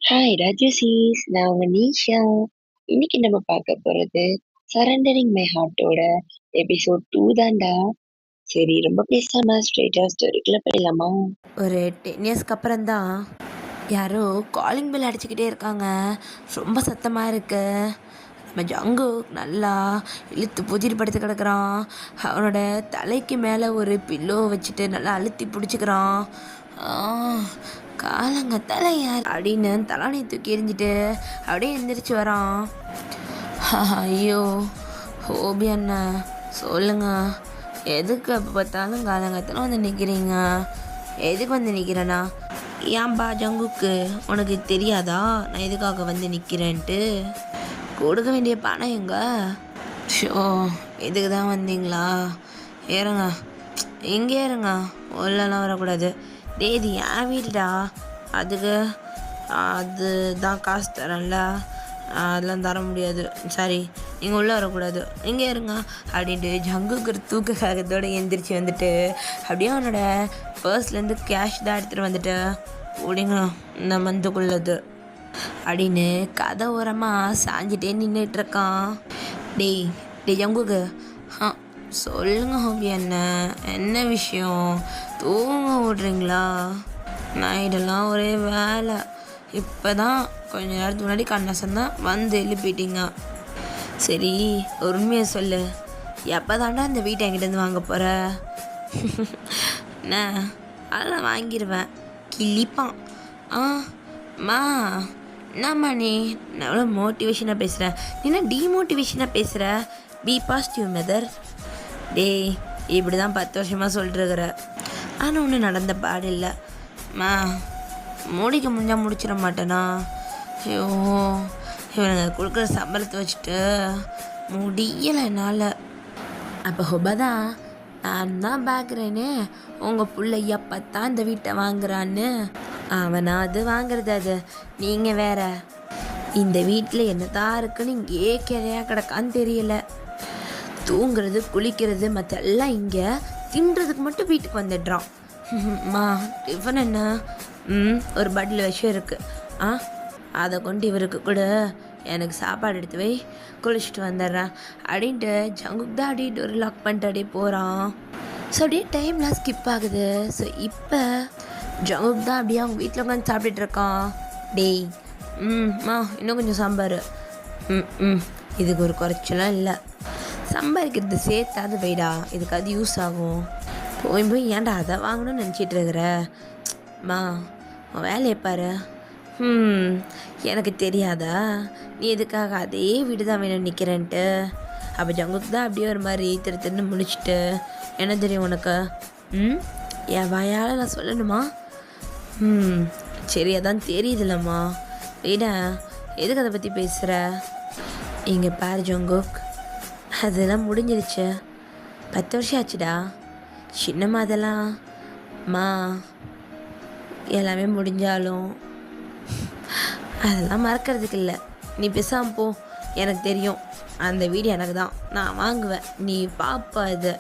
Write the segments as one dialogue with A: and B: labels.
A: Hi ராஜசீஸ், நான் உங்க நீஷா. இன்னைக்கு நம்ம பார்க்க போறது சரண்டரிங் மை ஹார்ட்டோட எபிசோட் 2 தான்டா. சரி, ரொம்ப பேசாம ஸ்ட்ரெயிட்டா ஸ்டோரிக்குள்ள போயிடலாமா?
B: ஒரு 10 இயர்ஸ்க்கு அப்புறம் தான் யாரோ காலிங் பெல் அடிச்சுக்கிட்டே இருக்காங்க. ரொம்ப சத்தமாக இருக்கு. நம்ம ஜங்கு நல்லா இழுத்து புதிர் படுத்து கிடக்குறான். அவனோட தலைக்கு மேலே ஒரு பில்லோ வச்சுட்டு நல்லா அழுத்தி பிடிச்சிக்கிறான். காலங்கத்தால யார் அப்படின்னு தலானி தூக்கி எறிஞ்சிட்டு அப்படியே எந்திரிச்சு வரான். ஐயோ ஹோபி அண்ணா, சொல்லுங்க, எதுக்கு அப்போ பார்த்தாலும் காலங்கத்தில் வந்து நிற்கிறீங்க? எதுக்கு வந்து நிற்கிறேன்னா? ஏன்பா ஜங்குக்கு உனக்கு தெரியாதா நான் எதுக்காக வந்து நிற்கிறேன்ட்டு? கொடுக்க வேண்டிய பணம் எங்க? ஷோ, இதுக்கு தான் வந்தீங்களா? ஏறுங்க, எங்கே ஏறுங்க, உள்ளெல்லாம் வரக்கூடாது. டேதி என் வீடுடா, அதுக்கு அது தான் காசு தரேன்ல, அதெல்லாம் தர முடியாது. சரி, நீங்கள் உள்ளே வரக்கூடாது, இங்கே இருங்க அப்படின்ட்டு ஜங்குக்கு தூக்க காகத்தோடு எந்திரிச்சு வந்துட்டு அப்படியே அவனோட பர்ஸ்லேருந்து கேஷ் தான் எடுத்துகிட்டு வந்துட்டு ஓடிங்க இந்த மந்துக்குள்ளது அப்படின்னு கதை ஓரமாக சாஞ்சிட்டே நின்றுட்டுருக்கான். டேய் டேய் ஜங்குக்கு, சொல்லுங்க ஹோபி என்ன விஷயம்? தூங்க விட்றீங்களா? நைட்டெல்லாம் ஒரே வேலை. இப்போ தான் கொஞ்ச நேரத்துக்கு முன்னாடி கண்ணசந்தான் வந்து எழுப்பிட்டீங்க. சரி, ஒரு உண்மையை சொல்லு, எப்போ தாண்டா இந்த வீட்டை என்கிட்டேருந்து வாங்க போகிற? என்ன அதெல்லாம் வாங்கிடுவேன், கிளிப்பான். மா என்னம்மா நீ எவ்வளோ மோட்டிவேஷனாக பேசுகிற? நீ என்ன டிமோட்டிவேஷனாக பேசுகிற? பி பாசிட்டிவ் மெதர். டேய், இப்படி தான் 10 வருஷமாக சொல்லிட்டுருக்குற, ஆனால் ஒன்றும் நடந்த பாடு இல்லை. மா முடிக்க முடிஞ்சால் முடிச்சிட மாட்டேனா? ஐயோ, இவனுங்க கொடுக்குற சம்பளத்தை வச்சுட்டு முடியலை என்னால். அப்போ ஹொபதா, நான் தான் பார்க்குறேனே உங்கள் பிள்ளை எப்போ தான் இந்த வீட்டை வாங்குறான்னு. அவனா அது வாங்குறது, அது நீங்கள் வேற. இந்த வீட்டில் என்ன தான் இருக்குன்னு இங்கே கிளையாக கிடக்கான்னு தெரியலை. தூங்குறது, குளிக்கிறது, மற்ற எல்லாம் இங்கே, தின்றதுக்கு மட்டும் வீட்டுக்கு வந்துடுறான். மா டிஃபன் என்ன? ஒரு பட்டில் விஷயம் இருக்குது, அதை கொண்டு இவருக்கு கூட எனக்கு சாப்பாடு எடுத்து வை, குளிச்சுட்டு வந்துடுறேன் அப்படின்ட்டு ஜங்குக்கு தான் அப்படியே டோர் லாக் பண்ணிட்டு அப்படியே போகிறான். ஸோ அப்படியே டைம்லாம் ஸ்கிப் ஆகுது. ஸோ இப்போ ஜங்குக்கு தான் அப்படியே அவங்க வீட்டில் உட்காந்து சாப்பிட்டுட்டு இருக்கான். டேய், மா இன்னும் கொஞ்சம் சாம்பார். இதுக்கு ஒரு குறைச்சலாம் இல்லை, சம்பாதிக்கிறது சேர்த்தாது வைடா, இதுக்கு அது யூஸ் ஆகும். போய் போய் ஏன்டா அதை வாங்கணும்னு நினச்சிட்டு இருக்கிற? மா உன் வேலையை பாரு. எனக்கு தெரியாதா நீ எதுக்காக அதே வீடு தான் வேணும்னு நிற்கிறேன்ட்டு? அப்போ ஜங்குக்கு தான் அப்படியே ஒரு மாதிரி திருன்னு முடிச்சுட்டு, என்ன தெரியும் உனக்கு? என் வாயால் நான் சொல்லணுமா? சரி, அதான் தெரியுதுல்லம்மா, வீடா எதுக்கு அதை பற்றி பேசுகிற? இங்கே பாரு ஜங்குக், அதெல்லாம் முடிஞ்சிருச்சு, 10 வருஷம் ஆச்சுடா. சின்னம்மா அதெல்லாம் மா எல்லாமே முடிஞ்சாலும் அதெல்லாம் மறக்கிறதுக்கு இல்லை. நீ பேசாமல் போ, எனக்கு தெரியும் அந்த வீடு எனக்கு தான், நான் வாங்குவேன், நீ பாப்பா இதை.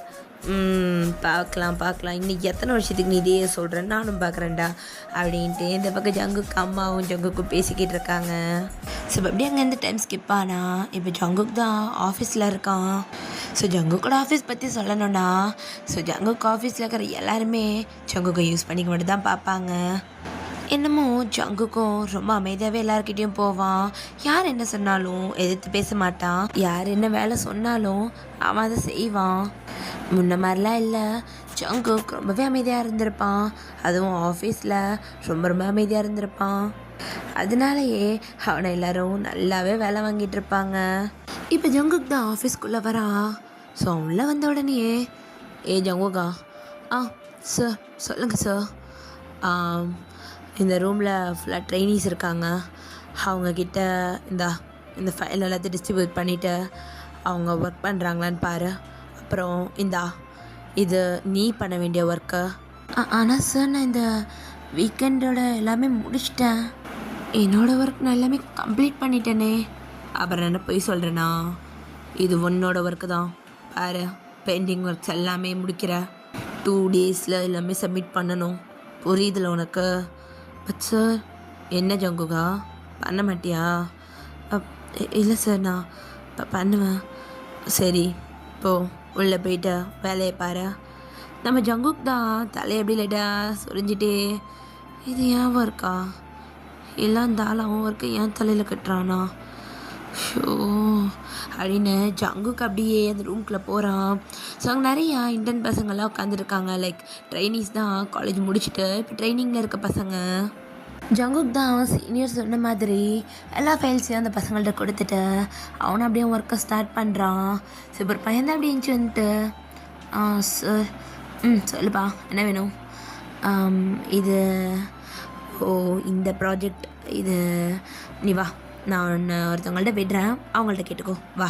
B: பார்க்கலாம் இன்னைக்கு எத்தனை வருஷத்துக்கு நீ இதே சொல்கிறேன், நானும் பார்க்குறேன்டா அப்படின்ட்டு இந்த பக்கம் ஜங்குக்கு அம்மாவும் ஜங்குக்கும் பேசிக்கிட்டு இருக்காங்க. ஸோ அப்படியே அங்கேருந்து டைம் ஸ்கிப் ஆனா இப்போ ஜங்குக் தான் ஆஃபீஸில் இருக்கான். ஸோ ஜங்குக்கோட ஆஃபீஸ் பற்றி சொல்லணும்னா, ஸோ ஜங்குக் ஆஃபீஸில் இருக்கிற எல்லாருமே ஜங்குக்கை யூஸ் பண்ணிக்க மட்டும் தான் பார்ப்பாங்க. என்னமோ ஜங்குக்கும் ரொம்ப அமைதியாகவே எல்லாருக்கிட்டேயும் போவான். யார் என்ன சொன்னாலும் எதிர்த்து பேச மாட்டான். யார் என்ன வேலை சொன்னாலும் அவன் அதை செய்வான். முன்ன மாதிரிலாம் இல்லை, ஜங்குக் ரொம்பவே அமைதியாக இருந்திருப்பான். அதுவும் ஆஃபீஸில் ரொம்ப அமைதியாக இருந்திருப்பான். அதனாலயே அவனை எல்லோரும் நல்லாவே வேலை வாங்கிட்டு இருப்பாங்க. இப்போ ஜங்குக் தான் ஆஃபீஸ்க்குள்ளே வரான். ஸோ உள்ளே வந்த உடனே, ஜங்குக்கா, சார் சொல்லுங்கள் சார், இந்த ரூமில் ஃபுல்லாக ட்ரைனிஸ் இருக்காங்க, அவங்கக்கிட்ட இந்த ஃபைல் எல்லாத்தையும் டிஸ்ட்ரிபியூட் பண்ணிவிட்டு அவங்க ஒர்க் பண்ணுறாங்களான்னு பாரு. அப்புறம் இது நீ பண்ண வேண்டிய ஒர்க்கு. ஆனால் சார், நான் இந்த வீக்கெண்டோட எல்லாமே முடிச்சிட்டேன், என்னோடய ஒர்க் நான் எல்லாமே கம்ப்ளீட் பண்ணிட்டேனே. அப்புறம் என்ன போய் சொல்கிறேன்னா, இது உன்னோட ஒர்க்கு தான் பாரு. பெண்டிங் ஒர்க்ஸ் எல்லாமே முடிக்கிற 2 டேஸில் எல்லாமே சப்மிட் பண்ணணும், புரியுதுல உனக்கு? பட் சார், என்ன ஜங்குகா பண்ண மாட்டியா? இல்லை சார், நான் பண்ணுவேன். சரி, போ உள்ளே போயிட்டு வேலையை பாரு. நம்ம ஜங்குக் தான் தலையை எப்படி லைட்டாக சுரிஞ்சிட்டே, இது ஏன் ஒர்க்கா இல்லை அந்த ஆள் அவன் ஒர்க்கை ஏன் தலையில் கட்டுறானா ஷோ அப்படின்னு ஜங்குக்கு அப்படியே அந்த ரூம்குள்ளே போகிறான். ஸோ அங்கே நிறையா இந்தியன் பசங்கள்லாம் உட்காந்துருக்காங்க. லைக் ட்ரைனிஸ் தான், காலேஜ் முடிச்சுட்டு இப்போ ட்ரைனிங்கில் இருக்க பசங்க. ஜங்குக் தான் சீனியர் சொன்ன மாதிரி எல்லா ஃபைல்ஸையும் அந்த பசங்கள்ட்ட கொடுத்துட்டு அவனை அப்படியே ஒர்க்கை ஸ்டார்ட் பண்ணுறான். ஸோ இப்போ ஒரு பையன் தான் அப்படி இருந்துச்சு வந்துட்டு, சார் சொல்லுப்பா என்ன வேணும்? இது இந்த ப்ராஜெக்ட் இது நீ வா, நான் ஒருத்தவங்கள்ட்ட விடுறேன், அவங்கள்ட்ட கேட்டுக்கோ வா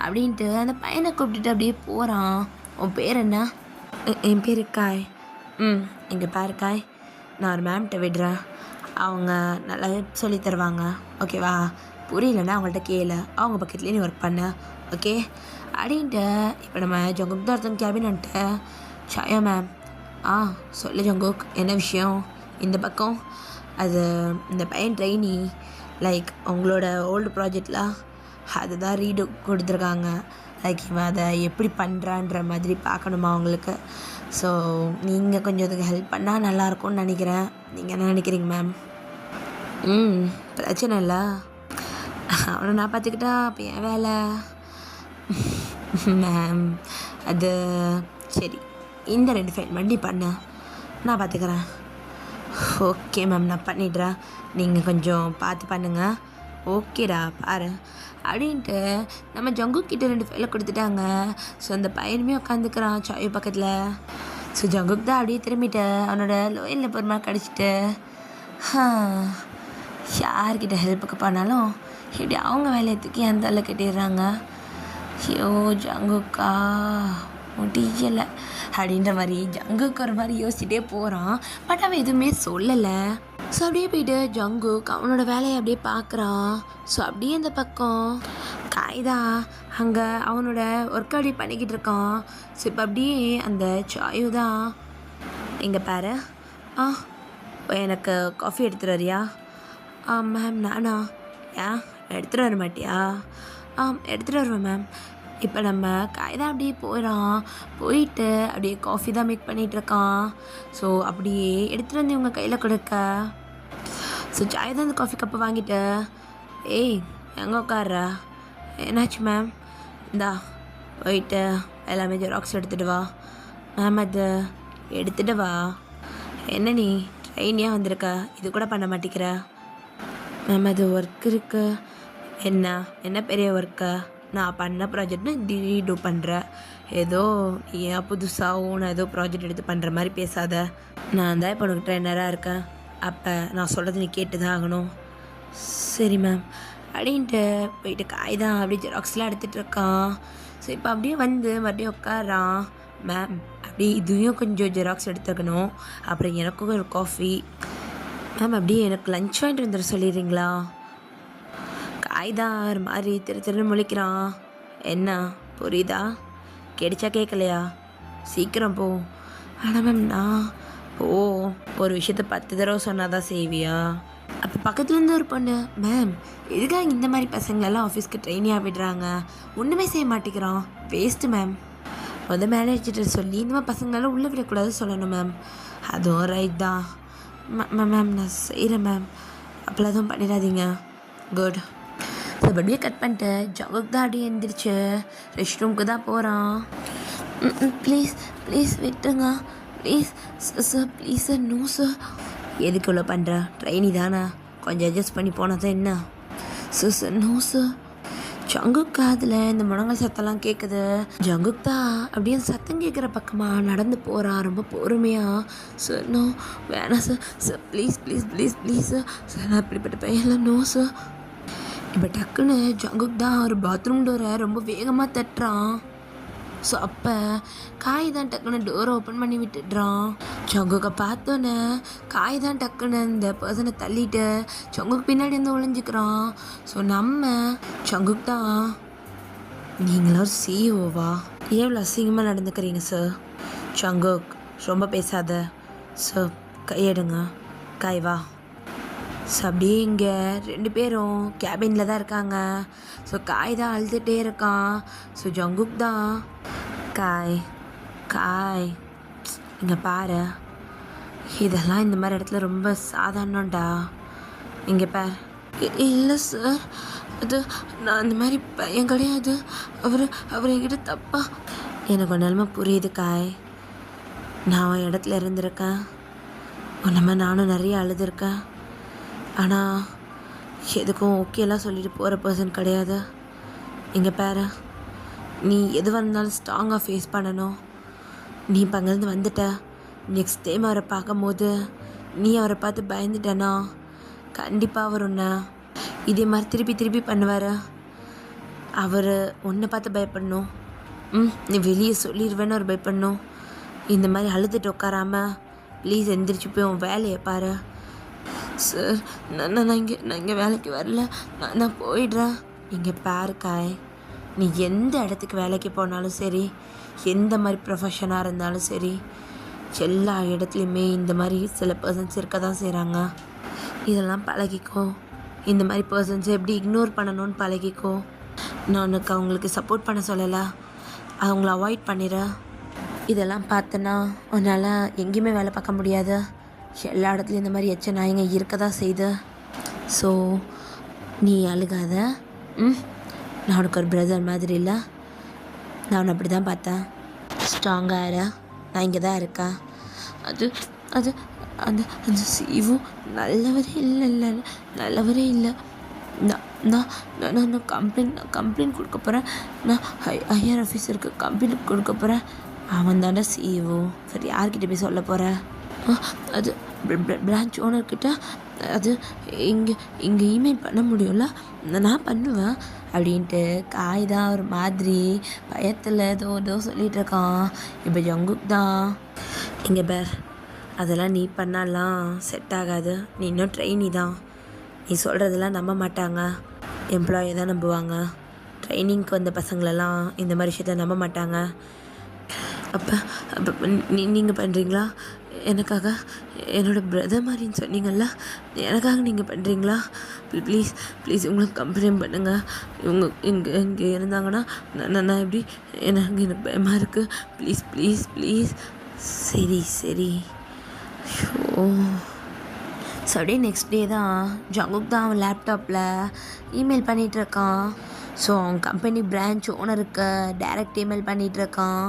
B: அப்படின்ட்டு அந்த பையனை கூப்பிட்டுட்டு அப்படியே போகிறான். உன் பேர் என்ன? என் பேர் காய். இங்கே பாரு காய், நான் ஒரு மேம்கிட்ட விடுறேன், அவங்க நல்லா சொல்லி தருவாங்க, ஓகேவா? புரியலன்னா அவங்கள்ட்ட கேளு, அவங்க பக்கத்துலேயே நீ ஒர்க் பண்ண, ஓகே அப்படின்ட்டு. இப்போ நம்ம ஜங்குக் தான் ஒருத்தவங்க கேபின் வந்துட்டு, சாயா மேம். சொல்லு ஜங்குக், என்ன விஷயம்? இந்த பக்கம் அது இந்த பையன் ட்ரெயினி, லைக் உங்களோட ஓல்டு ப்ராஜெக்ட்லாம் அதுதான் ரீடு கொடுத்துருக்காங்க. லைக் இவன் அதை எப்படி பண்ணுறான்ற மாதிரி பார்க்கணுமா அவங்களுக்கு. ஸோ நீங்கள் கொஞ்சம் அதுக்கு ஹெல்ப் பண்ணால் நல்லாயிருக்கும்னு நினைக்கிறேன். நீங்கள் என்ன நினைக்கிறீங்க மேம்? பிரச்சனை இல்லை, அவனை நான் பார்த்துக்கிட்டா அப்போ என் வேலை மேம். அது சரி, இந்த 2 ஃபைல் வண்டி பண்ண நான் பார்த்துக்கிறேன். ஓகே மேம், நான் பண்ணிடுறேன், நீங்கள் கொஞ்சம் பார்த்து பண்ணுங்கள். ஓகேடா பாரு அப்படின்ட்டு நம்ம ஜங்குக் கிட்ட 2 ஃபைலை கொடுத்துட்டாங்க. ஸோ அந்த பையனுமே உட்காந்துக்கிறான் சாய் பக்கத்தில். ஸோ ஜங்குக் தான் அப்படியே திரும்பிட்டு அவனோட லோயலில் பொறுமா கடிச்சிட்டு, யார்கிட்ட ஹெல்ப்புக்கு பண்ணாலும் இப்படி அவங்க வேலையை தூக்கி அந்த ஆள் கட்டிடுறாங்க. ஐயோ ஜங்குக்கா முடியலை அப்படின்ற மாதிரி ஜங்குக்கு ஒரு மாதிரி யோசிச்சுட்டே போகிறான். பட் அவன் எதுவுமே சொல்லலை. ஸோ அப்படியே போயிட்டு ஜங்குக் அவனோட வேலையை அப்படியே பார்க்குறான். ஸோ அப்படியே அந்த பக்கம் காய்தா அங்கே அவனோட ஒர்க் அப்படியே பண்ணிக்கிட்டு இருக்கான். ஸோ இப்போ அப்படியே அந்த சாயு தான், இங்கே பாரு, எனக்கு காஃபி எடுத்துகிட்டு வரியா? மேம் நானா? ஏன் எடுத்துகிட்டு வர மாட்டியா? எடுத்துகிட்டு வருவேன் மேம். இப்போ நம்ம காய்தான் அப்படியே போயிட்டு அப்படியே காஃபி தான் மேக் பண்ணிகிட்ருக்கான். ஸோ அப்படியே எடுத்துகிட்டு வந்து இவங்க கையில் கொடுக்க, ஸோ சாய் தான் அந்த காஃபி கப்பை வாங்கிட்டு, ஏய் எங்கே உட்கார்ற? என்னாச்சு மேம்? இந்தா போயிட்டு எல்லாமே ஜெராக்ஸ் எடுத்துகிட்டு வா. மேம் அது எடுத்துகிட்டு வா. என்ன நீ ட்ரெயினியாக வந்திருக்க, இது கூட பண்ண மாட்டேங்கிற? மேம் அது ஒர்க் இருக்கு. என்ன பெரிய ஒர்க்கு? நான் பண்ண ப்ராஜெக்ட்னு ரீடூ பண்ணுறேன். ஏதோ ஏன் புதுசாக நான் ஏதோ ப்ராஜெக்ட் எடுத்து பண்ணுற மாதிரி பேசாத. நான் தான் இப்போ உனக்கு ட்ரெயினராக இருக்கேன், அப்போ நான் சொல்கிறது நீ கேட்டு தான் ஆகணும். சரி மேம் அப்படின்ட்டு போயிட்டு காய்தான் அப்படியே ஜெராக்ஸ்லாம் எடுத்துகிட்டு இருக்கான். ஸோ இப்போ அப்படியே வந்து மறுபடியும் உட்காரான். மேம் அப்படி இதையும் கொஞ்சம் ஜெராக்ஸ் எடுத்துக்கணும், அப்புறம் எனக்கும் ஒரு காஃபி. மேம் அப்படியே எனக்கு லஞ்ச் வாங்கிட்டு வந்துட சொல்லிடுறீங்களா? காய்தான் ஒரு மாதிரி திரு முழிக்கிறான். என்ன புரியுதா? கிடைச்சா கேட்கலையா? சீக்கிரம் போ. ஆனால் மேம் நான் ஒரு விஷயத்த 10 தடவை சொன்னால் தான் செய்வியா? அப்போ பக்கத்துலேருந்து ஒரு பொண்ணு, மேம் எதுக்காக இந்த மாதிரி பசங்களெல்லாம் ஆஃபீஸ்க்கு ட்ரெயினியாக விடுறாங்க, ஒன்றுமே செய்ய மாட்டேங்கிறான், வேஸ்ட்டு மேம். மேனேஜர்கிட்ட சொல்லி இந்த மாதிரி பசங்களெல்லாம் உள்ளே விடக்கூடாது சொல்லணும் மேம். அதுவும் ரைட் தான் மேம், நான் செய்கிறேன் மேம், அப்போல்லாம் எதுவும் பண்ணிடாதீங்க. குட். ஸோ அப்படியே கட் பண்ணிட்டு ஜங்குக் தான் அப்படியே எழுந்திரிச்சு ரெஸ்ட் ரூமுக்கு தான் போகிறான். ப்ளீஸ் விட்டுருங்க please sir, please sir, no sir. எதுக்கு இவ்வளோ பண்ணுற? ட்ரெயினி தானே, கொஞ்சம் அட்ஜஸ்ட் பண்ணி போனால் தான் என்ன? Sir no sir. ஜங்குக் காதில் இந்த முழங்கல் சத்தம்லாம் கேட்குது. ஜங்குக் தான் அப்படியே சத்தம் கேட்குற பக்கமாக நடந்து போகிறான் ரொம்ப பொறுமையாக. சார் நோ வேணாம் சார் ப்ளீஸ் சார் நான் அப்படிப்பட்ட பையன்லாம் நோ சார். இப்போ டக்குன்னு ஜங்குக் தான் ஒரு பாத்ரூம் டோரை ரொம்ப வேகமாக தட்டுறான். ஸோ அப்போ காய் தான் டக்குன்னு டோரை ஓப்பன் பண்ணி விட்டுடுறான். ஜங்குக்கை பார்த்தோன்னே காய் தான் டக்குன்னு இந்த பர்சனை தள்ளிட்டு ஜங்குக் பின்னாடி வந்து ஒளிஞ்சிக்கிறான். ஸோ நம்ம ஜங்குக் தான், நீங்களும் சிஇஓவா? எவ்வளோ அசிங்கமாக நடந்துக்கிறீங்க சார்? ஜங்குக் ரொம்ப பேசாத சார், கையெடுங்க. காய் வா. ஸோ அப்படியே இங்கே 2 பேரும் கேபினில் தான் இருக்காங்க. ஸோ காய் தான் அழுதுகிட்டே இருக்கான். ஸோ ஜங்குக் தான் காய் காய் இங்கே பாரு, இதெல்லாம் இந்த மாதிரி இடத்துல ரொம்ப சாதாரணம்டா. இங்கே பார். இல்லை சார், அது நான் அந்த மாதிரி பையன் கிடையாது. அவர் என்கிட்ட தப்பா. எனக்கு ஒரு நிலமை புரியுது காய். நான் அவன் இடத்துல இருந்திருக்கேன். உன்னமே நானும் நிறைய அழுதுருக்கேன். ஆனால் எதுக்கும் ஓகேலாம் சொல்லிட்டு போகிற பர்சன் கிடையாது. இங்கே பாரு, நீ எதுவாக இருந்தாலும் ஸ்ட்ராங்காக ஃபேஸ் பண்ணணும். நீ இப்போ அங்கேருந்து வந்துட்ட, நெக்ஸ்ட் டைம் அவரை பார்க்கும்போது நீ அவரை பார்த்து பயந்துட்டேன்னா கண்டிப்பாக அவர் உன்னை இதே மாதிரி திருப்பி திருப்பி பண்ணுவார். அவர் உன்னை பார்த்து பயப்படணும். நீ வெளியே சொல்லிடுவேன்னு ஒரு பயப்படணும். இந்த மாதிரி அழுதுட்டு உட்காராம ப்ளீஸ் எந்திரிச்சு போய் உன் வேலையை பாரு. சார், நான் இங்கே வேலைக்கு வரல, நான் போயிடுறேன். இங்கே பாரு காய், நீ எந்த இடத்துக்கு வேலைக்கு போனாலும் சரி, எந்த மாதிரி ப்ரொஃபஷனாக இருந்தாலும் சரி, எல்லா இடத்துலையுமே இந்த மாதிரி சில பர்சன்ஸ் இருக்க தான் செய்கிறாங்க. இதெல்லாம் பழகிக்கோ. இந்த மாதிரி பர்சன்ஸை எப்படி இக்னோர் பண்ணணும்னு பழகிக்கோ. நான் உனக்கு அவங்களுக்கு சப்போர்ட் பண்ண சொல்லலை, அவங்கள அவாய்ட் பண்ணிடுற. இதெல்லாம் பார்த்தனா உன்னால் எங்கேயுமே வேலை பார்க்க முடியாது. எல்லா இடத்துலையும் இந்த மாதிரி எச்ச நாயங்க இருக்க தான் செய்யுது. ஸோ நீ அழுகாத. நான் உனக்கு ஒரு பிரதர் மாதிரி இல்லை, நான் உன்னை அப்படி தான் பார்த்தேன். ஸ்ட்ராங்காக இரு, நான் இங்கே தான் இருக்கேன். அது அது அந்த அந்த சீவு நல்லவரே இல்லை நல்லவரே இல்லை. நான் கம்ப்ளைண்ட் கொடுக்க போகிறேன். நான் ஹையர் ஆஃபீஸருக்கு கம்ப்ளைண்ட் கொடுக்க போகிறேன். அவன் தானே சீவு. சரி, யார்கிட்ட போய் சொல்ல போகிறேன்? அது பிரான்ச் ஓனர்கிட்ட. அது இங்கே இமெயில் பண்ண முடியும்ல, நான் பண்ணுவேன் அப்படின்ட்டு காய் தான் ஒரு மாதிரி பயத்தில் ஏதோ சொல்லிகிட்டு இருக்கான். இப்போ ஜங்குக் தான் இங்கே பேர், அதெல்லாம் நீ பண்ணாலாம் செட் ஆகாது. நீ இன்னும் ட்ரெயினி தான். நீ சொல்கிறதெல்லாம் நம்ப மாட்டாங்க, எம்ப்ளாயி தான் நம்புவாங்க. ட்ரைனிங்க்கு வந்த பசங்களெல்லாம் இந்த மாதிரி விஷயத்த நம்ப மாட்டாங்க. அப்போ நீங்கள் பண்ணுறீங்களா? எனக்காக என்னோடய பிரதர் மாதிரின்னு சொன்னீங்கள்ல, எனக்காக நீங்கள் பண்ணுறீங்களா? ப்ளீஸ் உங்களுக்கு கம்ப்ளைண்ட் பண்ணுங்கள். இங்கே இருந்தாங்கன்னா நான் எப்படி எனக்கு பயமாக இருக்குது. ப்ளீஸ். சரி. ஷோ. ஸோ அப்படியே நெக்ஸ்ட் டே தான் ஜங்குக் தான் அவன் லேப்டாப்பில் இமெயில் பண்ணிகிட்ருக்கான். ஸோ அவன் கம்பெனி பிரான்ச் ஓனருக்கு டைரக்ட் இமெயில் பண்ணிகிட்ருக்கான்.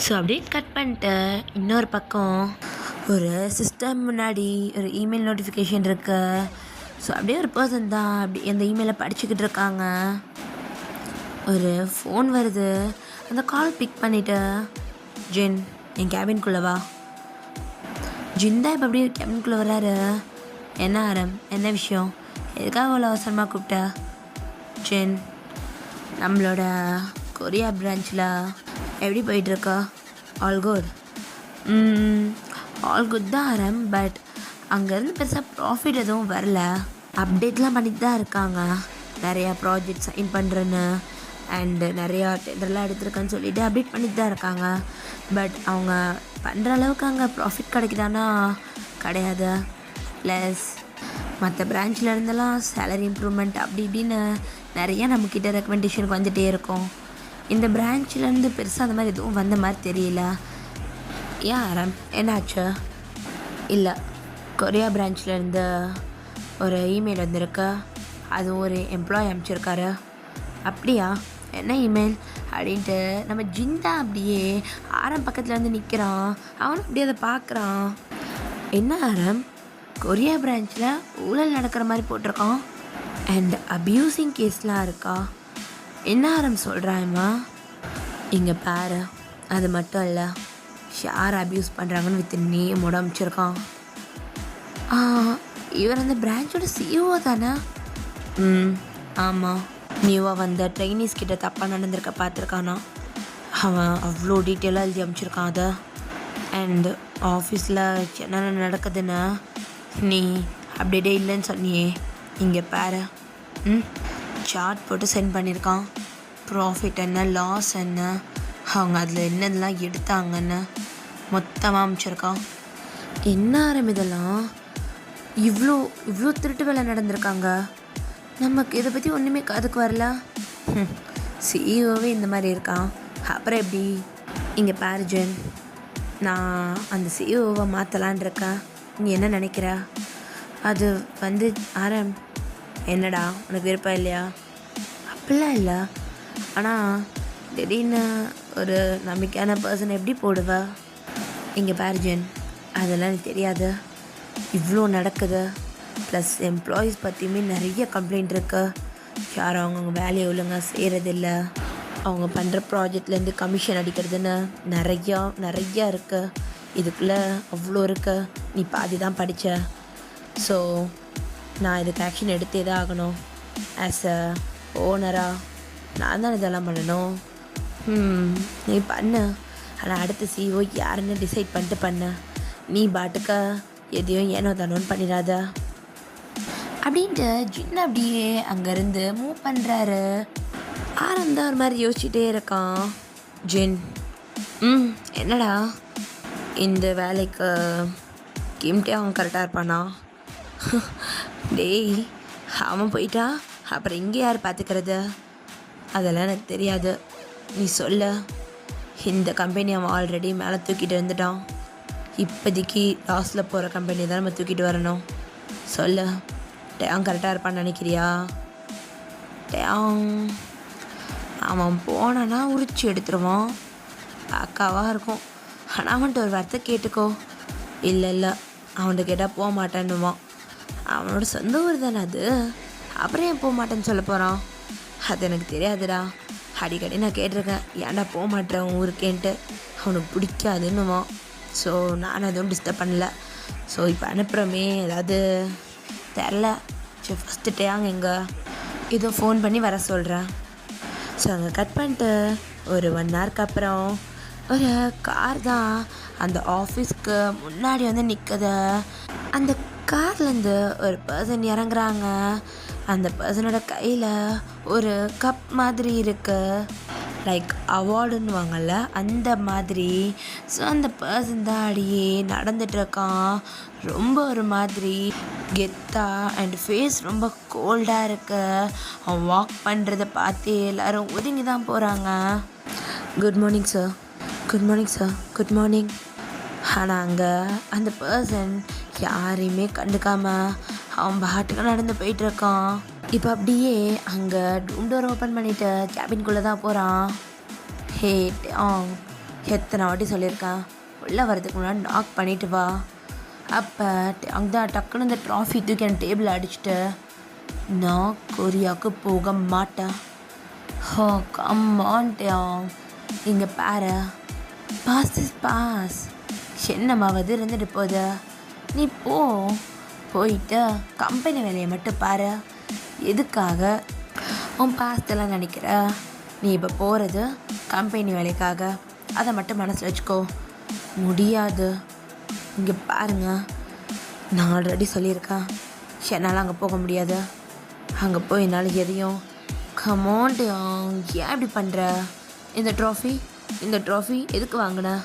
B: ஸோ அப்படியே கட் பண்ணிட்டு இன்னொரு பக்கம் ஒரு சிஸ்டம் முன்னாடி ஒரு இமெயில் நோட்டிஃபிகேஷன் இருக்கு. ஸோ அப்படியே ஒரு பர்சன் தான் அப்படி அந்த இமெயிலை படிச்சுக்கிட்டு இருக்காங்க. ஒரு ஃபோன் வருது. அந்த கால் பிக் பண்ணிவிட்டு, ஜின் என் கேபின்குள்ளே வா. ஜின் தான் இப்போ அப்படியே கேபின்குள்ளே வர்றாரு. என்ன ஆரம், என்ன விஷயம், எதுக்காக அவ்வளோ அவசரமாக கூப்பிட்ட? ஜின், நம்மளோட கொரியா பிரான்ச்சில் எப்படி போயிட்டுருக்கா? All good. ஆல் குட் தான் ஆரம். பட் அங்கேருந்து பெருசாக ப்ராஃபிட் எதுவும் வரல. அப்டேட்லாம் பண்ணிட்டு தான் இருக்காங்க. நிறையா ப்ராஜெக்ட் சைன் பண்ணுறேன்னு அண்டு நிறையா டெண்டர்லாம் எடுத்துருக்கேன்னு சொல்லிவிட்டு அப்டேட் பண்ணிட்டு தான் இருக்காங்க. பட் அவங்க பண்ணுற அளவுக்கு அங்கே ப்ராஃபிட் கிடைக்குதானா கிடையாது. ப்ளஸ் மற்ற பிரான்ச்சில் இருந்தெல்லாம் சேலரி இம்ப்ரூவ்மெண்ட் அப்படி இப்படின்னு நிறையா நம்மக்கிட்ட ரெக்கமெண்டேஷனுக்கு வந்துகிட்டே இருக்கும். இந்த பிரான்ச்சிலேருந்து பெருசாக அந்த மாதிரி எதுவும் வந்த மாதிரி தெரியல. ஏன் ஆரம், என்னாச்சு? இல்லை, கொரியா பிரான்ச்லேருந்து ஒரு இமெயில் வந்திருக்கு. அது ஒரு எம்ப்ளாயி அனுப்பிச்சிருக்காரு. அப்படியா, என்ன இமெயில் அப்படின்ட்டு நம்ம ஜிந்தா அப்படியே ஆரம் பக்கத்தில் வந்து நிற்கிறான். அவனும் அப்படியே அதை பார்க்குறான். என்ன ஆரம், கொரியா பிரான்ச்சில் ஊழல் நடக்கிற மாதிரி போட்டிருக்கான் அண்ட் அப்யூசிங் கேஸ்லாம் இருக்கா? என்ன ஆரம் சொல்கிறாயம்மா? இங்கே பாரு, அது மட்டும் இல்லை, யார் அப்யூஸ் பண்ணுறாங்கன்னு வித் நேமோட அமைச்சிருக்கான். இவர் அந்த பிரான்ச்சோட சிஇஓ தானே? ஆமாம். நியூவாக வந்த ட்ரைனிஸ் கிட்ட தப்பாக நடந்திருக்க பார்த்துருக்கானா? அவன் அவ்வளோ டீட்டெயிலாக எழுதி அமைச்சிருக்கான் அதை. அண்ட் ஆஃபீஸில் என்னென்ன நடக்குதுன்னு நீ அப்டேட்டே இல்லைன்னு சொன்னியே. இங்கே பாரு, சார்ட் போட்டு சென்ட் பண்ணியிருக்கான். ப்ராஃபிட் என்ன, லாஸ் என்ன, அவங்க அதில் என்னதெல்லாம் எடுத்தாங்கன்னு மொத்தமாக அமைச்சிருக்கான். என்ன ஆரம் இதெல்லாம்? இவ்வளோ இவ்வளோ திருட்டு வேலை நடந்திருக்காங்க. நமக்கு இதை பற்றி ஒன்றுமே காதுக்கு வரல. சிஇஓவே இந்த மாதிரி இருக்கான், அப்புறம் எப்படி? இங்கே பாரு ஜென், நான் அந்த சிஇஓவை மாற்றலான் இருக்கேன். நீ என்ன நினைக்கிற? அது வந்து ஆரம், என்னடா உனக்கு விருப்பம் இல்லையா? அப்படிலாம் இல்லை, ஆனால் திடீர்னு ஒரு நம்பிக்கையான பர்சன் எப்படி போடுவ? இங்கே பாரு ஜென், அதெல்லாம் எனக்கு தெரியாது. இவ்வளோ நடக்குது, ப்ளஸ் எம்ப்ளாயீஸ் பற்றியுமே நிறைய கம்ப்ளைண்ட் இருக்குது. யாரும் அவங்கவுங்க வேலையை ஒழுங்காக செய்கிறதில்ல, அவங்க பண்ணுற ப்ராஜெக்ட்லேருந்து கமிஷன் அடிக்கிறதுன்னு நிறையா இருக்குது. இதுக்குள்ளே அவ்வளோ இருக்கு. நீ பாதி தான் படித்த. ஸோ நான் இதுக்கு ஆக்ஷன் எடுத்தே தான் ஆகணும். ஆஸ் அ ஓனராக நான் தான் இதெல்லாம் பண்ணணும். நீ பண்ணு, ஆனால் அடுத்த சிஇஓ யாருன்னு டிசைட் பண்ணிட்டு பண்ண. நீ பாட்டுக்க எதையும் ஏனோ தானோன்னு பண்ணிடாத அப்படின்ட்டு ஜின் அப்படியே அங்கேருந்து மூவ் பண்ணுறாரு. ஆரம்பம் தான் ஒரு மாதிரி யோசிச்சுட்டே இருக்கான். ஜின், என்னடா இந்த வேலைக்கு கிம்ட்டே அவன் கரெக்டாக இருப்பானா? டேய், அவன் போயிட்டா அப்புறம் இங்கே யார் பார்த்துக்கிறது? அதெல்லாம் எனக்கு தெரியாது, நீ சொல்ல. இந்த கம்பெனி அவன் ஆல்ரெடி மேலே தூக்கிட்டு வந்துட்டான். இப்போதைக்கு லாஸில் போகிற கம்பெனி தான் நம்ம தூக்கிட்டு வரணும். சொல்லு, டேங் கரெக்டாக இருப்பான்னு நினைக்கிறியா? டேங் அவன் போனான்னா உரிச்சு எடுத்துருவான், அக்காவாக இருக்கும். ஆனால் அவன்கிட்ட ஒரு வார்த்தை கேட்டுக்கோ. இல்லை அவன்கிட்ட கேட்டால் போக மாட்டேன்னுவான். அவனோட சொந்த ஊர் தானே அது, அப்புறம் ஏன் போக மாட்டேன்னு சொல்ல போகிறான்? அது எனக்கு தெரியாதுடா. அடிக்கடி நான் கேட்டிருக்கேன், ஏன்டா போக மாட்டேன் உன் ஊருக்கேன்ட்டு. அவனுக்கு பிடிக்காதுன்னுவான். ஸோ நான் எதுவும் டிஸ்டர்ப் பண்ணல. ஸோ இப்போ அனுப்புகிறோமே, ஏதாவது தெரில. சரி, ஃபஸ்ட்டு டேங் எங்கே? இதோ ஃபோன் பண்ணி வர சொல்கிறேன். ஸோ அங்கே கட் பண்ணிட்டு ஒரு 1 ஹவருக்கு அப்புறம் ஒரு கார் தான் அந்த ஆஃபீஸ்க்கு முன்னாடி வந்து நிற்குது. அந்த கார்லேருந்து ஒரு பர்சன் இறங்குறாங்க. அந்த பர்சனோட கையில் ஒரு கப் மாதிரி இருக்குது, லைக் அவார்டுன்னுவாங்கள்ல அந்த மாதிரி. ஸோ அந்த பர்சன் தான் அடியே நடந்துகிட்ருக்கான். ரொம்ப ஒரு மாதிரி கெத்தா அண்ட் ஃபேஸ் ரொம்ப கோல்டாக இருக்கு. அவன் வாக் பண்ணுறதை பார்த்து எல்லோரும் ஒதுங்கி தான் போகிறாங்க. Good morning sir, good morning sir, good morning. ஆனால் அங்கே அந்த பர்சன் யாரையுமே கண்டுக்காமல் அவன் பாட்டுக்கு நடந்து போயிட்டுருக்கான். இப்போ அப்படியே அங்கே ரூம் டோர் ஓப்பன் பண்ணிவிட்டு கேபின்குள்ளே தான் போகிறான். ஹே டேங், எத்தனை வாட்டி சொல்லியிருக்கேன் உள்ளே வரதுக்கு முன்னாடி நாக் பண்ணிவிட்டு வா. அப்போ டேங் தான் டக்குன்னு இந்த ட்ராஃபி தூக்கி என் டேபிள் அடிச்சுட்டு, நான் கொரியாவுக்கு போக மாட்டேன். ஹோ கம் ஆன் டேங், இங்கே பாரு, பாஸ் இஸ் பாஸ், என்னமாவது இருந்துட்டு போகுது. நீ போயிட்டு கம்பெனி வேலையை மட்டும் பாரு. எதுக்காக உன் பாஸ்தெல்லாம் நினைக்கிற? நீ இப்போ போகிறது கம்பெனி வேலைக்காக, அதை மட்டும் மனசில் வச்சுக்கோ. முடியாது. இங்கே பாருங்க, நான் ஆல்ரெடி சொல்லியிருக்கேன், என்னால் அங்கே போக முடியாது. அங்கே போய் என்னால் எதையும் கமௌண்ட். ஏன் இப்படி பண்ணுற? இந்த ட்ராஃபி எதுக்கு வாங்கின?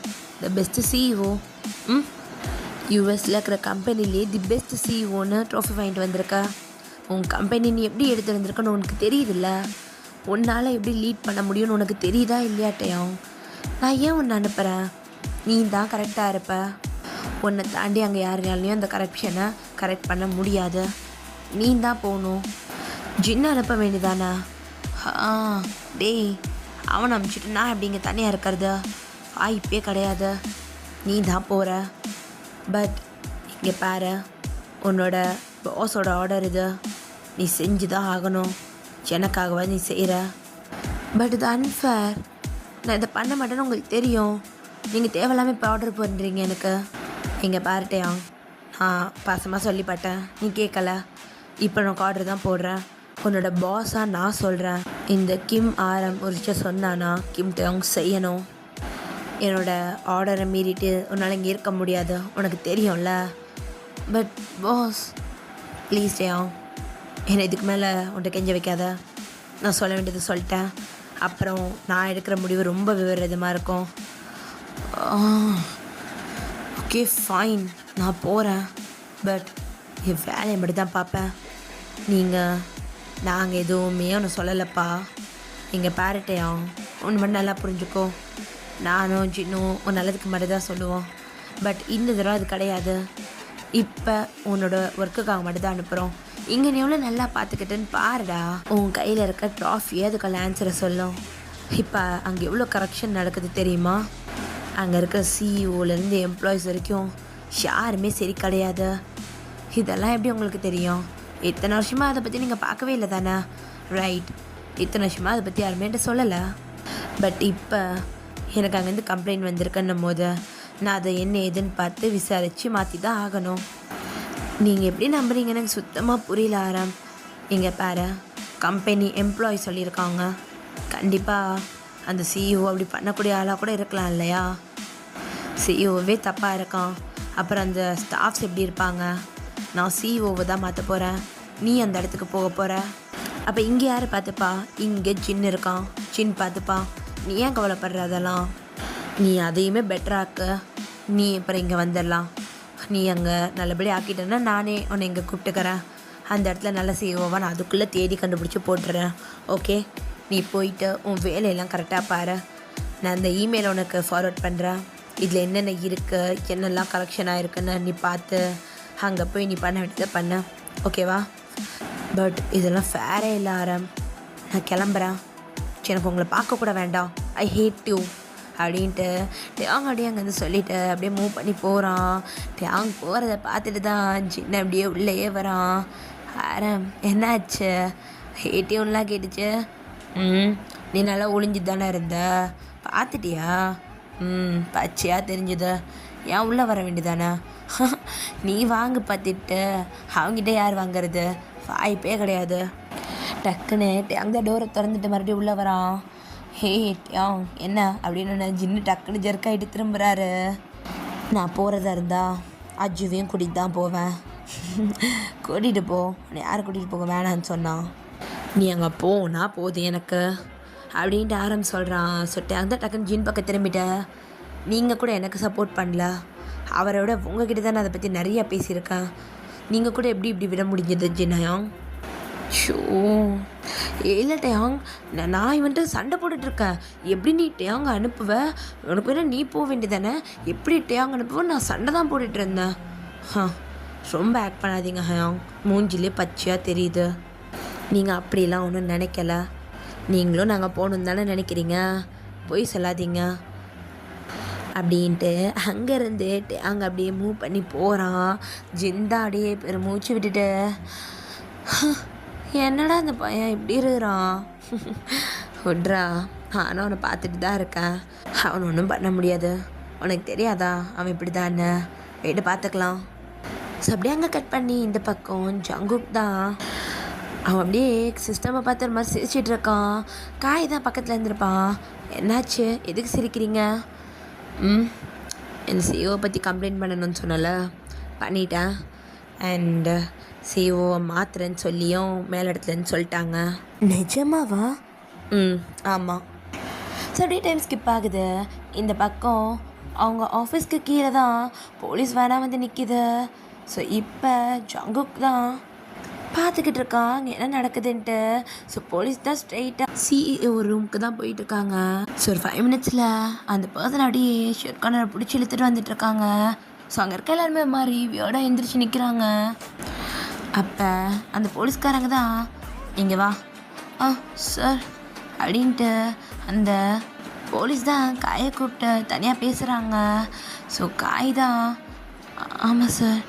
B: த பெஸ்ட்டு சிஇஓ, யூஎஸில் இருக்கிற கம்பெனிலே தி பெஸ்ட் சிஇஓன்னு ட்ராஃபி வாங்கிட்டு வந்திருக்க. உன் கம்பெனி நீ எப்படி எடுத்து வந்திருக்கன்னு உனக்கு தெரியுதுல்ல. உன்னால் எப்படி லீட் பண்ண முடியும்னு உனக்கு தெரியுதா இல்லையாட்டையும்? நான் ஏன் உன்னை அனுப்புகிறேன்? நீ தான் கரெக்டாக இருப்ப. உன்னை தாண்டி அங்கே யாருனாலையும் அந்த கரப்ஷனை கரெக்ட் பண்ண முடியாது. நீ தான் போகணும். ஜின்னை அனுப்ப வேண்டியதானே? டேய், அவனை அனுப்பிச்சிட்டு நான் எப்படி இங்கே தனியாக இருக்கிறது? வாய்ப்பே கிடையாது. நீ தான் போகிற. பட் இங்கே பாரு, உன்னோட பாஸோட ஆர்டர் இது, நீ செஞ்சு தான் ஆகணும். எனக்காகவா நீ செய்கிற? பட் இது அன்ஃபேர். நான் இதை பண்ண மாட்டேன்னு உங்களுக்கு தெரியும். நீங்கள் தேவையில்லாமல் இப்போ ஆர்டர் பண்ணுறீங்க எனக்கு. இங்கே பாருட்டையா, நான் பாசமாக சொல்லிப்பட்டேன், நீ கேட்கல. இப்போ நான் ஆர்டர் தான் போடுறேன். உன்னோட பாஸாக நான் சொல்கிறேன். இந்த கிம் ஆரம் ஒரு விஷயம் சொன்னானா கிம் டேங் செய்யணும். என்னோட ஆர்டரை மீறிட்டு உன்னால் இங்கே இருக்க முடியாது, உனக்கு தெரியும்ல. பட் பாஸ் ப்ளீஸ் டேங், என்னை இதுக்கு மேலே உன்ட்ட கெஞ்ச வைக்காத. நான் சொல்ல வேண்டியது சொல்லிட்டேன். அப்புறம் நான் எடுக்கிற முடிவு ரொம்ப விவரமாக இருக்கும். ஓகே ஃபைன், நான் போகிறேன். பட் என் வேலையை மட்டும் தான் பார்ப்பேன். நாங்கள் எதுவுமே ஒன்று சொல்லலைப்பா. எங்கள் பேரட்டையும் ஒன்று மட்டும் நல்லா புரிஞ்சுக்கோ. நானும் ஜின்னும் உன் நல்லதுக்கு மட்டும் தான் சொல்லுவோம். பட் இந்த தடவை அது கிடையாது. இப்போ உன்னோட ஒர்க்குக்காக மட்டும் தான் அனுப்புகிறோம். இங்கே நீ எவ்வளோ நல்லா பார்த்துக்கிட்டேன்னு பாருடா. உன் கையில் இருக்க ட்ராஃபியே அதுக்கான ஆன்சரை சொல்லும். இப்போ அங்கே எவ்வளோ கரெக்ஷன் நடக்குது தெரியுமா? அங்கே இருக்க சிஇஓலேருந்து எம்ப்ளாயிஸ் வரைக்கும் யாருமே சரி கிடையாது. இதெல்லாம் எப்படி உங்களுக்கு தெரியும்? இத்தனை வருஷமாக அதை பற்றி நீங்கள் பார்க்கவே இல்லை தானே? ரைட், இத்தனை வருஷமாக அதை பற்றி யாருமே என்கிட்ட சொல்லலை. பட் இப்போ எனக்கு அங்கேருந்து கம்ப்ளைண்ட் வந்திருக்குன்னும் போது நான் அதை என்ன ஏதுன்னு பார்த்து விசாரித்து மாற்றி தான் ஆகணும். நீங்கள் எப்படி நம்புறீங்கன்னு எனக்கு சுத்தமாக புரியல ஆரம். எங்கள் பேர கம்பெனி எம்ப்ளாயி சொல்லியிருக்காங்க. கண்டிப்பாக அந்த சிஇஓ அப்படி பண்ணக்கூடிய ஆளாக கூட இருக்கலாம் இல்லையா? சிஇஓவே தப்பாக இருக்கான், அப்புறம் அந்த ஸ்டாஃப்ஸ் எப்படி இருப்பாங்க? நான் சிஇஓவை தான் மாற்ற போகிறேன், நீ அந்த இடத்துக்கு போக போகிற. அப்போ இங்கே யார் பார்த்துப்பா? இங்கே ஜின் இருக்கான், ஜின் பார்த்துப்பா. நீ ஏன் கவலைப்படுற? அதெல்லாம் நீ அதையுமே பெட்டராக்க. நீ அப்புறம் இங்கே வந்துடலாம். நீ அங்கே நல்லபடியாக ஆக்கிட்டேன்னா நானே உன்னை இங்கே கூப்பிட்டுக்கிறேன். அந்த இடத்துல நல்ல சிஇஓவாக நான் அதுக்குள்ளே தேடி கண்டுபிடிச்சி போட்டுறேன். ஓகே, நீ போயிட்டு உன் வேலையெல்லாம் கரெக்டாக பாரு. நான் அந்த இமெயில் உனக்கு ஃபார்வர்ட் பண்ணுறேன். இதில் என்னென்ன இருக்குது, என்னெல்லாம் கரெக்ஷன் ஆகிருக்குன்னு நீ பார்த்து அங்கே போய் நீ பண்ண வேண்டியதை பண்ண. ஓகேவா? பட் இதெல்லாம் ஃபேரே இல்லை ஆரம். நான் கிளம்புறேன். எனக்கு உங்களை பார்க்கக்கூட வேண்டாம். ஐ ஹேட் யூ அப்படின்ட்டு டேங் அப்படியே அங்கேருந்து சொல்லிவிட்டு அப்படியே மூவ் பண்ணி போகிறான். டேங் போகிறத பார்த்துட்டு தான் சின்ன அப்படியே உள்ளேயே வரான். ஆரம், என்னாச்சு? ஹேட்டியும்லாம் கேட்டுச்சு. நீ நல்லா ஒளிஞ்சு தானே இருந்த, பார்த்துட்டியா? பச்சையாக தெரிஞ்சுது. ஏன் உள்ளே வர வேண்டியதானே? நீ வாங்க பார்த்துட்டு அவங்ககிட்ட யார் வாங்கிறது? வாய்ப்பே கிடையாது. டக்குன்னு அந்த டோரை திறந்துட்டு மறுபடியும் உள்ளே வரான். ஹே டேங், என்ன அப்படின்னு ஜின்னு டக்குன்னு ஜெர்க்காயிட்டு திரும்புகிறாரு. நான் போகிறதா இருந்தா அஜுவையும் கூட்டிகிட்டு தான் போவேன். கூட்டிகிட்டு போ. நீ யாரை கூட்டிகிட்டு போக வேணான்னு சொன்னான்? நீ அங்கே போனா போதும் எனக்கு அப்படின்ட்டு ஆரம் சொல்கிறான். டேங் தான் டக்குன்னு ஜின் பக்கம் திரும்பிட்ட. நீங்கள் கூட எனக்கு சப்போர்ட் பண்ணல. அவரை விட உங்ககிட்ட தான் நான் அதை பற்றி நிறையா பேசியிருக்கேன். நீங்கள் கூட எப்படி இப்படி விட முடிஞ்சது ஜின்னாயாங்? ஷோ இல்லை டேங், நான் இவன்ட்டு சண்டை போட்டுட்ருக்கேன். எப்படி நீ டேங்க அனுப்புவ? உனக்கு வேணா நீ போக வேண்டியதானே? எப்படி டேங் அனுப்புவேன்? நான் சண்டை தான் போட்டுட்டு இருந்தேன். ரொம்ப ஆக்ட் பண்ணாதீங்க ஹயாங், மூஞ்சிலே பச்சையாக தெரியுது. நீங்கள் அப்படிலாம் ஒன்றும் நினைக்கல. நீங்களும் நாங்கள் போகணுன்னு தானே நினைக்கிறீங்க. போய் சொல்லாதீங்க அப்படின்ட்டு அங்கேருந்து டேங் அப்படியே மூவ் பண்ணி போகிறான். ஜிந்தா அப்படியே பெரு மூச்சு விட்டுட்டு, என்னடா அந்த பையன் இப்படி இருக்கிறான்? விட்றா, நானும் அவனை பார்த்துட்டு தான் இருக்கேன். அவன் ஒன்றும் பண்ண முடியாது. உனக்கு தெரியாதா அவன் இப்படி தானே? போய்ட்டு பார்த்துக்கலாம். ஸோ அப்படியே அங்கே கட் பண்ணி இந்த பக்கம் ஜங்குக் தான். அவன் அப்படியே சிஸ்டமை பார்த்து ஒரு மாதிரி சிரிச்சிட்டு இருக்கான். காய் தான் பக்கத்தில் இருந்திருப்பான். என்னாச்சு? எதுக்கு சிரிக்கிறீங்க? என் சிஓ பற்றி கம்ப்ளைண்ட் பண்ணணும்னு சொன்னல, பண்ணிட்டேன். அண்டு சிஓவை மாத்துறேன்னு சொல்லியும் மேல் இடத்துலன்னு சொல்லிட்டாங்க. நிஜமாவா? ஆமாம். ஸோ அப்படியே டைம் ஸ்கிப் ஆகுது. இந்த பக்கம் அவங்க ஆஃபீஸ்க்கு கீழே தான் போலீஸ் வேணாம் வந்து நிற்கிது. ஸோ இப்போ ஜங்குக் தான் பார்த்துக்கிட்டு இருக்கான் அங்கே என்ன நடக்குதுன்ட்டு. ஸோ போலீஸ் தான் ஸ்ட்ரெயிட்டாக சிஇஓ ரூமுக்கு தான் போயிட்டுருக்காங்க. ஸோ ஒரு 5 மினிட்ஸில் அந்த பர்சன் அப்படியே ஷெர்கானை பிடிச்சி இழுத்துட்டு வந்துட்டுருக்காங்க. ஸோ அங்கே இருக்க எல்லாருமே மாதிரி வியோடாக எந்திரிச்சு நிற்கிறாங்க. அப்போ அந்த போலீஸ்காரங்க தான், இங்கே வா சார் அப்படின்ட்டு அந்த போலீஸ் தான் காயை கூப்பிட்டு தனியாக பேசுகிறாங்க. ஸோ காய் தான், ஆமாம் சார்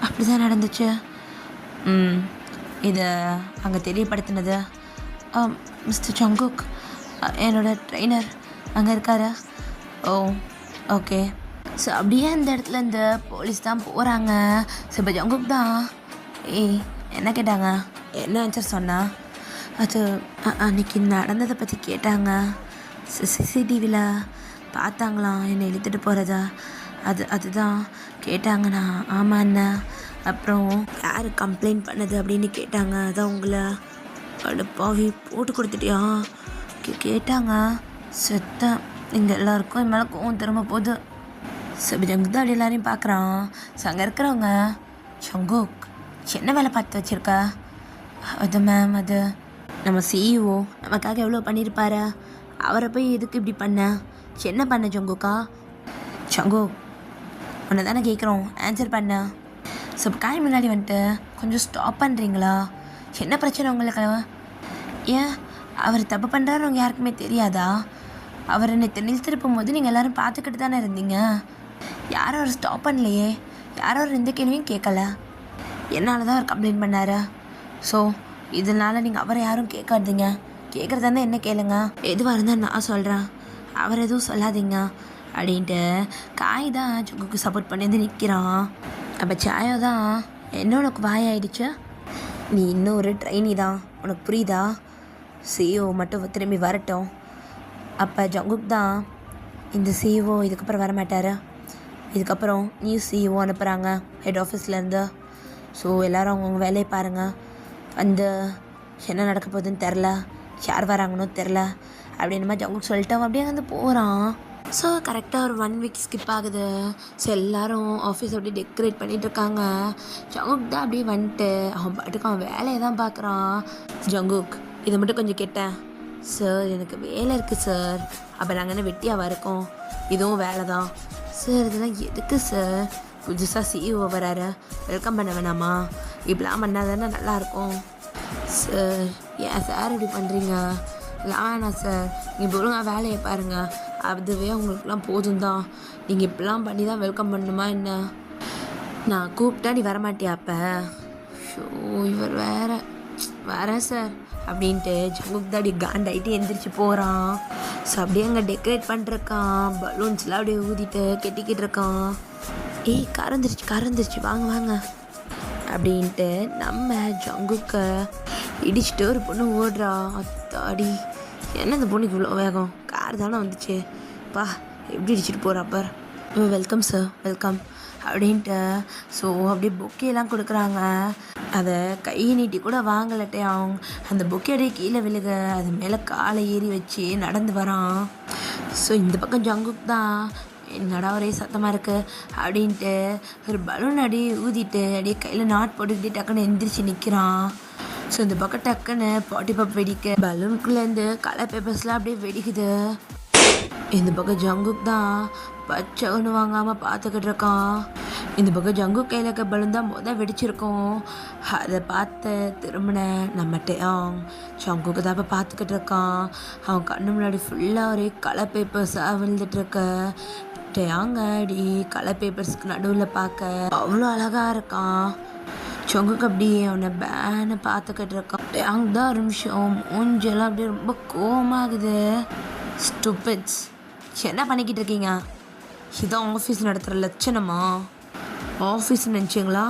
B: அப்படி தான் நடந்துச்சு. இதை அங்கே தெரியப்படுத்தினது மிஸ்டர் ஜங்குக், என்னோடய ட்ரெயினர் அங்கே இருக்காரு. ஓ ஓகே. ஸோ அப்படியே அந்த இடத்துல இந்த போலீஸ் தான் போகிறாங்க. ஸோ இப்போ ஜங்குக் தான், என்ன கேட்டாங்க? என்ன ஆன்சர் சொன்னா? அது அன்றைக்கி நடந்ததை பற்றி கேட்டாங்க. சிசிடிவியில் பார்த்தாங்களாம் என்னை இழுத்துட்டு போகிறதா. அதுதான் கேட்டாங்கண்ணா. ஆமாம் அண்ணா. அப்புறம் யார் கம்ப்ளைண்ட் பண்ணது அப்படின்னு கேட்டாங்க. அதான் உங்களை அடுப்பாவி போட்டு கொடுத்துட்டியா கேட்டாங்க. செத்தேன். இங்கே எல்லாருக்கும் என் மேலே கோவம் திரும்ப போகுது. ஜங்குக் தான் அப்படி எல்லாரையும் பார்க்குறான். ஸோ அங்கே இருக்கிறவங்க, ஜங்குக் என்ன வேலை பார்த்து வச்சுருக்க? அது மேம், அது நம்ம சிஇஓ நமக்காக எவ்வளோ பண்ணியிருப்பாரு. அவரை போய் எதுக்கு இப்படி பண்ண? என்ன பண்ண ஜங்குக்கா? ஜங்கு, உன்னை தானே கேட்குறோம், ஆன்சர் பண்ண. ஸோ காய் முன்னாடி வந்துட்டு கொஞ்சம் ஸ்டாப் பண்ணுறீங்களா? என்ன பிரச்சனை உங்களுக்கு? ஏன் அவர் தப்பு பண்ணுறாரு யாருக்குமே தெரியாதா? அவர் நேற்று நிறுத்திருப்பும் போது நீங்கள் எல்லோரும் பார்த்துக்கிட்டு தானே இருந்தீங்க. யாரும் அவர் ஸ்டாப் பண்ணலையே, யாரும் அவர் எந்த கேள்வியும் கேட்கல. என்னால் தான் அவர் கம்ப்ளைண்ட் பண்ணார். ஸோ இதனால் நீங்கள் அவரை யாரும் கேட்காதீங்க. கேட்குறதா இருந்தால் என்ன கேளுங்க, எதுவாக இருந்தால் நான் சொல்கிறேன், அவர் எதுவும் சொல்லாதீங்க அப்படின்ட்டு காய் தான் ஜங்குக்கு சப்போர்ட் பண்ணி நிற்கிறான். அப்போ சாயோ தான், என்ன உனக்கு வாயாயிடுச்சு? நீ இன்னும் ஒரு ட்ரைனி தான், உனக்கு புரியுதா? சிஇஓ மட்டும் திரும்பி வரட்டும். அப்போ ஜங்குக் தான், இந்த சிஇஓ இதுக்கப்புறம் வரமாட்டார், இதுக்கப்புறம் நியூ சிஇஓ அனுப்புகிறாங்க ஹெட் ஆஃபீஸ்லேருந்து. ஸோ எல்லோரும் அவங்கவுங்க வேலையை பாருங்கள். வந்து என்ன நடக்க போகுதுன்னு தெரில, யார் வராங்கன்னு தெரில அப்படின்னு மாதிரி ஜங்குக் சொல்லிட்டு அவன் அப்படியே வந்து போகிறான். ஸோ கரெக்டாக ஒரு 1 வீக் ஸ்கிப் ஆகுது. ஸோ எல்லோரும் ஆஃபீஸ் அப்படியே டெக்கரேட் பண்ணிகிட்ருக்காங்க. ஜங்குக் தான் அப்படியே வந்துட்டு அவன் பாட்டுக்கு அவன் வேலையை தான் பார்க்குறான். ஜங்குக், இதை மட்டும் கொஞ்சம் கேட்டேன். சார் எனக்கு வேலை இருக்குது சார். அப்போ நாங்கள் என்ன வெட்டியாக இருக்கோம்? இதுவும் வேலை தான் சார். இதெல்லாம் எதுக்கு சார்? புதுசாக சிஇஓ வராரு, வெல்கம் பண்ண வேணாமா? இப்படிலாம் பண்ணால் தானே நல்லாயிருக்கும் சார். ஏன் சார் இப்படி பண்ணுறீங்க? இல்லை வேணாம் சார், நீங்கள் ஒழுங்காக வேலையை பாருங்கள், அதுவே உங்களுக்குலாம் போதும் தான். நீங்கள் இப்படிலாம் பண்ணி தான் வெல்கம் பண்ணணுமா என்ன? நான் கூப்பிட்டா நீ வரமாட்டியா? அப்போ ஷோ இவர் வரேன் சார் அப்படின்ட்டு ஜங்குக் தான் அப்படி காண்டாயிட்டு எந்திரிச்சு போகிறான். ஸோ அப்படியே அங்கே டெக்கரேட் பண்ணிருக்கான், பலூன்ஸ்லாம் அப்படியே ஊதிட்டு கெட்டிக்கிட்டு இருக்கான். ஏய் கறந்துருச்சு வாங்க வாங்க அப்படின்ட்டு நம்ம ஜங்குக்கை இடிச்சுட்டு ஒரு பொண்ணு ஓடுறா. அத்தாடி, என்ன இந்த பொண்ணுக்கு இவ்வளோ வேகம்? கார் தானே வந்துச்சு, பா எப்படி இடிச்சிட்டு போகிறாப்ப. வெல்கம் சார், வெல்கம் அப்படின்ட்டு. ஸோ அப்படியே பொக்கேலாம் கொடுக்குறாங்க. அதை கையை நீட்டி கூட வாங்கலட்டே அவங்க. அந்த பொக்கே அப்படியே கீழே விழுக, அது மேலே காலை ஏறி வச்சு நடந்து வரான். ஸோ இந்த பக்கம் ஜங்குக் தான், என்னடா ஒரே சத்தமாக இருக்குது அப்படின்ட்டு ஒரு பலூன் அப்படியே ஊதிட்டு அப்படியே கையில் நாட் போட்டுக்கிட்டே டக்குன்னு எந்திரிச்சு நிற்கிறான். ஸோ இந்த பக்கம் டக்குன்னு பாட்டி பப் வெடிக்க பலூனுக்குள்ளேருந்து கலர் பேப்பர்ஸ்லாம் அப்படியே வெடிக்குது. இந்த பக்கம் ஜங்குக் தான் பச்சை ஒன்று வாங்காமல் பார்த்துக்கிட்டு இருக்கான். இந்த பக்கம் ஜங்குக் கையில் இருக்க பலூன் தான் வெடிச்சிருக்கோம். அதை பார்த்து திரும்பின நம்ம டேயாங் ஜங்குக்கு தான் இப்போ பார்த்துக்கிட்டு இருக்கான். அவன் கண்ணு முன்னாடி ஃபுல்லாக ஒரே கலர் பேப்பர்ஸாக விழுந்துட்டுருக்க. டேயாங்க அடி கலர் பேப்பர்ஸ்க்கு நடுவில் பார்க்க அவ்வளோ அழகாக இருக்கான். ஜங்குக்கு அப்படியே அவனை பேனை பார்த்துக்கிட்டு இருக்கான். டேயாங் தான் ஒரு நிமிஷம் மூஞ்செல்லாம் அப்படியே ரொம்ப கோவமாகுது. ஸ்டூபிட்ஸ், என்ன பண்ணிக்கிட்டு இருக்கீங்க? இதான் ஆஃபீஸ் நடத்துகிற லட்சணமா? ஆஃபீஸ் நினச்சிங்களா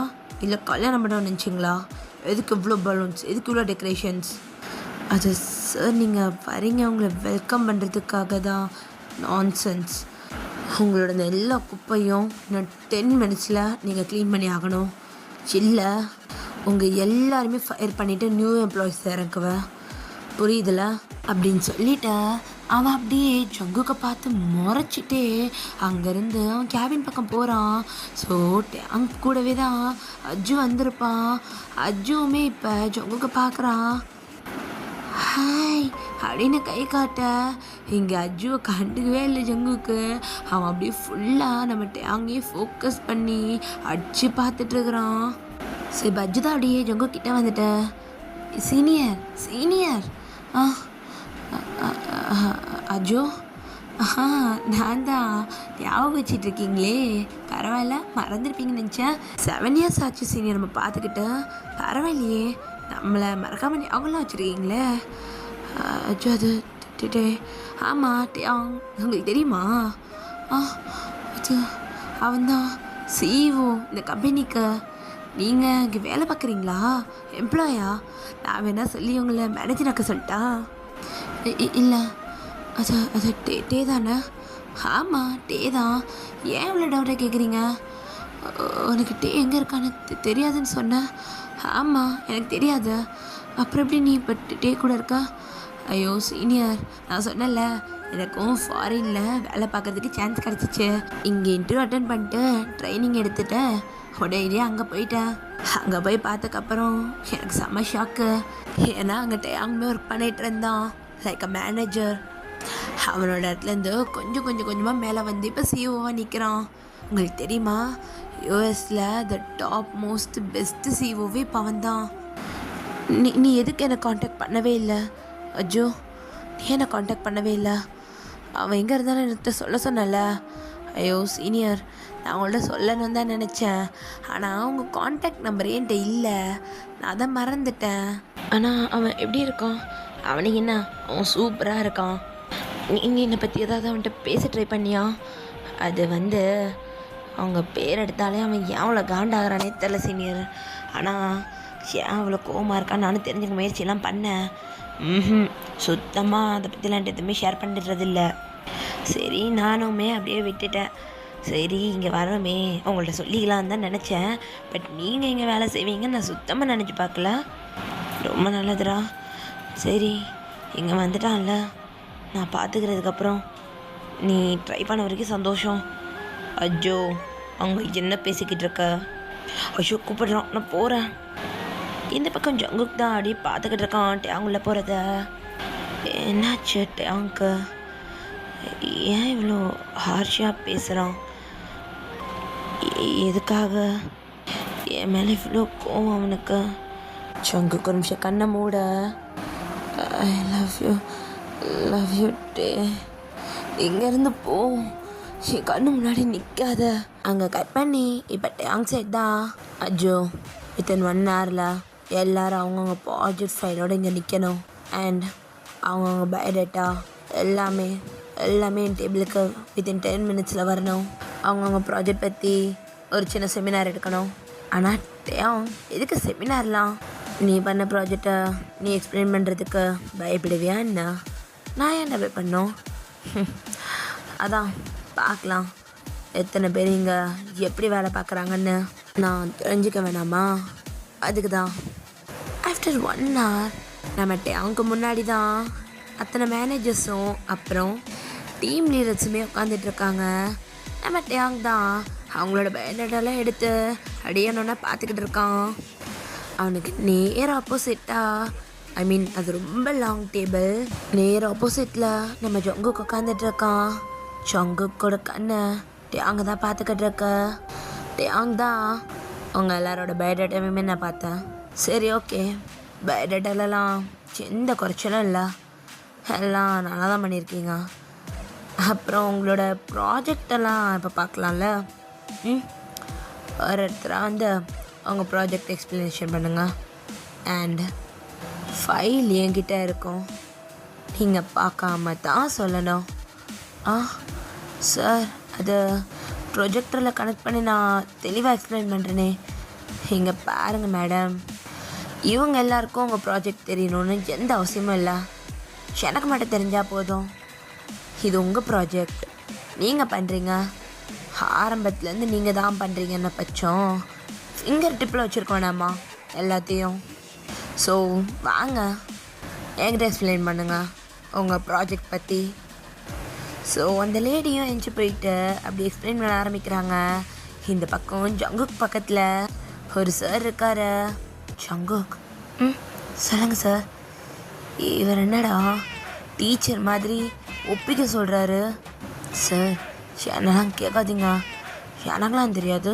B: இல்லை கல்யாணம் மண்டபம் நினச்சிங்களா? எதுக்கு இவ்வளோ பலூன்ஸ், எதுக்கு இவ்வளோ டெக்கரேஷன்ஸ்? அது சார், நீங்கள் வரீங்க உங்களை வெல்கம் பண்ணுறதுக்காக தான். நான்சென்ஸ். உங்களோட இந்த எல்லா குப்பையும் இன்னும் 10 மினிட்ஸில் நீங்கள் க்ளீன் பண்ணி ஆகணும். இல்லை உங்கள் எல்லாருமே ஃபயர் பண்ணிவிட்டு நியூ எம்ப்ளாயிஸ் இறக்குவேன், புரியுதுல அப்படின்னு சொல்லிட்டு அவன் அப்படியே ஜங்குக்கை பார்த்து முறைச்சிட்டே அங்கேருந்து அவன் கேபின் பக்கம் போகிறான். ஸோ டேங் கூடவே தான் அஜ்ஜு வந்திருப்பான். அஜ்ஜுவுமே இப்போ ஜங்குக்கை பார்க்குறான். ஹாய் அப்படின்னு கை காட்ட இங்கே அஜ்ஜுவை கண்டுக்கவே இல்லை ஜங்குக்கு. அவன் அப்படியே ஃபுல்லாக நம்ம டேங்கே ஃபோக்கஸ் பண்ணி அடிச்சு பார்த்துட்ருக்குறான். சரி அஜ்ஜு தான் அப்படியே ஜங்கு கிட்டே வந்துட்ட. சீனியர் அஜோ, நான் தான் ஞாபகம் வச்சிட்ருக்கீங்களே, பரவாயில்ல, மறந்துருப்பீங்கன்னு நினச்சேன். 7 இயர்ஸ் ஆச்சு சீனியர் நம்ம பார்த்துக்கிட்டு. பரவாயில்லையே, நம்மளை மறக்காமல் ஞாபகம்லாம் வச்சுருக்கீங்களே. அஜோ அது ஆமாம் டேயாங், உங்களுக்கு தெரியுமா? அது அவன்தான் சிஇஓ இந்த கம்பெனிக்கு. நீங்கள் இங்கே வேலை பார்க்குறீங்களா, எம்ப்ளாயா? நான் வேணா சொல்லி உங்களை மேனேஜராக்க சொல்லிட்டா? இல்லை அது டே தானே? ஆமாம் டே தான். ஏன் இவ்வளோ டவுட்டாக கேட்குறீங்க? உனக்கு டே எங்கே இருக்கான்னு தெரியாதுன்னு சொன்னேன். ஆமாம் எனக்கு தெரியாது. அப்புறம் எப்படி நீ இப்போ டே கூட இருக்கா? ஐயோ சீனியர், நான் சொன்னேன்ல எனக்கும் ஃபாரினில் வேலை பார்க்குறதுக்கு சான்ஸ் கிடச்சிச்சு. இங்கே இன்டர்வியூ அட்டன் பண்ணிட்டு ட்ரைனிங் எடுத்துட்டேன். உடனே அங்கே போயிட்டேன். அங்கே போய் பார்த்ததுக்கப்புறம் எனக்கு செம்ம ஷாக்கு. ஏன்னா அங்கே டேயாங்குமே ஒர்க் பண்ணிகிட்டு இருந்தான் லைக் அ மேனேஜர். அவனோட இடத்துலேருந்து கொஞ்சம் கொஞ்சமாக மேலே வந்து இப்போ சிஓவாக நிற்கிறான். உங்களுக்கு தெரியுமா, யூஎஸில் த டாப் மோஸ்ட் பெஸ்ட்டு சிஓவே இப்போ அவன் தான். நீ எதுக்கு என்னை காண்டாக்ட் பண்ணவே இல்லை அஜோ? நீ என்னை காண்டாக்ட் பண்ணவே இல்லை? அவன் எங்கே இருந்தாலும் என்கிட்ட சொன்னல. ஐயோ சீனியர், நான் அவங்கள்ட்ட சொல்லணும்னு தான் நினச்சேன். ஆனால் அவங்க காண்டாக்ட் நம்பர் என்கிட்ட இல்லை, நான் அதை மறந்துட்டேன். ஆனால் அவன் எப்படி இருக்கான்? அவனுக்கு என்ன, அவன் சூப்பராக இருக்கான். நீங்கள் என்னை பற்றி ஏதாவது அவன்கிட்ட பேச ட்ரை பண்ணியா? அது அவங்க பேர் எடுத்தாலே அவன் ஏன் அவ்வளோ காண்டாகிறானே தெரில சீனியர். ஆனால் ஏன் அவ்வளோ கோவமாக இருக்கான்னு நானும் தெரிஞ்சுக்க முயற்சியெல்லாம் பண்ணேன். சுத்தமாக அதை பற்றிலாம் எதுவுமே ஷேர் பண்ணிடுறதில்ல. சரி நானுமே அப்படியே விட்டுட்டேன். சரி இங்கே வரணுமே உங்கள்கிட்ட சொல்லிக்கலான்னு தான் நினச்சேன். பட் நீங்கள் இங்கே வேலை செய்வீங்கன்னு நான் சுத்தமாக நினச்சி பார்க்கல. ரொம்ப நல்லதுடா. சரி இங்கே வந்துட்டான்ல, நான் பார்த்துக்கிறதுக்கப்புறம் நீ ட்ரை பண்ண வரைக்கும் சந்தோஷம். அஜோ அவங்க என்ன பேசிக்கிட்டு இருக்க? ஐயோ கூப்பிடுறான், நான் போகிறேன். இந்த பக்கம் ஜங்குக் தான் அப்படியே பார்த்துக்கிட்டு இருக்கான் டேங்குள்ள போகிறத. என்னாச்சு டேங்க்கு? ஏன் இவ்வளோ ஹார்ஷாக பேசுகிறான்? எதுக்காக என் மேலே இவ்வளோ கோவம் அவனுக்கு? ஜங்குக் ஒரு நிமிஷம் கண்ணை மூட. ஐ லவ் யூ டே. இங்கேருந்து போ, என் கண்ணு முன்னாடி நிற்காத. அங்கே கட் பண்ணி இப்போ டேங் சைட் தான். அஜோ வித்தின் 1 ஹவரில் எல்லோரும் அவங்கவுங்க ப்ராஜெக்ட் ஃபைலோடு இங்கே நிற்கணும். அண்ட் அவங்கவுங்க பயோடேட்டா எல்லாமே என் டேபிளுக்கு வித்தின் 10 மினிட்ஸில் வரணும். அவங்கவுங்க ப்ராஜெக்ட் பற்றி ஒரு சின்ன செமினார் எடுக்கணும். ஆனால் டேங் எதுக்கு செமினார்லாம்? நீ பண்ண ப்ராஜெக்டை நீ எக்ஸ்பிளைன் பண்ணுறதுக்கு பயப்படுவியா என்ன? நான் ஏன்டா பே பண்ணோம்? அதான் பார்க்கலாம் எத்தனை பேர் இங்கே எப்படி வேலை பார்க்குறாங்கன்னு நான் தெரிஞ்சுக்க வேணாமா? அதுக்கு தான். ஆஃப்டர் 1 hour நம்ம டேங்க்கு முன்னாடி தான் அத்தனை மேனேஜர்ஸும் அப்புறம் டீம் லீடர்ஸுமே உட்காந்துட்ருக்காங்க. நம்ம டேங் தான் அவங்களோட பயோடேட்டாலாம் எடுத்து அடியணுன்னா பார்த்துக்கிட்டு இருக்கான். அவனுக்கு நேர் ஆப்போசிட்டாக, ஐ மீன் அது ரொம்ப லாங் டேபிள், நேர் ஆப்போசிட்டில் நம்ம ஜங்குக் உட்காந்துட்ருக்கான். ஜங்குக்கோட கண்ணை டேங் தான் பார்த்துக்கிட்டு இருக்க. டேங் தான் அவங்க எல்லாரோட பயோடேட்டாவுமே நான் பார்த்தேன். சரி ஓகே, பயோடேட்டாலலாம் எந்த குறைச்சலும் இல்லை, எல்லாம் நல்லா தான் பண்ணியிருக்கீங்க. அப்புறம் உங்களோட ப்ராஜெக்டெல்லாம் இப்போ பார்க்கலாம்ல. ஒரு இடத்துல அவங்க ப்ராஜெக்ட் எக்ஸ்ப்ளனேஷன் பண்ணுங்கள். அண்ட் ஃபைல் என்கிட்ட இருக்கும், நீங்கள் பார்க்காம தான் சொல்லணும். சார் அது ப்ரொஜெக்டரில் கனெக்ட் பண்ணி நான் தெளிவாக எக்ஸ்பிளைன் பண்ணுறேனே. இங்கே பாருங்கள் மேடம், இவங்க எல்லாருக்கும் உங்கள் ப்ராஜெக்ட் தெரியணும்னு எந்த அவசியமும் இல்லை. எனக்கு மட்டும் தெரிஞ்சால் போதும். இது உங்கள் ப்ராஜெக்ட், நீங்கள் பண்ணுறீங்க. ஆரம்பத்துலேருந்து நீங்கள் தான் பண்ணுறீங்கன்னு பட்சம் ஃபிங்கர் டிப்பில் வச்சுருக்க வேணாமா எல்லாத்தையும்? ஸோ வாங்க என்கிட்ட எக்ஸ்பிளைன் பண்ணுங்கள் உங்கள் ப்ராஜெக்ட் பற்றி. ஸோ அந்த லேடியும் எஞ்சி போயிட்டு அப்படி எக்ஸ்பிளைன் பண்ண ஆரம்பிக்கிறாங்க. இந்த பக்கம் ஜங்குக் பக்கத்தில் ஒரு சார் இருக்கார். ஜங்குக், சொல்லுங்கள் சார். இவர் என்னடா டீச்சர் மாதிரி ஒப்பிக்க சொல்கிறாரு? சார் என்னெல்லாம் கேட்காதீங்க, எனக்கெல்லாம் தெரியாது.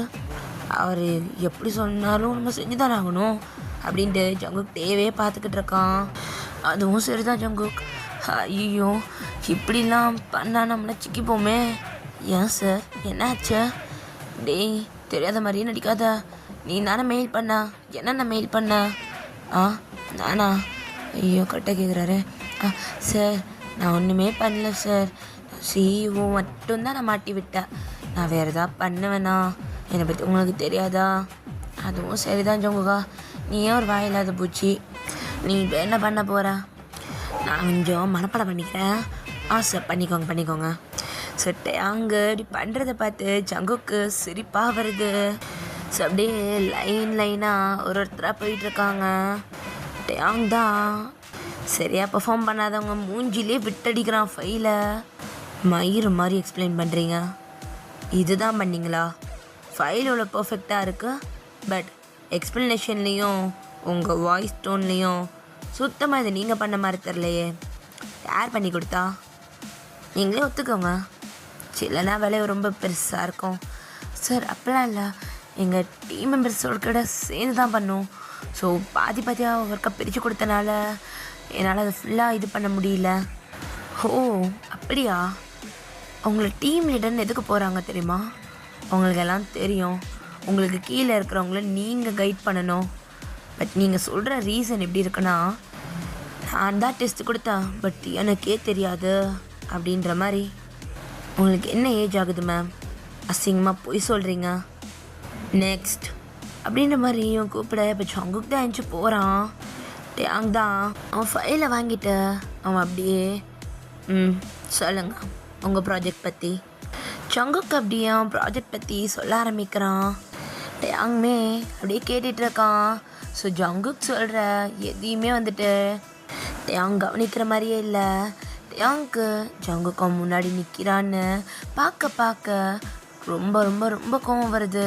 B: அவர் எப்படி சொன்னாலும் நம்ம செஞ்சு தானே ஆகணும் அப்படின்ட்டு ஜங்குக் தேவையே பார்த்துக்கிட்டு இருக்கான். அதுவும் சரி தான் ஜங்குக். ஐயோ இப்படிலாம் பண்ணால் நம்மளை சிக்கிப்போமே. ஏன் சார் என்னாச்சு? டேய் தெரியாத மாதிரியே நடிக்காத. நீ நானே மெயில் பண்ண? என்னென்ன மெயில் பண்ண? நானா? ஐயோ கரெக்டாக கேட்குறாரு. சார் நான் ஒன்றுமே பண்ணல சார், சிஇஓ மட்டும்தான் நான் மாட்டி விட்டேன். நான் வேறு எதாவது பண்ணுவேண்ணா, என்னை பற்றி உங்களுக்கு தெரியாதா? அதுவும் சரிதான் ஜங்குகா, நீயே ஒரு வாயில்லாத பூச்சி. நீ இப்போ என்ன பண்ண போகிற? நான் கொஞ்சம் மனப்பாடம் பண்ணிக்கிறேன். சார் பண்ணிக்கோங்க. ஸோ டேங்கு இப்படி பண்ணுறதை பார்த்து ஜங்குக்கு சிரிப்பாக வருது. ஸோ அப்படியே லைனாக ஒருத்தராக போயிட்டுருக்காங்க. டேங் தான் சரியாக பெர்ஃபார்ம் பண்ணாதவங்க மூஞ்சிலே விட்டடிக்கிறான் ஃபைலை. மயிறு மாதிரி எக்ஸ்பிளைன் பண்ணுறீங்க, இதுதான் பண்ணிங்களா? ஃபைல் இவ்வளோ பர்ஃபெக்டாக இருக்குது, பட் எக்ஸ்ப்ளனேஷன்லேயும் உங்கள் வாய்ஸ் டோன்லேயும் சுத்தமாக இது நீங்கள் பண்ண மாதிரி தெரிலையே. யார் பண்ணி கொடுத்தா? நீங்களே ஒத்துக்கோங்க. சிலனா வேலை ரொம்ப பெருசாக இருக்கும். சார் அப்படிலாம் இல்லை, எங்கள் டீம் மெம்பர்ஸோட கூட சேர்ந்து தான் பண்ணோம். ஸோ பாதியாக ஒர்க்கை பிரித்து கொடுத்தனால என்னால் அதை ஃபுல்லாக இது பண்ண முடியல. ஓ அப்படியா? உங்களை டீம் லீடர்னு எதுக்கு போகிறாங்க தெரியுமா? உங்களுக்கு எல்லாம் தெரியும், உங்களுக்கு கீழே இருக்கிறவங்கள நீங்கள் கைட் பண்ணணும். பட் நீங்கள் சொல்கிற ரீசன் எப்படி இருக்குன்னா, நான் தான் டெஸ்ட் கொடுத்தேன் பட் எனக்கே தெரியாது அப்படின்ற மாதிரி. உங்களுக்கு என்ன ஏஜ் ஆகுது மேம்? அசிங்கமாக போய் சொல்கிறீங்க. நெக்ஸ்ட் அப்படின்ற மாதிரி இவன் கூப்பிட இப்போ ஜங்குக் தான் எழுந்துச்சு போகிறான். டேங் தான் அவன் ஃபைலை வாங்கிட்டு அவன் அப்படியே சொல்லுங்க உங்கள் ப்ராஜெக்ட் பற்றி. ஜங்குக் அப்படியே அவன் ப்ராஜெக்ட் பற்றி சொல்ல ஆரம்பிக்கிறான். டேங்குமே அப்படியே கேட்டுட்ருக்கான். ஸோ ஜங்குக் சொல்கிற எதையுமே வந்துட்டு டேங் கவனிக்கிற மாதிரியே இல்லை. டேங்க்கு ஜங்குக்கு முன்னாடி நிற்கிறான்னு பார்க்க ரொம்ப ரொம்ப ரொம்ப கோவம் வருது.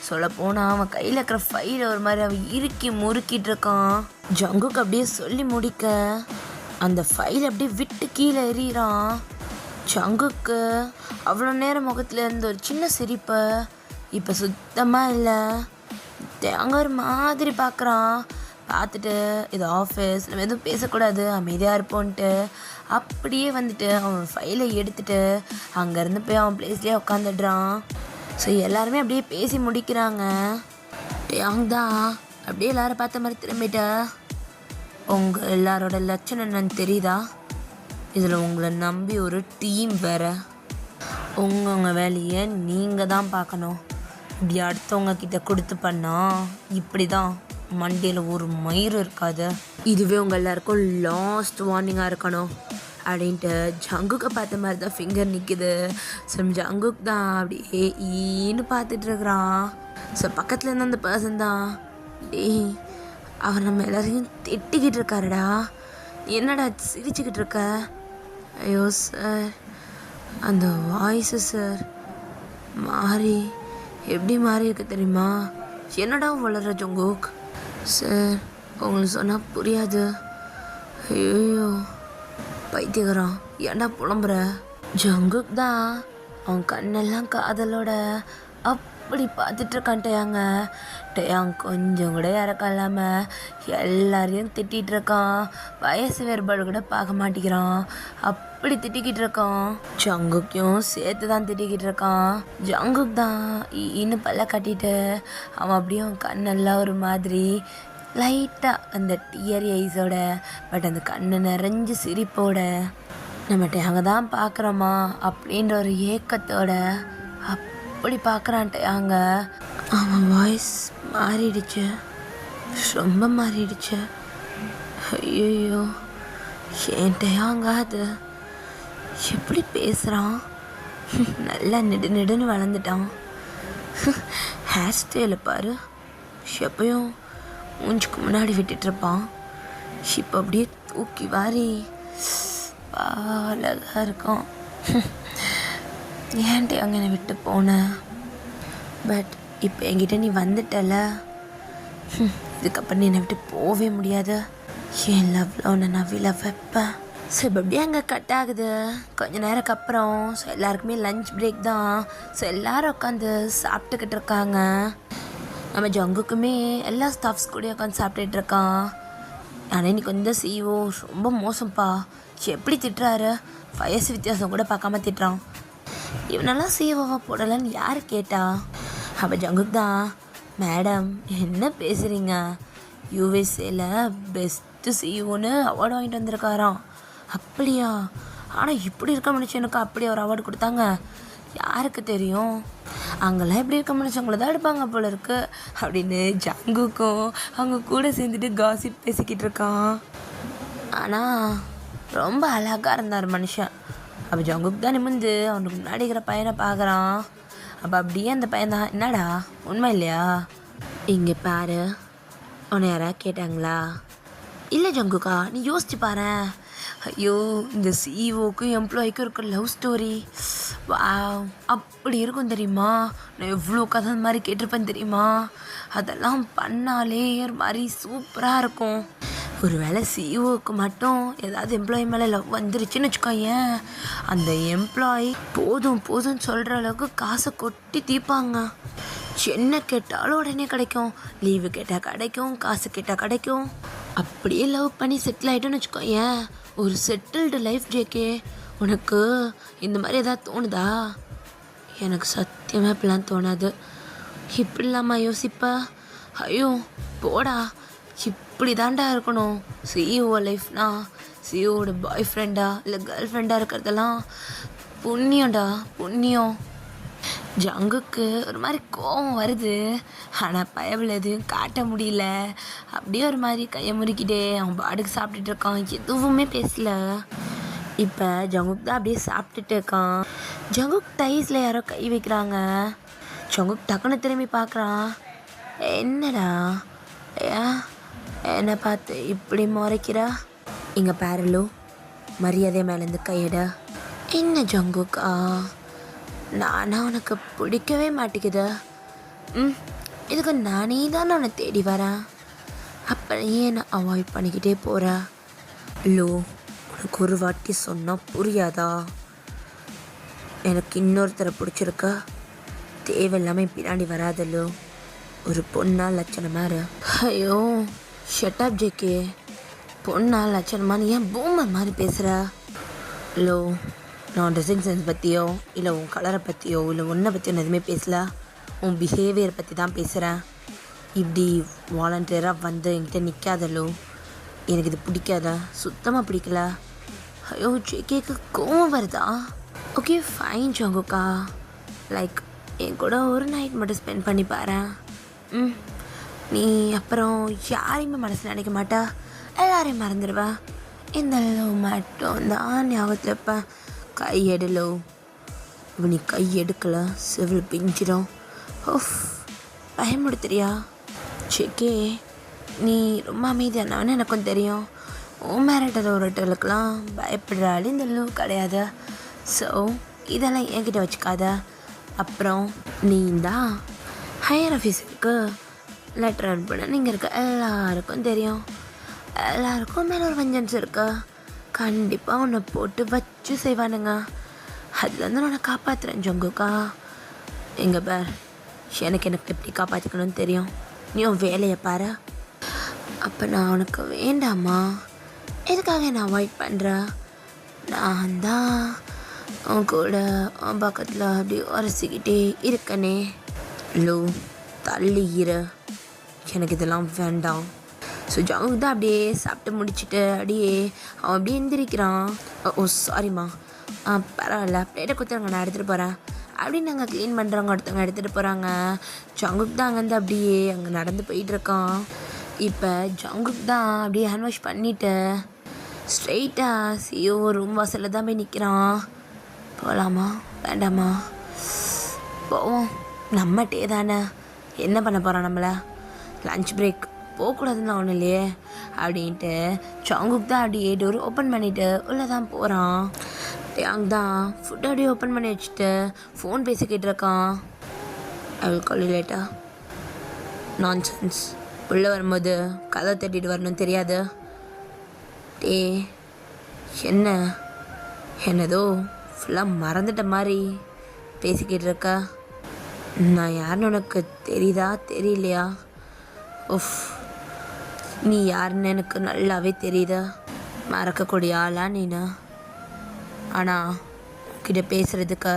B: சொல்லப்போனால் அவன் கையில் இருக்கிற ஃபைலை ஒரு மாதிரி அவன் இறுக்கி முறுக்கிட்டு இருக்கான். ஜங்குக்கு அப்படியே சொல்லி முடிக்க அந்த ஃபைல் அப்படியே விட்டு கீழே எறிகிறான். ஜங்குக்கு அவ்வளோ நேரம் முகத்தில் இருந்த ஒரு சின்ன சிரிப்பு இப்போ சுத்தமாக இல்லை. தேங்க ஒரு மாதிரி பார்க்குறான். பார்த்துட்டு இது ஆஃபீஸ், நம்ம எதுவும் பேசக்கூடாது, அமைதியாக இருப்போன்ட்டு அப்படியே வந்துட்டு அவன் ஃபைலை எடுத்துகிட்டு அங்கேருந்து போய் அவன் பிளேஸ்லேயே உட்காந்துடுறான். ஸோ எல்லாருமே அப்படியே பேசி முடிக்கிறாங்க. டேங் தான் அப்படியே எல்லாரும் பார்த்த மாதிரி திரும்பிட்ட. உங்கள் எல்லாரோட லட்சணம் என்னன்னு தெரியுதா? இதில் உங்களை நம்பி ஒரு டீம் வேறு. உங்கள் வேலையை நீங்கள் தான் பார்க்கணும். இப்படி அடுத்தவங்க கிட்ட கொடுத்து பண்ணால் இப்படி தான் மண்டியில் ஒரு மயிறு இருக்காது. இதுவே உங்கள் எல்லாருக்கும் லாஸ்ட் வார்னிங்காக இருக்கணும் அப்படின்ட்டு ஜங்குக்கை பார்த்த மாதிரி தான் ஃபிங்கர் நிற்கிது. ஸோ ஜங்குக் தான் அப்படியே ஈன்னு பார்த்துட்ருக்குறான். ஸோ பக்கத்தில் இருந்த அந்த பர்சன் தான், டேய் அவர் நம்ம எல்லாரையும் திட்டிக்கிட்டு இருக்காருடா, என்னடா சிரிச்சுக்கிட்டு இருக்க? ஐயோ சார், அந்த வாய்ஸு சார் மாறி எப்படி மாறி இருக்கு தெரியுமா? என்னடா வளர்ற ஜங்குக்? சார் உங்களுக்கு சொன்னால் புரியாது. ஐயோ பைத்தியகரம், ஏன்டா புலம்புற? ஜங்குக் தான் அவன் கண்ணெல்லாம் காதலோட அப்படி பார்த்துட்ருக்கான் டேயாங்க. டேயாங் கொஞ்சம் கூட இறக்கம் இல்லாமல் எல்லாரையும் திட்டிகிட்டு இருக்கான். வயசு வேறுபாடு கூட பார்க்க மாட்டேங்கிறான், அப்படி திட்டிக்கிட்டு இருக்கான். ஜங்குக்கையும் சேர்த்து தான் திட்டிக்கிட்டு இருக்கான். ஜங்குக் தான் இன்னும் பல்ல கட்டிட்டு அவன் அப்படியே அவன் கண்ணெல்லாம் ஒரு மாதிரி லைட்டாக அந்த டியரி ஐஸோட, பட் அந்த கண்ணு நிறைஞ்சு சிரிப்போட நம்ம டேங்க தான் பார்க்குறோமா அப்படின்ற ஒரு ஏக்கத்தோட அப்படி பார்க்குறான்ட்டு அங்க. அவன் வாய்ஸ் மாறிடுச்சு, ரொம்ப மாறிடுச்சு. ஐயோ ஏன்ட்டையாங்க அது எப்படி பேசுகிறான்? நல்லா நெடுன்னு வளர்ந்துட்டான். ஹேர் ஸ்டைலை பாரு, எப்பயும் மூஞ்சுக்கு முன்னாடி விட்டுட்ருப்பான், இப்போ அப்படியே தூக்கி வாரி அழகாக இருக்கும். ஏன்ட்டு அங்கே என்னை விட்டு போனேன், பட் இப்போ என்கிட்ட நீ வந்துட்டல, இதுக்கப்புறம் நீ என்னை விட்டு போகவே முடியாது. என் லவ்வில் உன்னை நான் விழ வைப்பேன். ஸோ இப்போ அப்படியே அங்கே கட் ஆகுது. கொஞ்சம் நேரத்துக்கு அப்புறம் ஸோ எல்லாருக்குமே லஞ்ச் பிரேக் தான். ஸோ எல்லோரும் உட்காந்து சாப்பிட்டுக்கிட்டு இருக்காங்க. நம்ம ஜங்குக்குமே எல்லா ஸ்டாஃப்ஸ் கூட உட்காந்து சாப்பிட்டுட்டு இருக்கான். ஆனால் இன்னைக்கு வந்து சிஓ ரொம்ப மோசம்ப்பா, எப்படி திட்டுறாரு, வயசு வித்தியாசம் கூட பார்க்காம திட்டுறான். இவனெல்லாம் சிஓவாக போடலான்னு யார் கேட்டா? அப்போ ஜங்குக் தான், மேடம் என்ன பேசுகிறீங்க, யூஎஸ்ஏல பெஸ்ட்டு சிஓன்னு அவார்டு வாங்கிட்டு வந்திருக்காராம். அப்படியா? ஆனால் இப்படி இருக்க மனுஷனுக்கு அப்படி ஒரு அவார்டு கொடுத்தாங்க, யாருக்கு தெரியும், அங்கெல்லாம் எப்படி இருக்க மனுஷங்களை தான் எடுப்பாங்க போல இருக்கு அப்படின்னு ஜங்குக்கும் அவங்க கூட சேர்ந்துட்டு காசிப் பேசிக்கிட்டு இருக்கான். ஆனால் ரொம்ப அழகாக இருந்தார் மனுஷன். அப்போ ஜங்குக் தான் நிமிந்து அவனுக்கு முன்னாடி இருக்கிற பையனை பார்க்குறான். அப்போ அப்படியே அந்த பையன் தான், என்னடா உண்மை இல்லையா, இங்கே பாரு, உன்னை யாராவது கேட்டாங்களா? இல்லை ஜங்குக்கா, நீ யோசிச்சு பாரு, ஐயோ, இந்த சிஇஓக்கும் எம்ப்ளாய்க்கும் இருக்க லவ் ஸ்டோரி அப்படி இருக்கும் தெரியுமா? நான் எவ்வளோ கதை அந்த மாதிரி கேட்டிருப்பேன் தெரியுமா? அதெல்லாம் பண்ணாலே ஒரு மாதிரி சூப்பராக இருக்கும். ஒரு வேளை சிஇஓக்கு மட்டும் ஏதாவது எம்ப்ளாயி மேலே லவ் வந்துருச்சுன்னு வச்சுக்கோயேன், அந்த எம்ப்ளாயி போதும் போதும்னு சொல்கிற அளவுக்கு காசை கொட்டி தீர்ப்பாங்க. என்ன கேட்டாலும் உடனே கிடைக்கும், லீவு கேட்டால் கிடைக்கும், காசு கேட்டால் கிடைக்கும். அப்படியே லவ் பண்ணி செட்டில் ஆகிட்டோன்னு வச்சுக்கோயேன், ஒரு செட்டில்டு லைஃப். ஜேகே, உனக்கு இந்த மாதிரி எதாவது தோணுதா? எனக்கு சத்தியமாக இப்படிலாம் தோணாது. இப்படி இல்லாமல் யோசிப்பா? ஐயோ போடா, இப்படி தாண்டா இருக்கணும். சிஇஓ லைஃப்னா சிஇஓட பாய் ஃப்ரெண்டா இல்லை கேர்ள் ஃப்ரெண்டாக இருக்கிறதெல்லாம் புண்ணியம்டா, புண்ணியம். ஜங்குக்கு ஒரு மாதிரி கோவம் வருது, ஆனால் பயவில் எதுவும் காட்ட முடியல. அப்படியே ஒரு மாதிரி கையை முறுக்கிட்டே அவன் பாடுக்கு சாப்பிட்டுட்டு இருக்கான், எதுவுமே பேசல. இப்போ ஜங்குக் தான் அப்படியே சாப்பிட்டுட்டு இருக்கான். ஜங்குக் டைஸில் யாரோ கை வைக்கிறாங்க. ஜங்குக் டக்குன்னு திரும்பி பார்க்குறான். என்னடா என்னை பார்த்து இப்படி முறைக்கிறா? இங்கே பாருலோ, மரியாதை மேலேருந்து கையிட. என்ன ஜங்குக்கா, நானா உனக்கு பிடிக்கவே மாட்டேங்குது. இதுக்கு நானே தான் உன்னை தேடி வரேன், அப்புறம் ஏன் நான் அவாய்ட் பண்ணிக்கிட்டே போகிறேன்? லோ, உனக்கு ஒரு வாட்டி சொன்னால் புரியாதா? எனக்கு இன்னொருத்தரை பிடிச்சிருக்கா, தேவையில்லாமல் பின்னாடி வராதல்லோ. ஒரு பொண்ணா லட்சணமாக இரு. ஐயோ ஷட்டப் ஜேகே, பொண்ணா லட்சணமாக நீ ஏன் பூமர் மாதிரி பேசுகிற? லோ, நான் ட்ரெஸ்ஸிங் சென்ஸ் பற்றியோ இல்லை உன் கலரை பற்றியோ இல்லை ஒன்றை பற்றியோ நான் எதுவுமே பேசல. உன் பிஹேவியர் பற்றி தான் பேசுகிறேன். இப்படி வாலண்டியராக வந்து என்கிட்ட நிற்காதல்லோ, எனக்கு இது பிடிக்காத, சுத்தமாக பிடிக்கல. ஐயோ ஜேகேக்கு கோவம் வருதா? ஓகே ஃபைன் ஜங்குக்கா, லைக் என் கூட ஒரு நைட் மட்டும் ஸ்பெண்ட் பண்ணி பாரு. நீ அப்புறம் யாரையுமே மனசில் நினைக்க மாட்டா, எல்லாரையும் மறந்துடுவா. இந்த லவ் மட்டும் தான் ஞாபகத்தில் இருப்பேன். கையெடலோ, இப்போ நீ கை எடுக்கலை செவில் பிஞ்சிடும். ஓஃப், பயமுடுத்துறியா? ஜேகே, நீ ரொம்ப அமைதியானவன்னு எனக்கும் தெரியும். ஓ மேரட்டர் ஒருட்டலுக்கெல்லாம் பயப்படுறாள் இந்த லவ் கிடையாது. ஸோ இதெல்லாம் என்கிட்ட வச்சுக்காத. அப்புறம் நீ தான் ஹையர் ஆஃபீஸருக்கு லெட்டர் அனுப்பின நீங்கள் இருக்க எல்லாருக்கும் தெரியும். எல்லாருக்கும் மேலே ஒரு வெஞ்சன்ஸ் இருக்கா, கண்டிப்பாக உன்னை போட்டு வச்சு செய்வானுங்க. அதுலேருந்து நான் உன்னை காப்பாற்றுறேன் ஜங்குக்கா. எங்கே பார், எனக்கு எப்படி காப்பாற்றிக்கணும்னு தெரியும். நீ உன் வேலையை பாரு. அப்போ நான் உனக்கு வேண்டாமா? எதுக்காக நான் அவாய்ட் பண்ணுறேன்? நான் தான் உன் கூட உன் பக்கத்தில் அப்படி உரசிக்கிட்டே இருக்கனே. லோ, தள்ளி இரு, எனக்கு இதெல்லாம் வேண்டாம். ஸோ ஜங்குக் தான் அப்படியே சாப்பிட்டு முடிச்சுட்டு அப்படியே அவன் அப்படியே எந்திரிக்கிறான். ஓ சாரிம்மா, பரவாயில்ல, பிளேட்டை கொடுத்துருங்க, நான் எடுத்துகிட்டு போகிறேன் அப்படின்னு நாங்கள் க்ளீன் பண்ணுறவங்க ஒருத்தவங்க எடுத்துகிட்டு போகிறாங்க. ஜங்குக் தான் அங்கேருந்து அப்படியே அங்கே நடந்து போயிட்டுருக்கான். இப்போ ஜங்குக் தான் அப்படியே ஹேண்ட் வாஷ் பண்ணிவிட்டு ஸ்ட்ரெயிட்டாக சிஓ ரூம் வாசலில் தான் போய் நிற்கிறான். போகலாமா வேண்டாமா? போவோம், நம்ம டே தானே, என்ன பண்ண போகிறான் நம்மளை? லன்ச் பிரேக் போகக்கூடாதுன்னு ஒன்றும் இல்லையே அப்படின்ட்டு ஜங்குக் தான் அப்படியே டோர் ஓப்பன் பண்ணிவிட்டு உள்ளே தான் போகிறான். டேங் தான் ஃபுட் அப்படியே ஓப்பன் பண்ணி வச்சுட்டு ஃபோன் பேசிக்கிட்டு இருக்கான். I will call you later. Nonsense, உள்ளே வரும்போது கதை தட்டிட்டு வரணும்னு தெரியாது. டே என்ன என்னதோ ஃபுல்லாக மறந்துட்ட மாதிரி பேசிக்கிட்டு இருக்கா. நான் யாருன்னு உனக்கு தெரியுதா தெரியலையா? உஃப், நீ யாருன்னு எனக்கு நல்லாவே தெரியுதா. மறக்கக்கூடிய ஆளா நீனா? ஆனால் உன்கிட்ட பேசுகிறதுக்கு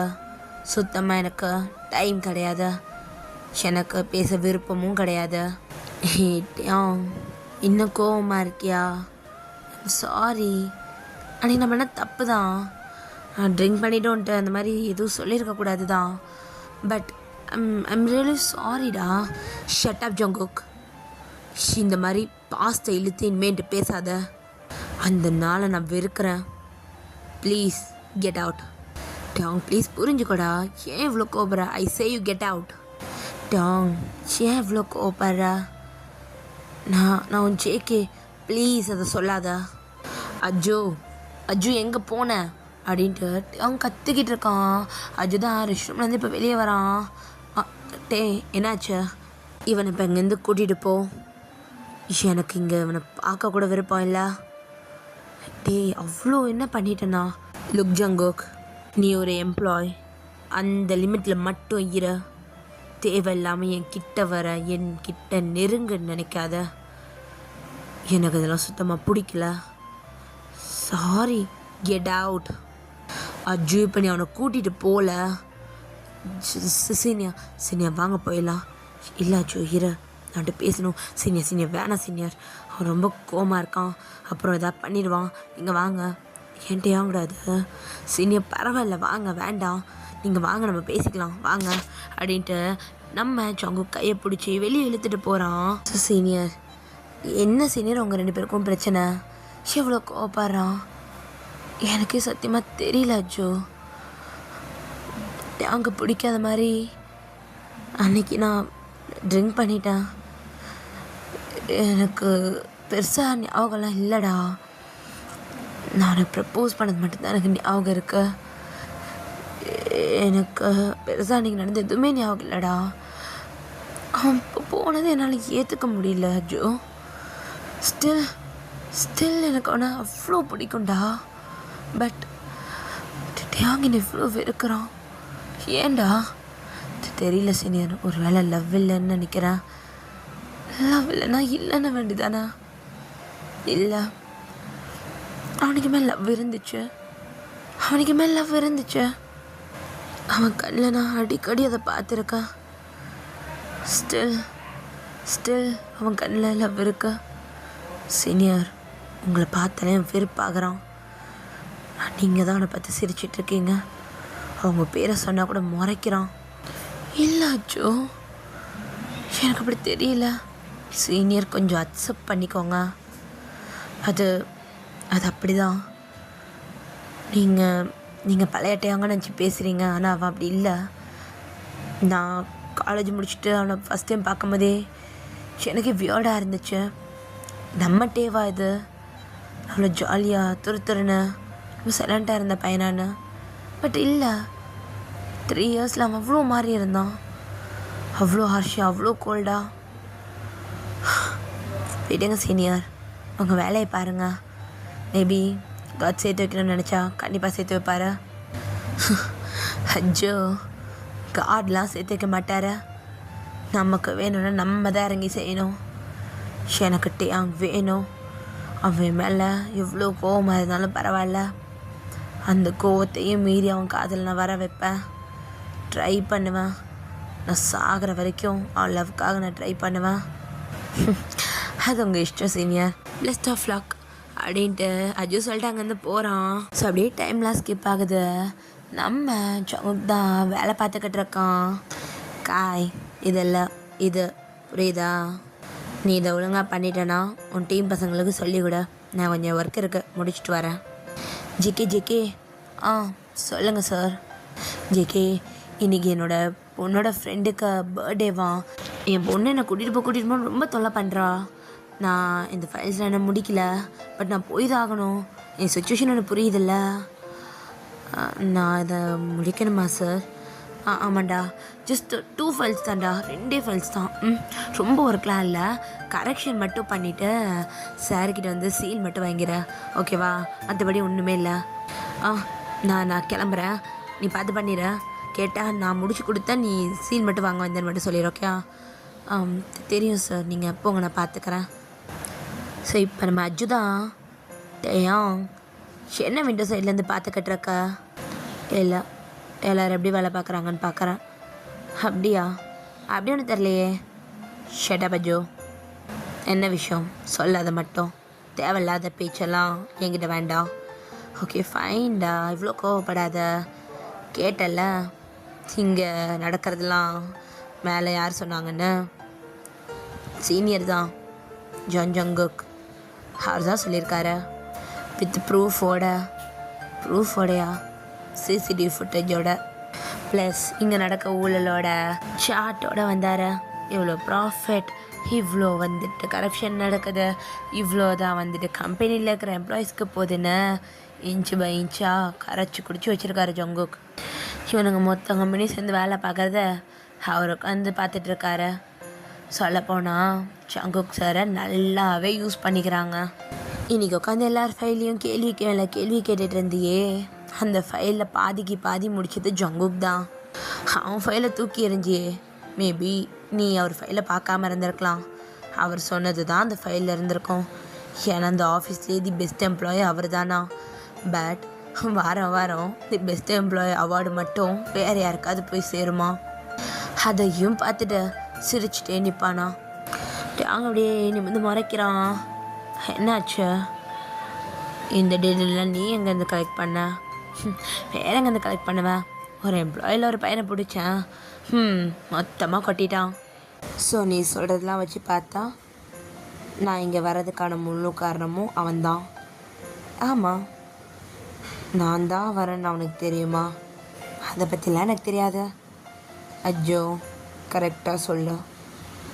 B: சுத்தமாக எனக்கு டைம் கிடையாது, எனக்கு பேச விருப்பமும் கிடையாது. இன்னும் கோவமாக இருக்கியா? சாரி, அன்றைக்கி நம்ம என்ன தப்பு தான், நான் ட்ரிங்க் பண்ணிட்டோன்ட்டு அந்த மாதிரி எதுவும் சொல்லியிருக்கக்கூடாது தான். பட் ஐம் ரியலி சாரிடா. ஷட் அப் ஜங்குக், இந்த மாதிரி பாஸ்ட்டை இழுத்து இனிமேட்டு பேசாத. அந்த நாளை நான் வெறுக்கிறேன். Please get out. டாங் ப்ளீஸ் புரிஞ்சுக்கோடா, ஏன் இவ்வளோ கோபுற? I say you get out. டாங் ஏன் இவ்வளோ கோபுற? நான் உன் ஜேகே ப்ளீஸ் அதை சொல்லாத. அஜோ அஜு எங்கே போன அப்படின்ட்டு அவன் கத்திக்கிட்டு இருக்கான். அஜு தான் ரெஸ்ட் ரூம்லேருந்து இப்போ வெளியே வரான். டே என்னாச்சு? இவனை இப்போ இங்கேருந்து கூட்டிகிட்டு போ. எனக்கு இங்கே இவனை பார்க்க கூட விருப்பம் இல்லை. டே அவ்வளோ என்ன பண்ணிட்டேன்னா. லுக் ஜங்குக், நீ ஒரு எம்ப்ளாய், அந்த லிமிட்டில் மட்டும் இரு. தேவையில்லாமல் என் கிட்ட வர, என் கிட்ட நெருங்கன்னு நினைக்காத. எனக்கு இதெல்லாம் சுத்தமாக பிடிக்கல. Sorry, get out. அஜு இப்போ நீ அவனை கூட்டிகிட்டு போகல. சீனியா வாங்க போயிடலாம். இல்லை அஜு இரு, நான்ட்டு பேசணும். சீனியர் வேணாம் சீனியர், அவன் ரொம்ப கோமாக இருக்கான், அப்புறம் எதாவது பண்ணிடுவான். நீங்கள் வாங்க. என்கிட்ட வாங்கக்கூடாது. சீனியர் பரவாயில்ல வாங்க, வேண்டாம், நீங்கள் வாங்க, நம்ம பேசிக்கலாம் வாங்க அப்படின்ட்டு நம்ம ஜங்கு கையை பிடிச்சி வெளியே இழுத்துட்டு போகிறான். சீனியர் என்ன சீனியர் உங்கள் 2 பேருக்கும் பிரச்சனை? எவ்வளோ கோவப்படுறான் எனக்கே சத்தியமாக தெரியல அஜோ. அங்கே பிடிக்காத மாதிரி அன்னைக்கு நான் ட்ரிங்க் பண்ணிட்டேன். எனக்கு பெருசாக ஞாபகம்லாம் இல்லைடா. நான் ப்ரப்போஸ் பண்ணது மட்டும்தான் எனக்கு ஞாபகம் இருக்கு. எனக்கு பெருசாக அன்றைக்கி நடந்த எதுவுமே ஞாபகம் இல்லைடா. அவன் இப்போ போனதை என்னால் ஏற்றுக்க முடியல ஜோ. ஸ்டில் எனக்கு அவனை அவ்வளோ பிடிக்கும்டா. பட் டேங் என்ன இவ்வளோ வெறுக்கிறான் ஏன்டா தெரியல சீனியர். ஒரு வேளை லவ் இல்லைன்னு நினைக்கிறேன். லவ் இல்லைன்னா இல்லைன்னு வேண்டிதானே? இல்லை, அவனுக்கு மேலே லவ் இருந்துச்சு. அவன் கண்ணில் நான் அடிக்கடி அதை பார்த்துருக்கேன். ஸ்டில் அவன் கண்ணில் லவ் இருக்கு. சீனியர் உங்களை பார்த்தாலே அவன் வெறுப்பாகிறான். நீங்கள் தான் அவனை பார்த்து சிரிச்சிட்ருக்கீங்க. அவங்க பேரை சொன்னால் கூட முறைக்கிறான். இல்லை அச்சோ, எனக்கு அப்படி தெரியல. சீனியர் கொஞ்சம் அக்செப்ட் பண்ணிக்கோங்க. அது அப்படி தான். நீங்கள் பழையட்டையாங்க நினச்சி பேசுகிறீங்க, ஆனால் அவன் அப்படி இல்லை. நான் காலேஜ் முடிச்சுட்டு அவனை ஃபஸ்ட் டைம் பார்க்கும்போதே எனக்கு வியர்டாக இருந்துச்சு. நம்ம டேவா இது, அவ்வளோ ஜாலியாக துருன்னு ரொம்ப சைலண்ட்டாக இருந்த பையனான்னு. பட் இல்லை, 3 இயர்ஸில் அவன் அவ்வளோ மாறி இருந்தான். அவ்வளோ ஹார்ஷாக, அவ்வளோ கோல்டாக. விடுங்க சீனியர், உங்கள் வேலையை பாருங்கள். மேபி காட் சேர்த்து வைக்கணும்னு நினச்சா கண்டிப்பாக சேர்த்து வைப்பார். அஜோ, காட்லாம் சேர்த்து வைக்க மாட்டார். நமக்கு வேணும்னா நம்ம தான் இறங்கி செய்யணும். எனக்கு டேங் வேணும். அவன் மேலே எவ்வளோ கோவமாக இருந்தாலும் பரவாயில்ல, அந்த கோவத்தையும் மீறி அவன் காதல் நான் வர வைப்பேன். ட்ரை பண்ணுவேன். நான் சாகிற வரைக்கும் அவன் லவ்க்காக நான் ட்ரை பண்ணுவேன். அது உங்கள் இஷ்டம் சீனியர். பெஸ்ட் ஆஃப் லக் அப்படின்ட்டு அஜு சொல்லிட்டு அங்கேருந்து போகிறான். ஸோ அப்படியே டைம்லாம் ஸ்கிப் ஆகுது. நம்ம ஜங்குக் தான் வேலை பார்த்துக்கிட்டு இருக்கான். காய் இதெல்லாம் இது புரியுதா? நீ இதை ஒழுங்காக பண்ணிட்டேன்னா உன் டீம் பசங்களுக்கு சொல்லிவிட. நான் கொஞ்சம் ஒர்க் இருக்குது, முடிச்சுட்டு வரேன். ஜிகே சொல்லுங்கள் சார். ஜிகே, இன்றைக்கி என்னோடய பொண்ணோட ஃப்ரெண்டுக்கு பர்த்டேவா. என் பொண்ணு என்னை கூட்டிகிட்டு போய் ரொம்ப தொல்லை பண்ணுறா. நான் இந்த ஃபைல்ஸில் என்ன முடிக்கல, பட் நான் போய் தான் ஆகணும். என் சுச்சுவேஷன் எனக்கு புரியுதில்ல. நான் இதை முடிக்கணுமா சார்? ஆமாண்டா, ஜஸ்ட் 2 ஃபைல்ஸ் தான்டா, 2 ஃபைல்ஸ் தான். ரொம்ப ஒர்க்லாம் இல்லை, கரெக்ஷன் மட்டும் பண்ணிவிட்டு சார்கிட்ட வந்து சீல் மட்டும் வாங்கிறேன், ஓகேவா? மற்றபடி ஒன்றுமே இல்லை. நான் கிளம்புறேன், நீ பார்த்து பண்ணிடுற. கேட்டால் நான் முடிச்சு கொடுத்தா நீ சீல் மட்டும் வாங்க வந்தேன்னு மட்டும் சொல்லிடு, ஓகே? தெரியும் சார், நீங்கள் போங்க, நான் பார்த்துக்கிறேன். ஸோ இப்போ நம்ம அஜு தான். என்ன விண்டோ சைட்லேருந்து பார்த்துக்கிட்டுருக்க? இல்லை, எல்லோரும் எப்படி வேலை பார்க்குறாங்கன்னு பார்க்குறேன். அப்படியா? அப்படி ஒன்று தெரியலையே. Shut up Aju. என்ன விஷயம் சொல்லாத மட்டும். தேவையில்லாத பேச்செல்லாம் என்கிட்ட வேண்டாம், ஓகே? ஃபைன்டா, இவ்வளோ கோவப்படாத. கேட்டல இங்கே நடக்கிறதுலாம் மேலே யார் சொன்னாங்கன்னு? சீனியர் தான், ஜங்குக். அவர் தான் சொல்லியிருக்காரு, வித் ப்ரூஃபோடையா சிசிடிவி ஃபுட்டேஜோட ப்ளஸ் இங்கே நடக்க ஊழலோட சார்ட்டோட வந்தார். இவ்வளோ ப்ராஃபிட், இவ்வளோ வந்துட்டு கரப்ஷன் நடக்குது, இவ்வளோ தான் வந்துட்டு கம்பெனியில் இருக்கிற எம்ப்ளாயீஸ்க்கு போகுதுன்னு இன்ச்சு பை இன்ச்சாக கரைச்சி குடிச்சு வச்சுருக்காரு ஜங்குக். இவனுங்க மொத்த கம்பெனி சேர்ந்து வேலை பார்க்குறத அவர் உட்காந்து பார்த்துட்ருக்காரு. சொல்லப்போனால் ஜங்குக் சாரை நல்லாவே யூஸ் பண்ணிக்கிறாங்க. இன்றைக்கி உட்காந்து எல்லார் ஃபைல்லையும் கேள்வி கேட்டுட்டு இருந்தியே, அந்த ஃபைலில் பாதிக்கு பாதி முடிச்சது ஜங்குக் தான். அவன் ஃபைலை தூக்கி எறிஞ்சியே, மேபி நீ அவர் ஃபைலை பார்க்காம இருந்திருக்கலாம். அவர் சொன்னது தான் அந்த ஃபைலில் இருந்திருக்கும். ஏன்னா அந்த ஆஃபீஸ்லேயே தி பெஸ்ட் எம்ப்ளாயி அவர் தானா. பட் வாரம் தி பெஸ்ட் எம்ப்ளாயி அவார்டு மட்டும் வேறு யாருக்காவது போய் சேருமா? அதையும் பார்த்துட்டு சிரிச்சுட்டே நிற்பானா. அங்கே அப்படியே நிமிந்து முறைக்கிறான். என்னாச்சு? இந்த டீட்டெயிலாம் நீ எங்கேருந்து கலெக்ட் பண்ண? வேற எங்கேருந்து கலெக்ட் பண்ணுவேன்? ஒரு எம்ப்ளாயில் ஒரு பையனை பிடிச்சேன், மொத்தமாக கொட்டிட்டான். ஸோ நீ சொல்கிறதெல்லாம் வச்சு பார்த்தா நான் இங்கே வர்றதுக்கான முழு காரணமும் அவன்தான். ஆமாம், நான் தான் வரேன்னு அவனுக்கு தெரியுமா? அதை பற்றிலாம் எனக்கு தெரியாது. அஜ்ஜோ, கரெக்டாக சொல்லு,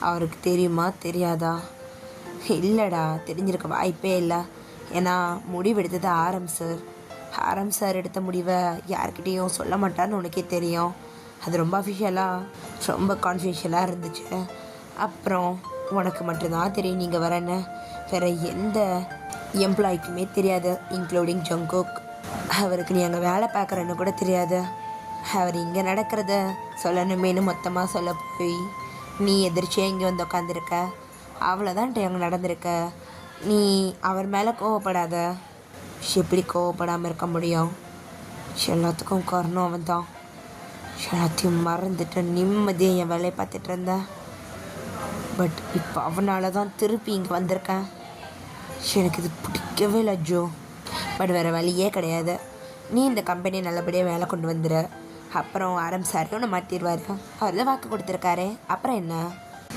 B: அவருக்கு தெரியுமா தெரியாதா? இல்லைடா, தெரிஞ்சிருக்க வாய்ப்பே இல்லை. ஏன்னா முடிவெடுத்தது ஆரம் சார் எடுத்த முடிவை யார்கிட்டேயும் சொல்ல மாட்டான்னு உனக்கே தெரியும். அது ரொம்ப அஃபிஷியலாக ரொம்ப கான்ஃபிடென்ஷியலாக இருந்துச்சு. அப்புறம் உனக்கு மட்டும்தான் தெரியும் நீங்கள் வரேன்னு. வேறு எந்த எம்ப்ளாய்க்குமே தெரியாது, இன்க்ளூடிங் ஜங்குக். அவருக்கு நீ அங்கே வேலை பார்க்குறன்னு கூட தெரியாது. அவர் இங்கே நடக்கிறத சொல்லணுமேனு மொத்தமாக சொல்ல போய் நீ எதிர்ச்சியாக இங்கே வந்து உட்காந்துருக்க. அவ்வளோதான் அங்கே நடந்திருக்க. நீ அவர் மேலே கோவப்படாத. எப்படி கோவப்படாமல் இருக்க முடியும்? எல்லாத்துக்கும் காரணம் அவன் தான். எல்லாத்தையும் மறந்துட்டு நிம்மதியாக என் வேலையை பார்த்துட்டு இருந்தேன். பட் இப்போ அவனால தான் திருப்பி இங்கே வந்திருக்கேன். எனக்கு இது பிடிக்கவே இல்லை ஜோ. பட் வேறு வழியே கிடையாது. நீ இந்த கம்பெனியை நல்லபடியாக வேலை கொண்டு வந்துடு. அப்புறம் ஆரம்பிச்சாரு ஒன்று மாற்றிடுவார். அவர் தான் வாக்கு கொடுத்துருக்காரு. அப்புறம் என்ன?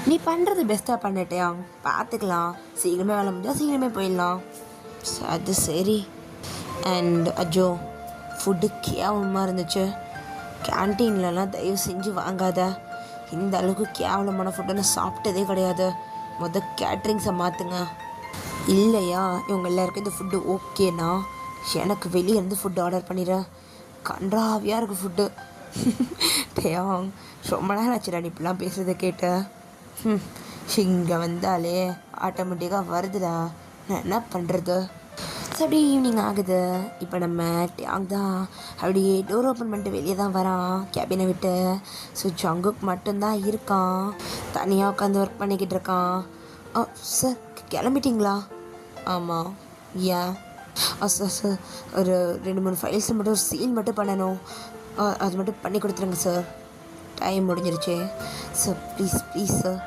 B: நீ பண்ணுறது பெஸ்ட்டாக பண்ணிட்டே பார்த்துக்கலாம். சீக்கிரமே வேலை முடிஞ்சால் சீக்கிரமே போயிடலாம். அது சரி. அண்ட் அஜோ, ஃபுட்டு கேவலமாக இருந்துச்சு. கேன்டீன்லலாம் தயவு செஞ்சு வாங்காத. இந்த அளவுக்கு கேவலமான ஃபுட்டை நான் சாப்பிட்டதே கிடையாது. கேட்ரிங்ஸை மாற்றுங்க. இல்லையா இவங்க எல்லாருக்கும் இந்த ஃபுட்டு ஓகேண்ணா எனக்கு வெளியே இருந்து ஃபுட்டு ஆர்டர் பண்ணிடுறேன். கன்றாவியாக இருக்குது ஃபுட்டு. டேயாங், ரொம்ப நாள் ஆச்சுடா நீ இப்படிலாம் பேசுகிறத கேட்டேன். இங்கே வந்தாலே ஆட்டோமேட்டிக்காக வருதுடா, நான் என்ன பண்ணுறது? அப்படி ஈவினிங் ஆகுது. இப்போ நம்ம டேங் தான் அப்படியே டோர் ஓப்பன் பண்ணிட்டு வெளியே தான் வரான் கேபினை விட்டு. ஸோ ஜங்குக் மட்டும்தான் இருக்கான், தனியாக உட்காந்து ஒர்க் பண்ணிக்கிட்டு இருக்கான். சார் கிளம்பிட்டிங்களா? ஆமாம். ஏன்? சார் ஒரு 2-3 ஃபைல்ஸ் மட்டும் ஒரு சீல் மட்டும் பண்ணணும். அது மட்டும் பண்ணி கொடுத்துருங்க சார். டைம் முடிஞ்சிருச்சு சார். ப்ளீஸ் சார்,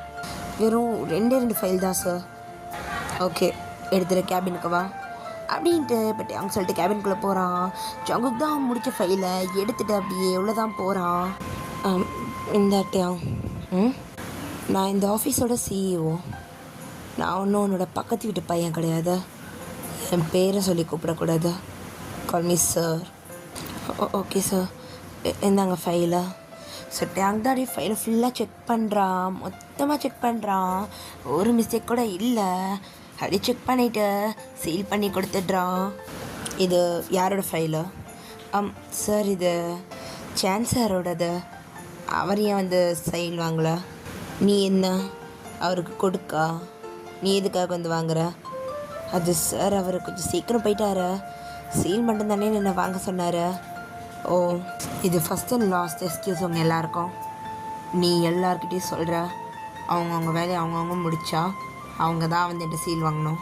B: வெறும் 2 ஃபைல் தான் சார். ஓகே, எடுத்துகிட்டு கேபினுக்கு வா அப்படின்ட்டு இப்போ டேங் சொல்லிட்டு கேபின்குள்ளே போகிறான். ஜங்குக் தான் முடித்த ஃபைலை எடுத்துகிட்டு அப்படியே எவ்வளோ தான் போகிறான். இந்த டேங், நான் இந்த ஆஃபீஸோட சிஇஓ. நான் ஒன்றும் உன்னோட பக்கத்து வீட்டு பையன் கிடையாது. என் பேரை சொல்லி கூப்பிடக்கூடாது. Call me sir. Okay sir, இந்தாங்க ஃபைலை. ஸோ டேங் தான் ஃபைலை ஃபுல்லாக செக் பண்ணுறான், மொத்தமாக செக் பண்ணுறான். ஒரு மிஸ்டேக் கூட இல்லை. அப்படி செக் பண்ணிவிட்டு சீல் பண்ணி கொடுத்துட்றான். இது யாரோட ஃபைலு? சார், இது சான் சாரோடது. அவர் ஏன் வந்து சைல் வாங்கல? நீ என்ன அவருக்கு கொடுக்கா? நீ எதுக்காக வந்து வாங்குற? அது சார், அவர் கொஞ்சம் சீக்கிரம் போயிட்டாரு. சீல் மட்டும்தானே என்ன வாங்க சொன்னார். ஓ, இது ஃபஸ்ட் அண்ட் லாஸ்ட் எக்ஸ்கியூஸ் உங்கள் எல்லாருக்கும். நீ எல்லாருக்கிட்டையும் சொல்கிற அவங்கவுங்க வேலையை அவங்கவுங்க முடித்தா அவங்க தான் வந்து என்கிட்ட சீல் வாங்கணும்.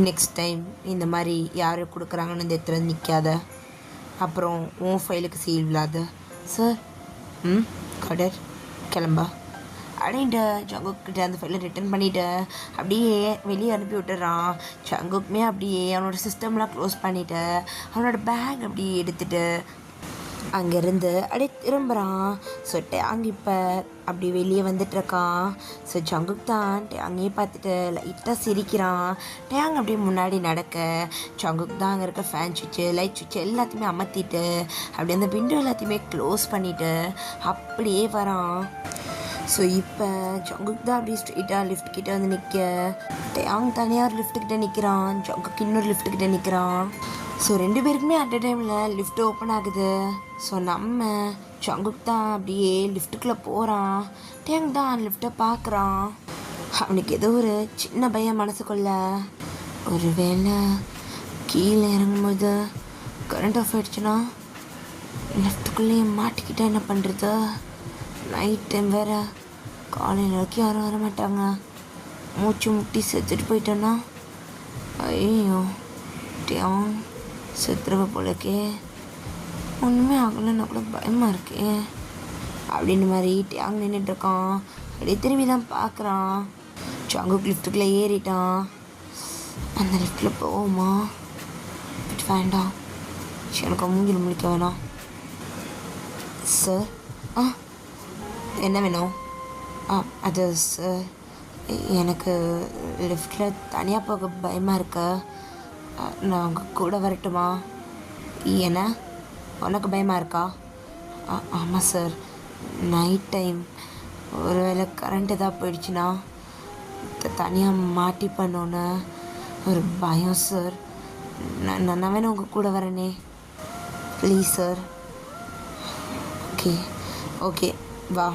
B: நெக்ஸ்ட் டைம் இந்த மாதிரி யார் கொடுக்குறாங்கன்னு இந்த இடத்துல நிற்காத. அப்புறம் உன் ஃபைலுக்கு சீல் விழாது சார். கடர் கிளம்பா அப்படின்ட்டு ஜங்குக்கிட்ட அந்த ஃபைலை ரிட்டர்ன் பண்ணிவிட்டு அப்படியே வெளியே அனுப்பி விட்டுறான். ஜங்குக்குமே அப்படியே அவனோட சிஸ்டம்லாம் க்ளோஸ் பண்ணிவிட்டு அவனோட பேக் அப்படியே எடுத்துகிட்டு அங்கேருந்து அப்படியே திரும்புகிறான். ஸோ டேங் இப்போ அப்படி வெளியே வந்துட்டுருக்கான். ஸோ ஜங்குக் தான் டேங்கையே பார்த்துட்டு லைட்டாக சிரிக்கிறான். டேங் அப்படியே முன்னாடி நடக்க ஜங்குக் தான் அங்கே இருக்க ஃபேன் சுவிட்சு, லைட் சுவிட்சு எல்லாத்தையுமே அமர்த்திட்டு அப்படியே அந்த விண்டோ எல்லாத்தையுமே க்ளோஸ் பண்ணிவிட்டு அப்படியே வரான். ஸோ இப்போ ஜங்குக் தான் அப்படியே ஸ்ட்ரெயிட்டாக லிஃப்ட் கிட்டே வந்து நிற்க, டேங் தனியாக ஒரு லிஃப்ட்டுக்கிட்ட நிற்கிறான், ஜங்குக் இன்னொரு லிஃப்ட்டுக்கிட்ட நிற்கிறான். ஸோ 2 பேருக்குமே அட் அ டைமில் லிஃப்ட் ஓப்பன் ஆகுது. ஸோ நம்ம ஜங்குக் தான் அப்படியே லிஃப்ட்டுக்குள்ளே போகிறான். டேங் தான் லிஃப்ட்டை பார்க்குறான். அவனுக்கு ஏதோ ஒரு சின்ன பயம் மனசுக்குள்ள. ஒரு வேளை கீழே இறங்கும்போது கரண்ட் ஆஃப் ஆகிடுச்சுன்னா லிஃப்ட்டுக்குள்ளேயே மாட்டிக்கிட்டா என்ன பண்ணுறது? நைட் டைம் வேறு, காலையில் வரைக்கும் யாரும் வர மாட்டாங்க. மூச்சு முட்டி செத்துட்டு போயிட்டோன்னா ஐயோ டேங் செத்துருவ போலக்கே, ஒன்றுமே ஆகலைன்னா கூட பயமாக இருக்கே அப்படின்னு மாதிரி டேங் நின்றுட்டுருக்கான். அப்படியே திரும்பி தான் பார்க்குறான். ஜங்குக் லிஃப்ட்டுக்குள்ளே ஏறிட்டான். அந்த லிஃப்ட்டில் போவோமா? பட் வேண்டாம், எனக்கு மூஞ்சில் முழிக்க வேணாம். சார் என்ன வேணும்? அது சார், எனக்கு லிஃப்ட்டில் தனியாக போக பயமாக இருக்கா. நான் உங்கள் கூட வரட்டுமா? ஏன்னா உனக்கு பயமாக இருக்கா? ஆமாம் சார், நைட் டைம் ஒரு வேளை கரண்ட் எதாவது போயிடுச்சுன்னா தனியாக மாட்டிப்பண்ணோன்னு ஒரு பயம் சார். நான் வேணா உங்கள் கூட வரேனே, ப்ளீஸ் சார். ஓகே ஓகே வா.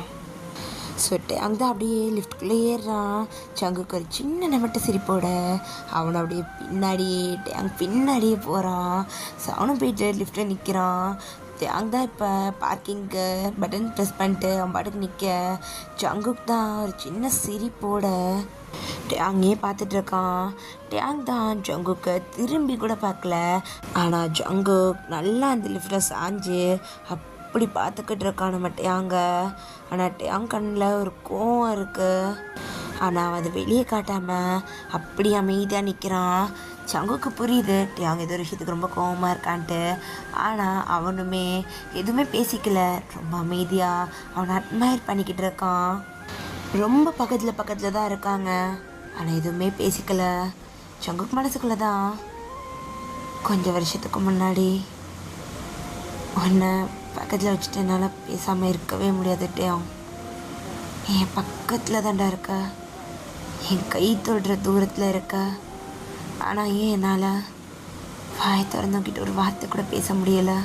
B: சொல்லிட்டு அங்கே தான் அப்படியே லிஃப்ட்டுக்குள்ளே ஏறுறான். ஜங்குக்கு ஒரு சின்ன நெமட்ட சிரிப்போட அவனை அப்படியே பின்னாடியே போகிறான். ஸோ அவனும் போயிட்டு லிஃப்ட்டில் நிற்கிறான். அங்கே தான் இப்போ பார்க்கிங்க்கு பட்டன் ப்ரெஸ் பண்ணிட்டு அவன் பாட்டுக்கு நிற்க, ஜங்குக் தான் ஒரு சின்ன சிரிப்போட டேங்கே பார்த்துட்ருக்கான். டேங் தான் ஜங்குக்கு திரும்பி கூட பார்க்கல. ஆனால் ஜங்குக் நல்லா அந்த லிஃப்ட்டில் சாஞ்சு அப்படி பார்த்துக்கிட்டு இருக்கான் நம்ம டேங்க. ஆனால் டேங் கண்ணில் ஒரு கோவம் இருக்குது. ஆனால் அவன் அதை வெளியே காட்டாமல் அப்படி அமைதியாக நிற்கிறான். ஜங்குக்கு புரியுது டேங் ஏதோ ஒரு விஷயத்துக்கு ரொம்ப கோவமாக இருக்கான்ட்டு. ஆனால் அவனுமே எதுவுமே பேசிக்கல, ரொம்ப அமைதியாக அவனை அட்மையர் பண்ணிக்கிட்டு இருக்கான். ரொம்ப பக்கத்தில் தான் இருக்காங்க, ஆனால் எதுவுமே பேசிக்கல. ஜங்குக் மனசுக்குள்ளே தான் கொஞ்சம் வருஷத்துக்கு முன்னாடி உன்னை பக்கத்தில் வச்சுட்டு என்னால் பேசாமல் இருக்கவே முடியாது டேங். என் பக்கத்தில் தாண்டா இருக்க, என் கை தொடுற தூரத்தில் இருக்க. ஆனால் ஏன் என்னால் வாய் திறந்துக்கிட்ட ஒரு வார்த்தை கூட பேச முடியலை?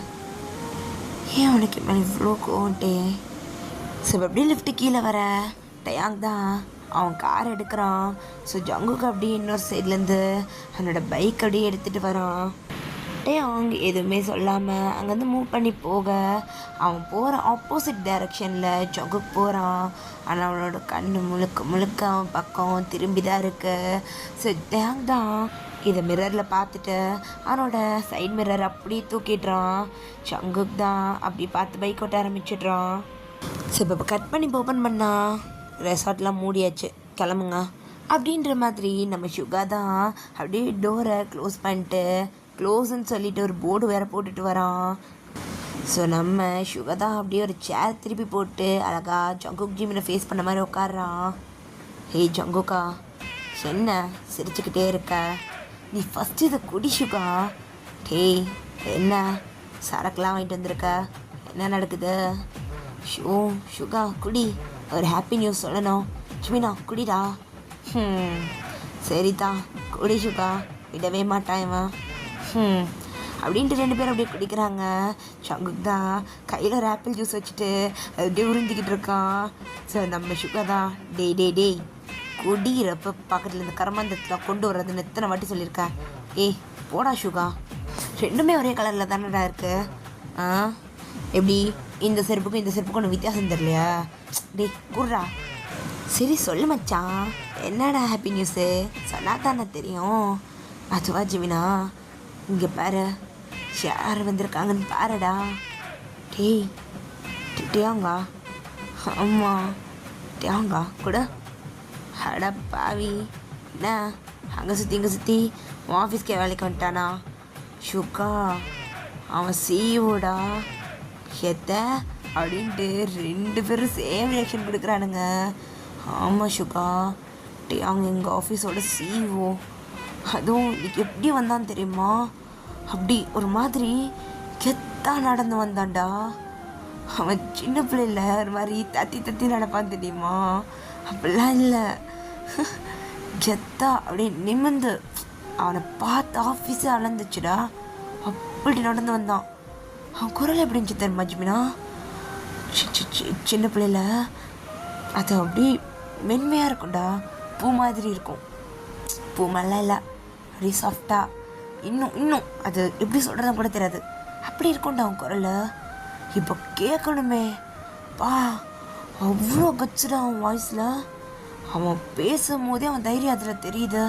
B: ஏன் உனக்கு மேலே இவ்வளோ கோவன்ட்டே? ஸோ அப்படியே லிஃப்ட்டு கீழே வர டேங் தான் அவன் கார் எடுக்கிறான். ஸோ ஜங்குக்கு அப்படியே இன்னொரு சைட்லேருந்து அவனோட பைக் அப்படியே எடுத்துகிட்டு வரான். டேங் எதுவுமே சொல்லாமல் அங்கேருந்து மூவ் பண்ணி போக அவன் போகிற ஆப்போசிட் டைரக்ஷனில் ஜங்குக் போகிறான். ஆனால் அவனோட கண் முழுக்க அவன் பக்கம் திரும்பி தான் இருக்கு. ஸோ டேங் தான் இதை மிரரில் பார்த்துட்டு அவனோட சைட் மிரர் அப்படியே தூக்கிடுறான். ஜங்குக் தான் அப்படி பார்த்து பைக் ஓட்ட ஆரம்பிச்சிடுறான். ஸோ இப்போ கட் பண்ணி ஓப்பன் பண்ணா ரெசார்ட்லாம் மூடியாச்சு, கிளம்புங்க அப்படின்ற மாதிரி நம்ம சுகா தான் அப்படியே டோரை க்ளோஸ் பண்ணிட்டு க்ளோஸ்ன்னு சொல்லிட்டு ஒரு போர்டு வேறு போட்டுட்டு வரான். ஸோ நம்ம சுகா தான் அப்படியே ஒரு சேர் திருப்பி போட்டு அழகா ஜங்குக் ஜிமினை ஃபேஸ் பண்ண மாதிரி உட்காடுறான். ஹே ஜங்குக்கா, என்ன சிரிச்சுக்கிட்டே இருக்க? நீ ஃபஸ்ட்டு இதை குடி சுகா. டேய் என்ன சரக்குலாம் வாங்கிட்டு வந்திருக்க, என்ன நடக்குது? சுகா குடி, ஒரு ஹாப்பி நியூஸ் சொல்லணும். ஜிமினா குடிடா. சரிதான் குடி சுகா, விடவே மாட்டான் இவன். அப்படின்ட்டு 2 பேரும் அப்படியே குடிக்கிறாங்க. ஜங்குக் தான் கையில் ஒரு ஆப்பிள் ஜூஸ் வச்சுட்டு அப்படியே உறிஞ்சிக்கிட்டு இருக்கான். ஸோ நம்ம சுகா தான் டேய் குடிக்கிறப்ப பக்கத்தில் இந்த கர்மாந்தத்தில் கொண்டு வர்றதுன்னு எத்தனை வாட்டி சொல்லியிருக்கேன். ஏய் போடா சுகா, 2மே ஒரே கலரில் தானடா இருக்கு. எப்படி இந்த செருப்புக்கும் இந்த செருப்புக்கும் ஒன்று வித்தியாசம் தெரியலையா? டேய் கூடுறா. சரி சொல்லு மச்சான், என்னடா ஹாப்பி நியூஸு சொன்னா தானே தெரியும். அதுவா ஜிமினா, இங்கே பாரு யார் வந்திருக்காங்கன்னு பாருடா. டேங்கா. ஆமாம் டேங்கா கூட. அட பாவி, என்ன அங்கே சுற்றி உன் ஆஃபீஸ்க்கே வேலைக்கு வந்துட்டானா? சுகா அவன் சிஇஓடா. எத்த அப்படின்ட்டு 2 பேரும் சேம் ரியாக்ஷன் கொடுக்குறானுங்க. ஆமாம் சுகா, டேங் எங்கள் ஆஃபீஸோட சிஇஓ. அதுவும் இன்னைக்கு எப்படி வந்தான்னு தெரியுமா? அப்படி ஒரு மாதிரி கெத்தாக நடந்து வந்தான்டா. அவன் சின்ன பிள்ளைல ஒரு மாதிரி தத்தி நடப்பான் தெரியுமா? அப்படிலாம் இல்லை, கெத்தா அப்படியே நிமிர்ந்து அவனை பார்த்து ஆஃபீஸே அளந்துச்சுடா. அப்படி நடந்து வந்தான். அவன் குரல் எப்படி இருந்துச்சு தெரியுமா ஜிமினா? சின்ன பிள்ளையில அது அப்படி மென்மையாக இருக்கும்டா, பூ மாதிரி இருக்கும். பூ மாதிரிலாம் இல்லை, அப்படியே சாஃப்டாக, இன்னும் அது எப்படி சொல்கிறதுன்னு கூட தெரியாது, அப்படி இருக்கும்டா அவன் குரல். இப்போ கேட்கணுமே பா, அவ்வளோ கச்சுடா அவன் வாய்ஸில். அவன் பேசும்போதே அவன் தைரியம் அதில் தெரியுது.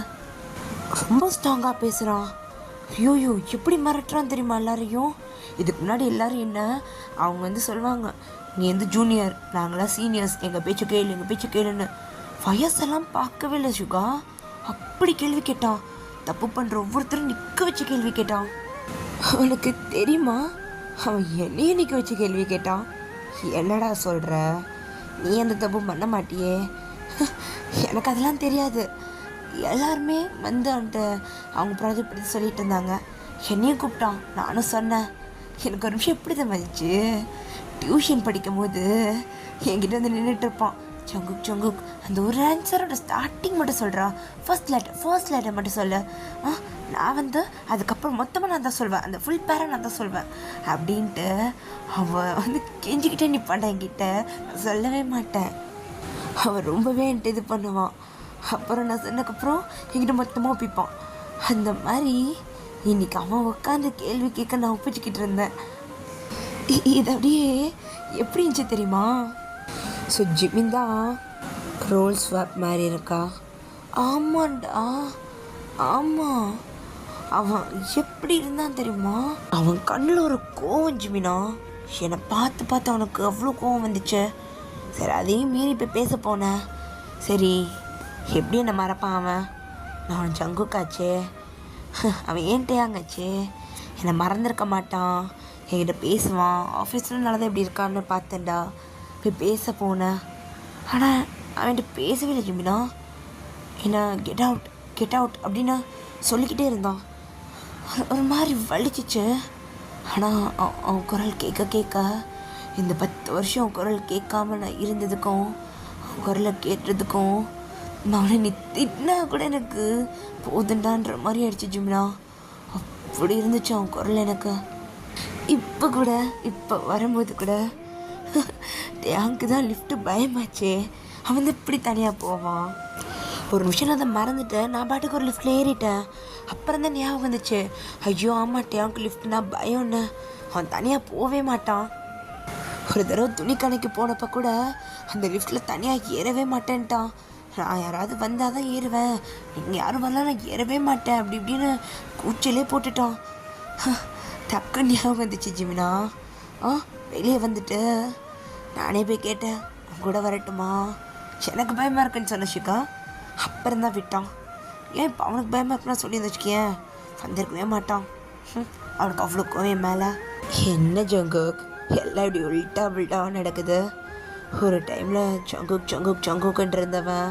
B: ரொம்ப ஸ்ட்ராங்காக பேசுகிறான். ஐயோயோ எப்படி மிரட்டுறான் தெரியுமா எல்லாரையும். இதுக்கு முன்னாடி எல்லோரும் என்ன அவங்க சொல்லுவாங்க, நீ ஜூனியர், நாங்களாம் சீனியர்ஸ், எங்கள் பேச்சு கேளுன்னு. வயசெல்லாம் பார்க்கவே இல்லை சுகா. அப்படி கேள்வி கேட்டான். தப்பு பண்ணுற ஒவ்வொருத்தரும் நிற்க வச்சு கேள்வி கேட்டான். அவனுக்கு தெரியுமா, அவன் என்னையே நிற்க வச்சு கேள்வி கேட்டான். என்னடா சொல்கிற, நீ அந்த தப்பு பண்ண மாட்டியே? எனக்கு அதெல்லாம் தெரியாது. எல்லாருமே அவன்கிட்ட அவங்க ப்ராஜெக்ட் பற்றி சொல்லிட்டு இருந்தாங்க. என்னையும் கூப்பிட்டான், நானும் சொன்னேன். எனக்கு ஒரு விஷயம் எப்படி தான் வந்துச்சு, டியூஷன் படிக்கும் போது என்கிட்ட நின்றுட்டு இருப்பான். ஜங்குக் அந்த ஒரு ஆன்சரோட ஸ்டார்டிங் மட்டும் சொல்கிறா, ஃபர்ஸ்ட் லெட்டர் மட்டும் சொல்லு. நான் அதுக்கப்புறம் மொத்தமாக நான் தான் சொல்வேன், அந்த ஃபுல் பேரை நான் தான் சொல்வேன் அப்படின்ட்டு அவன் கெஞ்சிக்கிட்டே நிற்பான். என்கிட்ட நான் சொல்லவே மாட்டேன். அவன் ரொம்பவே என்கிட்ட இது பண்ணுவான். அப்புறம் நான் சொன்னதுக்கப்புறம் என்கிட்ட மொத்தமாக ஒப்பிப்பான். அந்த மாதிரி இன்னைக்கு அவன் உட்காந்து கேள்வி கேட்க நான் ஒப்பிச்சுக்கிட்டு இருந்தேன். இது அப்படியே எப்படி இருந்துச்சு தெரியுமா? ஸோ ஜிமின் தான் ரோல் ஸ்வாப் மாதிரி இருக்கா? ஆமாண்டா, ஆமாம். அவன் எப்படி இருந்தான் தெரியுமா? அவன் கண்ணில் ஒரு கோவம் ஜிமினா, என்னை பார்த்து அவனுக்கு அவ்வளோ கோவம் வந்துச்சு. சரி, அதையும் மீறி இப்போ பேச போனேன். சரி, எப்படி என்னை மறப்பான் அவன்? நான் ஜங்குக்காச்சே, அவன் ஏன்ட்டையாங்கச்சே, என்னை மறந்துருக்க மாட்டான், என்கிட்ட பேசுவான். ஆஃபீஸில் நல்லதான் எப்படி இருக்கான்னு பார்த்தேன்டா, போய் பேச போனேன். ஆனால் அவன்கிட்ட பேசவே இல்லை ஜிமினா. என்ன கெட் அவுட் அப்படின்னு சொல்லிக்கிட்டே இருந்தான். ஒரு மாதிரி வலிச்சிச்சு. ஆனால் அவன் குரல் கேட்க இந்த 10 வருஷம் அவன் குரல் கேட்காம நான் இருந்ததுக்கும் அவன் குரலை கேட்டதுக்கும் நான் அவனை நீ திட்டினா கூட எனக்கு போதுண்டான்ற மாதிரி ஆயிடுச்சு ஜிமினா. அப்படி இருந்துச்சு அவன் குரல் எனக்கு. இப்போ வரும்போது கூட டேங்க்கு தான் லிஃப்ட்டு பயமாச்சே, அவன் இப்படி தனியாக போவான். ஒரு நிமிஷம் நான் அதை மறந்துட்டேன். நான் பாட்டுக்கு ஒரு லிஃப்ட்டில் ஏறிட்டேன். அப்புறம் தான் ஞாபகம் வந்துச்சு, ஐயோ ஆமாம் டேங்க்கு லிஃப்ட்னா பயம்னு. அவன் தனியாக போவே மாட்டான். ஒரு தடவை துணி கடைக்கு போனப்போ கூட அந்த லிஃப்ட்டில் தனியாக ஏறவே மாட்டேன்ட்டான். நான் யாராவது வந்தால் தான் ஏறுவேன், நீங்கள் யாரும் வரலாம் நான் ஏறவே மாட்டேன் அப்படி இப்படின்னு கூச்சலே போட்டுட்டான். டக்கு ஞாபகம் வந்துச்சு ஜிமினா. வெளியே வந்துட்டு நானே போய் கேட்டேன், அவன் கூட வரட்டுமா? எனக்கு பயமாக இருக்குன்னு சொன்ன ஷிகா. அப்புறம் தான் விட்டான். ஏன் இப்போ அவனுக்கு பயமாக இருக்குன்னா சொல்லி வச்சுக்கேன், வந்திருக்கவே மாட்டான். அவனுக்கு அவ்வளோ கோவம் மேலே. என்ன ஜங்குக் எல்லாம் இப்படி உள்டாக நடக்குது? ஒரு டைமில் ஜங்குக்குன்ட்டு இருந்தவன்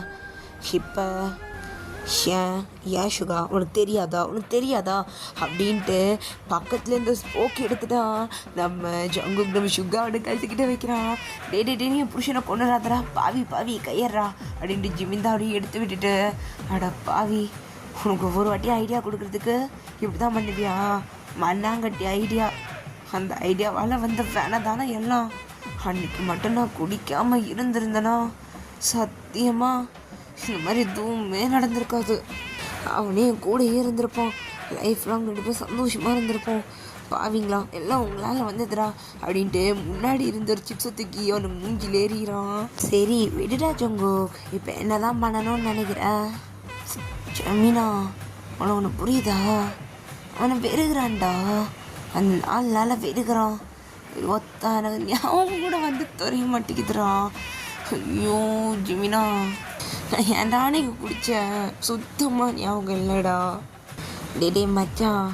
B: இப்போ ஏன் ஷுகா உனக்கு தெரியாதா அப்படின்ட்டு பக்கத்தில் இந்த ஸ்போக் எடுத்துட்டா நம்ம ஜங்குக் நம்ம ஷுகாவோட கழுத்துக்கிட்ட வைக்கிறான். டே நீ புருஷனை கொண்டுறாதரா, பாவி கையறா அப்படின்ட்டு ஜிமின் தான் அப்படியே எடுத்து விட்டுட்டு, அட பாவி, உனக்கு ஒவ்வொரு வாட்டியும் ஐடியா கொடுக்குறதுக்கு இப்படி தான் பண்ணுவியா? மண்ணாங்கட்டி ஐடியா. அந்த ஐடியாவால் வந்த வேணை தானே எல்லாம். அன்னைக்கு மட்டும் நான் குடிக்காமல் இருந்திருந்தேனா சத்தியமாக இந்த மாதிரி எதுவுமே நடந்திருக்காது. அவனே என் கூடயே இருந்திருப்பான். லைஃப் லாங் 2 பேரும் சந்தோஷமாக இருந்திருப்போம். பாவிங்களா எல்லாம் உங்களால் வந்ததுடா அப்படின்ட்டு முன்னாடி இருந்த ஒரு சிப்ஸை தூக்கி அவனுக்கு மூஞ்சில் ஏறிறான். சரி விடுடா ஜங்குக், இப்போ என்ன தான் பண்ணணும்னு நினைக்கிறேன்? ஜமீனா உனக்கு புரியுதா? அவனை வெறுகிறான்டா, அந்த 4 நாளாக வெறுகிறான். ஒத்தா எனக்கு ஞாபகம் கூட தெரிய மாட்டேங்குதுறான். ஐயோ ஜிமினா, நான் ஏன்டா அன்னைக்கு குடித்தேன், சுத்தமாக ஞாபகம் இல்லைடா. டே மச்சான்,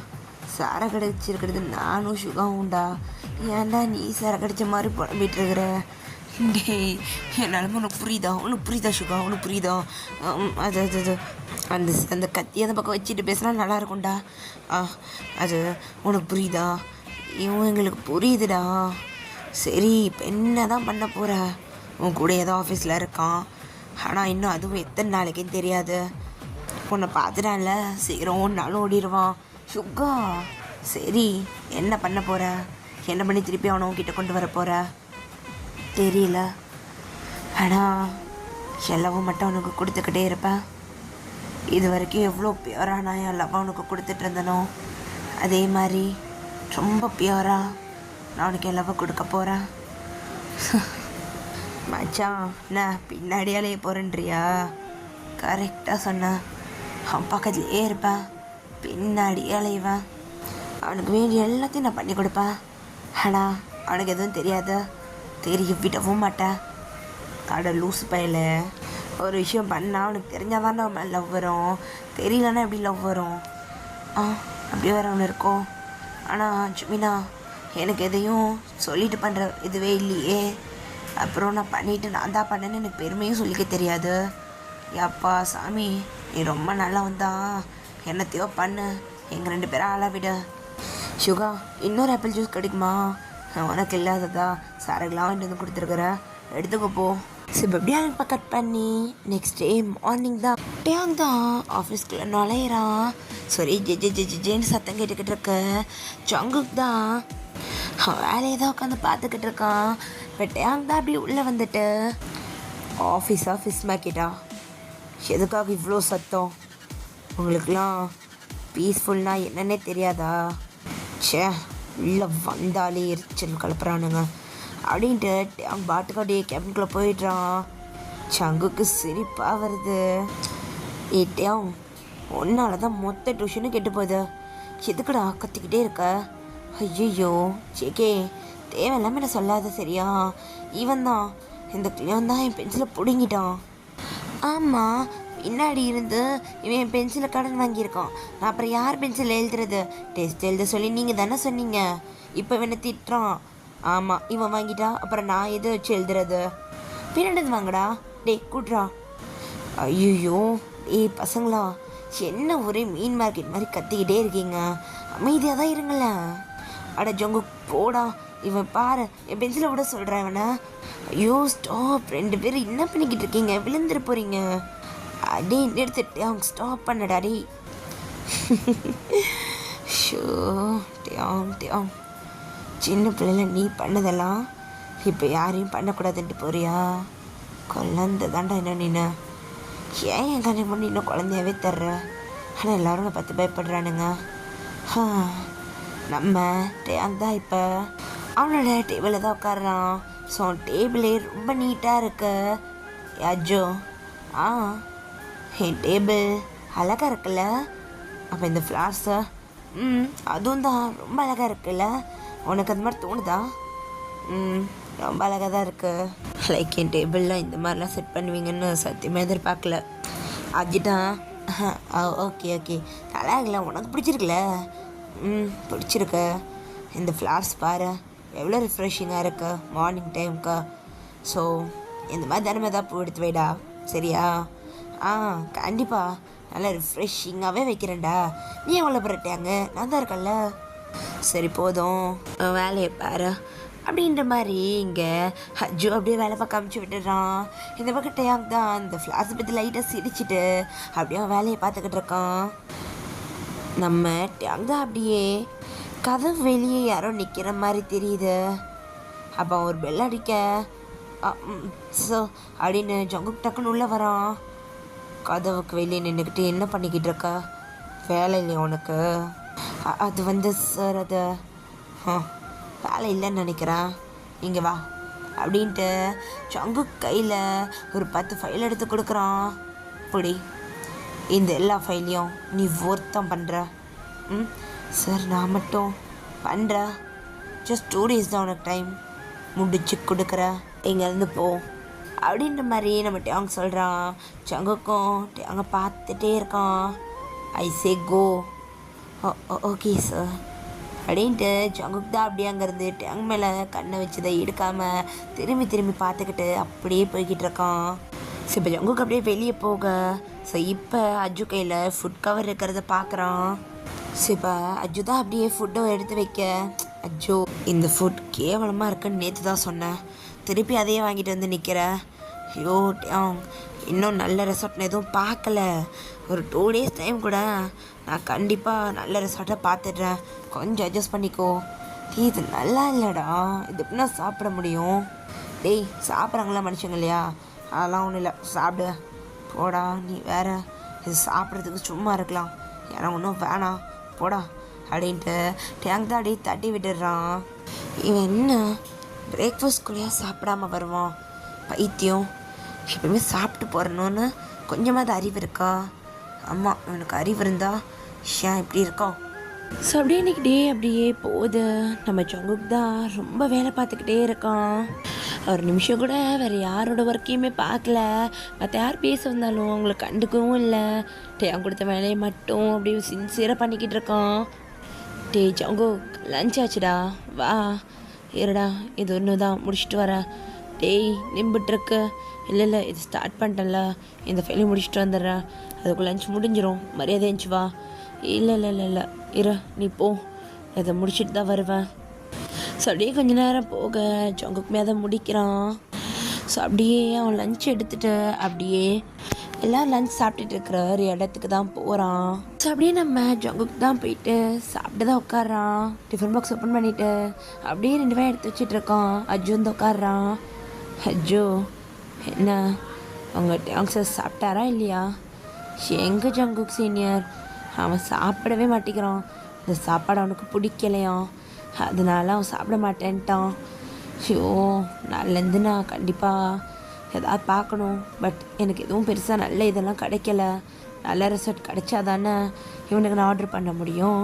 B: சாரை கடிச்சிருக்கிறது நானும் ஷுகாவும்டா. ஏன்டா நீ சாரை கடிச்ச மாதிரி புலம்பிட்டு இருக்கிற? டே என் நிலமை உனக்கு புரியுதா ஷுகா, உனக்கு புரியுதா? அது அந்த அந்த கத்தி அந்த பக்கம் வச்சுட்டு பேசினா நல்லா இருக்கும்டா. அது உனக்கு புரியுதா? இவன் எங்களுக்கு புரியுதுடா. சரி இப்போ என்ன தான் பண்ண போகிற? உன் கூட ஏதோ ஆஃபீஸில் இருக்கான், ஆனால் இன்னும் அதுவும் எத்தனை நாளைக்குன்னு தெரியாது. உன்னை பார்த்துட்டான்ல, சீக்கிரம் 1 நாள் ஓடிடுவான். ஷுகா சரி, என்ன பண்ண போகிற? என்ன பண்ணி திருப்பி அவனை உன்கிட்ட கொண்டு வர போகிற? தெரியல. ஆனால் எல்லாவும் மட்டும் அவனுக்கு கொடுத்துக்கிட்டே இருப்பேன். இது வரைக்கும் எவ்வளோ பியூராக நான் என் லவ் அவனுக்கு கொடுத்துட்டு இருந்தனோ அதே மாதிரி ரொம்ப பியூராக நான் அவனுக்கு என் லவ்வை கொடுக்க போகிறேன். மச்சான், நான் பின்னாடியாலே போகிறேன்றியா? கரெக்டாக சொன்னேன். அவன் பக்கத்துலேயே இருப்பேன், பின்னாடியே அலைவேன். அவனுக்கு வேண்டிய எல்லாத்தையும் நான் பண்ணி கொடுப்பேன். ஆனால் அவனுக்கு எதுவும் தெரியாது, தெரிய விடவும் மாட்டேன். அட லூசு பையல, ஒரு விஷயம் பண்ணால் அவனுக்கு தெரிஞ்சாதான் நம்ம லவ் வரும், தெரியலன்னா எப்படி லவ் வரும்? அப்படி வேற ஒன்று இருக்கும். ஆனால் ஜுமினா, எனக்கு எதையும் சொல்லிட்டு பண்ணுற இதுவே இல்லையே. அப்புறம் நான் பண்ணிவிட்டு நான் தான் பண்ணேன்னு எனக்கு பெருமையும் சொல்லிக்க தெரியாது. அப்பா சாமி, நீ ரொம்ப நல்லா வந்தா என்னத்தையோ பண்ணு, எங்கள் 2 பேரும் ஆள விடு. சுகா, இன்னொரு ஆப்பிள் ஜூஸ் கிடைக்குமா? உனக்கு இல்லாததா சரகுலாம் வாங்கிட்டு வந்து கொடுத்துருக்குற, எடுத்துக்கோ போ. சரி, எப்படியா இப்போ கட் பண்ணி நெக்ஸ்ட் டே மார்னிங் தான் டேங் தான் ஆஃபீஸ்க்குள்ளே நுழையிறான். சரி, ஜென்னு சத்தம் கேட்டுக்கிட்டு இருக்க. ஜங்குக் தான் வேலையை தான் உட்காந்து பார்த்துக்கிட்டு இருக்கான். இப்போ டேங் தான் அப்படி உள்ளே வந்துட்டு, ஆஃபீஸ் மாக்கிட்டா, எதுக்காக இவ்வளோ சத்தம்? உங்களுக்கெல்லாம் பீஸ்ஃபுல்னா என்னன்னே தெரியாதா? சே, உள்ளே வந்தாலே எரிச்சல் கலப்புறானுங்க அப்படின்ட்டு அவங்க பாட்டுக்கு அப்படியே கேபின்குள்ளே போயிடுறான். சங்குக்கு சிரிப்பாக வருது. ஏட்டியாவும் ஒன்னால தான் மொத்த டியூஷனும் கெட்டு போகுது. எதுக்குடா கத்திக்கிட்டே இருக்க? ஐயோ சேக்கே, தேவையில்லாமல் என்ன சொல்லாத சரியா? இவன் தான், இந்த கிளியன் தான் என் பென்சிலை பிடுங்கிட்டான். ஆமாம், பின்னாடி இருந்து இவன் என் பென்சிலை கடன் வாங்கியிருக்கான். நான் அப்புறம் யார் பென்சில் எழுதுறது? டெஸ்ட் எழுத சொல்லி நீங்கள் தானே சொன்னீங்க. இப்போ இவனை திட்டுறான். ஆமாம், இவன் வாங்கிட்டா அப்புறம் நான் எதை வச்சு எழுதுறது? பின்னாடி வாங்கடா, டே கூட்றா. ஐயோ டேய் பசங்களா, என்ன ஒரே மீன் மார்க்கெட் மாதிரி கத்திக்கிட்டே இருக்கீங்க, அமைதியாக தான் இருங்களேன். அட ஜொங்கு போடா, இவன் பாரு என் பென்சிலை விட சொல்கிறேன் இவனை. ஐயோ ஸ்டாப், 2 பேரும் என்ன பண்ணிக்கிட்டு இருக்கீங்க? விழுந்துட போகிறீங்க. அடே எடுத்துட்டு அவங்க ஸ்டாப் பண்ணடா டே. ஷோ டேங், சின்ன பிள்ளைல நீ பண்ணதெல்லாம் இப்போ யாரையும் பண்ணக்கூடாதுன்ட்டு போறியா? குழந்த தாண்டா என்ன நீனு? ஏன் என் கண்ணை பண்ணி இன்னும் குழந்தையாவே தர்ற? ஆனால் எல்லோரும் நான் பார்த்து பயப்படுறானுங்க. நம்ம டேங் தான் இப்போ அவனோட டேபிளில் தான் உட்காடுறான். ஸோ டேபிளே ரொம்ப நீட்டாக இருக்கு. அஜோ, என் டேபிள் அழகாக இருக்குல்ல? அப்போ இந்த ஃப்ளார்ஸு அதுவும் தான் ரொம்ப அழகாக இருக்குல்ல? உனக்கு அது மாதிரி தோணுதா? ரொம்ப அழகாக தான் இருக்குது. லைக் என் டேபிளில் இந்த மாதிரிலாம் செட் பண்ணுவீங்கன்னு சத்தியமாக எதிர்பார்க்கல. அஜிட்டான் ஓகே நல்லா இருக்குல்ல? உனக்கு பிடிச்சிருக்குல்ல? பிடிச்சிருக்கு. இந்த ஃப்ளார்ஸ் பாரு எவ்வளோ ரிஃப்ரெஷிங்காக இருக்கு மார்னிங் டைமுக்கு. ஸோ இந்த மாதிரி தினமே தான் பூ எடுத்து வைடா, சரியா? கண்டிப்பாக நல்லா ரிஃப்ரெஷிங்காகவே வைக்கிறேன்டா. நீ எவ்வளோ போகிறட்டாங்க, நான் தான் இருக்கல. சரி போதும், வேலையை பாரு அப்படின்ற மாதிரி இங்கே அஜு அப்படியே வேலை பார்க்க அமுச்சு விட்டுடுறான். இந்த பக்கம் டேங் தான் அந்த ஃப்ளாஷை பற்றி லைட்டாக சிரிச்சிட்டு அப்படியே வேலையை பார்த்துக்கிட்டு இருக்கான். நம்ம டேங் தான் அப்படியே கதவு வெளியே யாரோ நிற்கிற மாதிரி தெரியுது. அப்போ ஒரு பெல் அடிக்க ஸோ அப்படின்னு ஜங்குக் டக்குன்னு உள்ளே வரான். கதவுக்கு வெளியே நின்றுக்கிட்டு என்ன பண்ணிக்கிட்டு இருக்கா? வேலை இல்லையா உனக்கு? அது வந்து சார், அது வேலை இல்லைன்னு நினைக்கிறேன், நீங்கள் வா அப்படின்ட்டு ஜங்குக் கையில் ஒரு 10 ஃபைல் எடுத்து கொடுக்குறான். இப்படி இந்த எல்லா ஃபைலையும் நீ ஒர்த்தம் பண்ணுற. சார் நான் மட்டும் பண்ணுறேன், ஜஸ்ட் 2 days தான் உனக்கு டைம், முடிச்சு கொடுக்குற, இங்கேருந்து போ அப்படின்ற மாதிரி நம்ம டேங் சொல்கிறான். ஜங்குக்கும் டேங்க பார்த்துட்டே இருக்கான். ஐ சே கோ. ஓகே சார் அப்படின்ட்டு ஜங்குக் தான் அப்படியே அங்கேருந்து டேங் மேலே கண்ணை வச்சதை எடுக்காமல் திரும்பி பார்த்துக்கிட்டு அப்படியே போய்கிட்டு இருக்கான். ஸோ இப்போ ஜங்குக் அப்படியே வெளியே போக, ஸோ இப்போ அஜு கையில் ஃபுட் கவர் இருக்கிறத பார்க்குறான். ஸோ இப்போ அஜு தான் அப்படியே ஃபுட்டை எடுத்து வைக்க, அஜோ இந்த ஃபுட் கேவலமாக இருக்குன்னு நேற்று தான் சொன்னேன், திருப்பி அதையே வாங்கிட்டு வந்து நிற்கிற. ஐயோ டேங் இன்னும் நல்ல ரெசார்ட்னு எதுவும் பார்க்கல. ஒரு 2 days டைம் கூட. நான் கண்டிப்பாக நல்ல ரெசார்ட்டாக பார்த்துடுறேன். கொஞ்சம் அட்ஜஸ்ட் பண்ணிக்கோ. இது நல்லா இல்லைடா, இது எப்படின்னா சாப்பிட முடியும்? டேய், சாப்பிட்றாங்களா மனுஷங்க இல்லையா? அதெல்லாம் ஒன்றும் இல்லை, சாப்பிடு. போடா நீ வேற. இது சாப்பிட்றதுக்கு சும்மா இருக்கலாம், எனக்கு ஒன்றும் வேணாம் போடா அப்படின்ட்டு டேங்க் தான் அப்படியே தட்டி விட்டுடுறான். இவன் என்ன பிரேக்ஃபாஸ்ட் கூடயா சாப்பிடாம வருவான்? பைத்தியம். எப்பயுமே சாப்பிட்டு போகிறணுன்னு கொஞ்சமாவது அறிவு இருக்கா? ஆமாம், இவனுக்கு அறிவு இருந்தா ஏன் இப்படி இருக்கோம்? ஸோ அப்படியே இன்னைக்கு டே அப்படியே போகுது. நம்ம ஜங்குக் தான் ரொம்ப வேலை பார்த்துக்கிட்டே இருக்கான். ஒரு நிமிஷம் கூட வேறு யாரோட ஒர்க்கையுமே பார்க்கல. மற்ற யார் பேச வந்தாலும் அவங்கள கண்டுக்கவும் இல்லை. அவன் கொடுத்த வேலையை மட்டும் அப்படியே சின்சியராக பண்ணிக்கிட்டு இருக்கான். ஜங்குக், லஞ்ச் ஆச்சுடா, வா. இருடா, இது ஒன்று தான் முடிச்சுட்டு வரேன். டேய், நிம்பிட்டுருக்கு. இல்லை இது ஸ்டார்ட் பண்ணிட்டேன்ல, இந்த ஃபைலை முடிச்சுட்டு வந்துடுறேன். அதுக்கு லஞ்ச் முடிஞ்சிடும், மரியாதை இருந்துச்சு வா. இல்லை இரு, நீ போ, இதை முடிச்சுட்டு தான் வருவேன். ஸோ அப்படியே கொஞ்ச நேரம் போக ஜங்குக்குமே அதை முடிக்கிறான். ஸோ அப்படியே அவன் லஞ்ச் எடுத்துகிட்டு அப்படியே எல்லோரும் லஞ்ச் சாப்பிட்டுட்டு இருக்கிற ஒரு இடத்துக்கு தான் போகிறான். ஸோ அப்படியே நம்ம ஜங்குக்கு தான் போயிட்டு சாப்பிட்டு தான் உட்காடுறான். டிஃபன் பாக்ஸ் ஓப்பன் பண்ணிவிட்டு அப்படியே 2 வாய் எடுத்து வச்சிட்ருக்கான். அஜு வந்து உட்காடுறான். அஜு, என்ன அவங்க டேங்க்ஸை சாப்பிட்டாரா இல்லையா? எங்கே ஜங்குக் சீனியர், அவன் சாப்பிடவே மாட்டேங்கிறான். இந்த சாப்பாடு அவனுக்கு பிடிக்கலையாம், அதனால அவன் சாப்பிட மாட்டேன்ட்டான். ஷோ, நாளிலேருந்து நான் கண்டிப்பாக ஏதாவது பார்க்கணும். பட் எனக்கு எதுவும் பெருசாக நல்ல இதெல்லாம் கிடைக்கல. நல்ல ரெசார்ட் கிடைச்சா தானே இவனுக்கு நான் ஆர்டர் பண்ண முடியும்.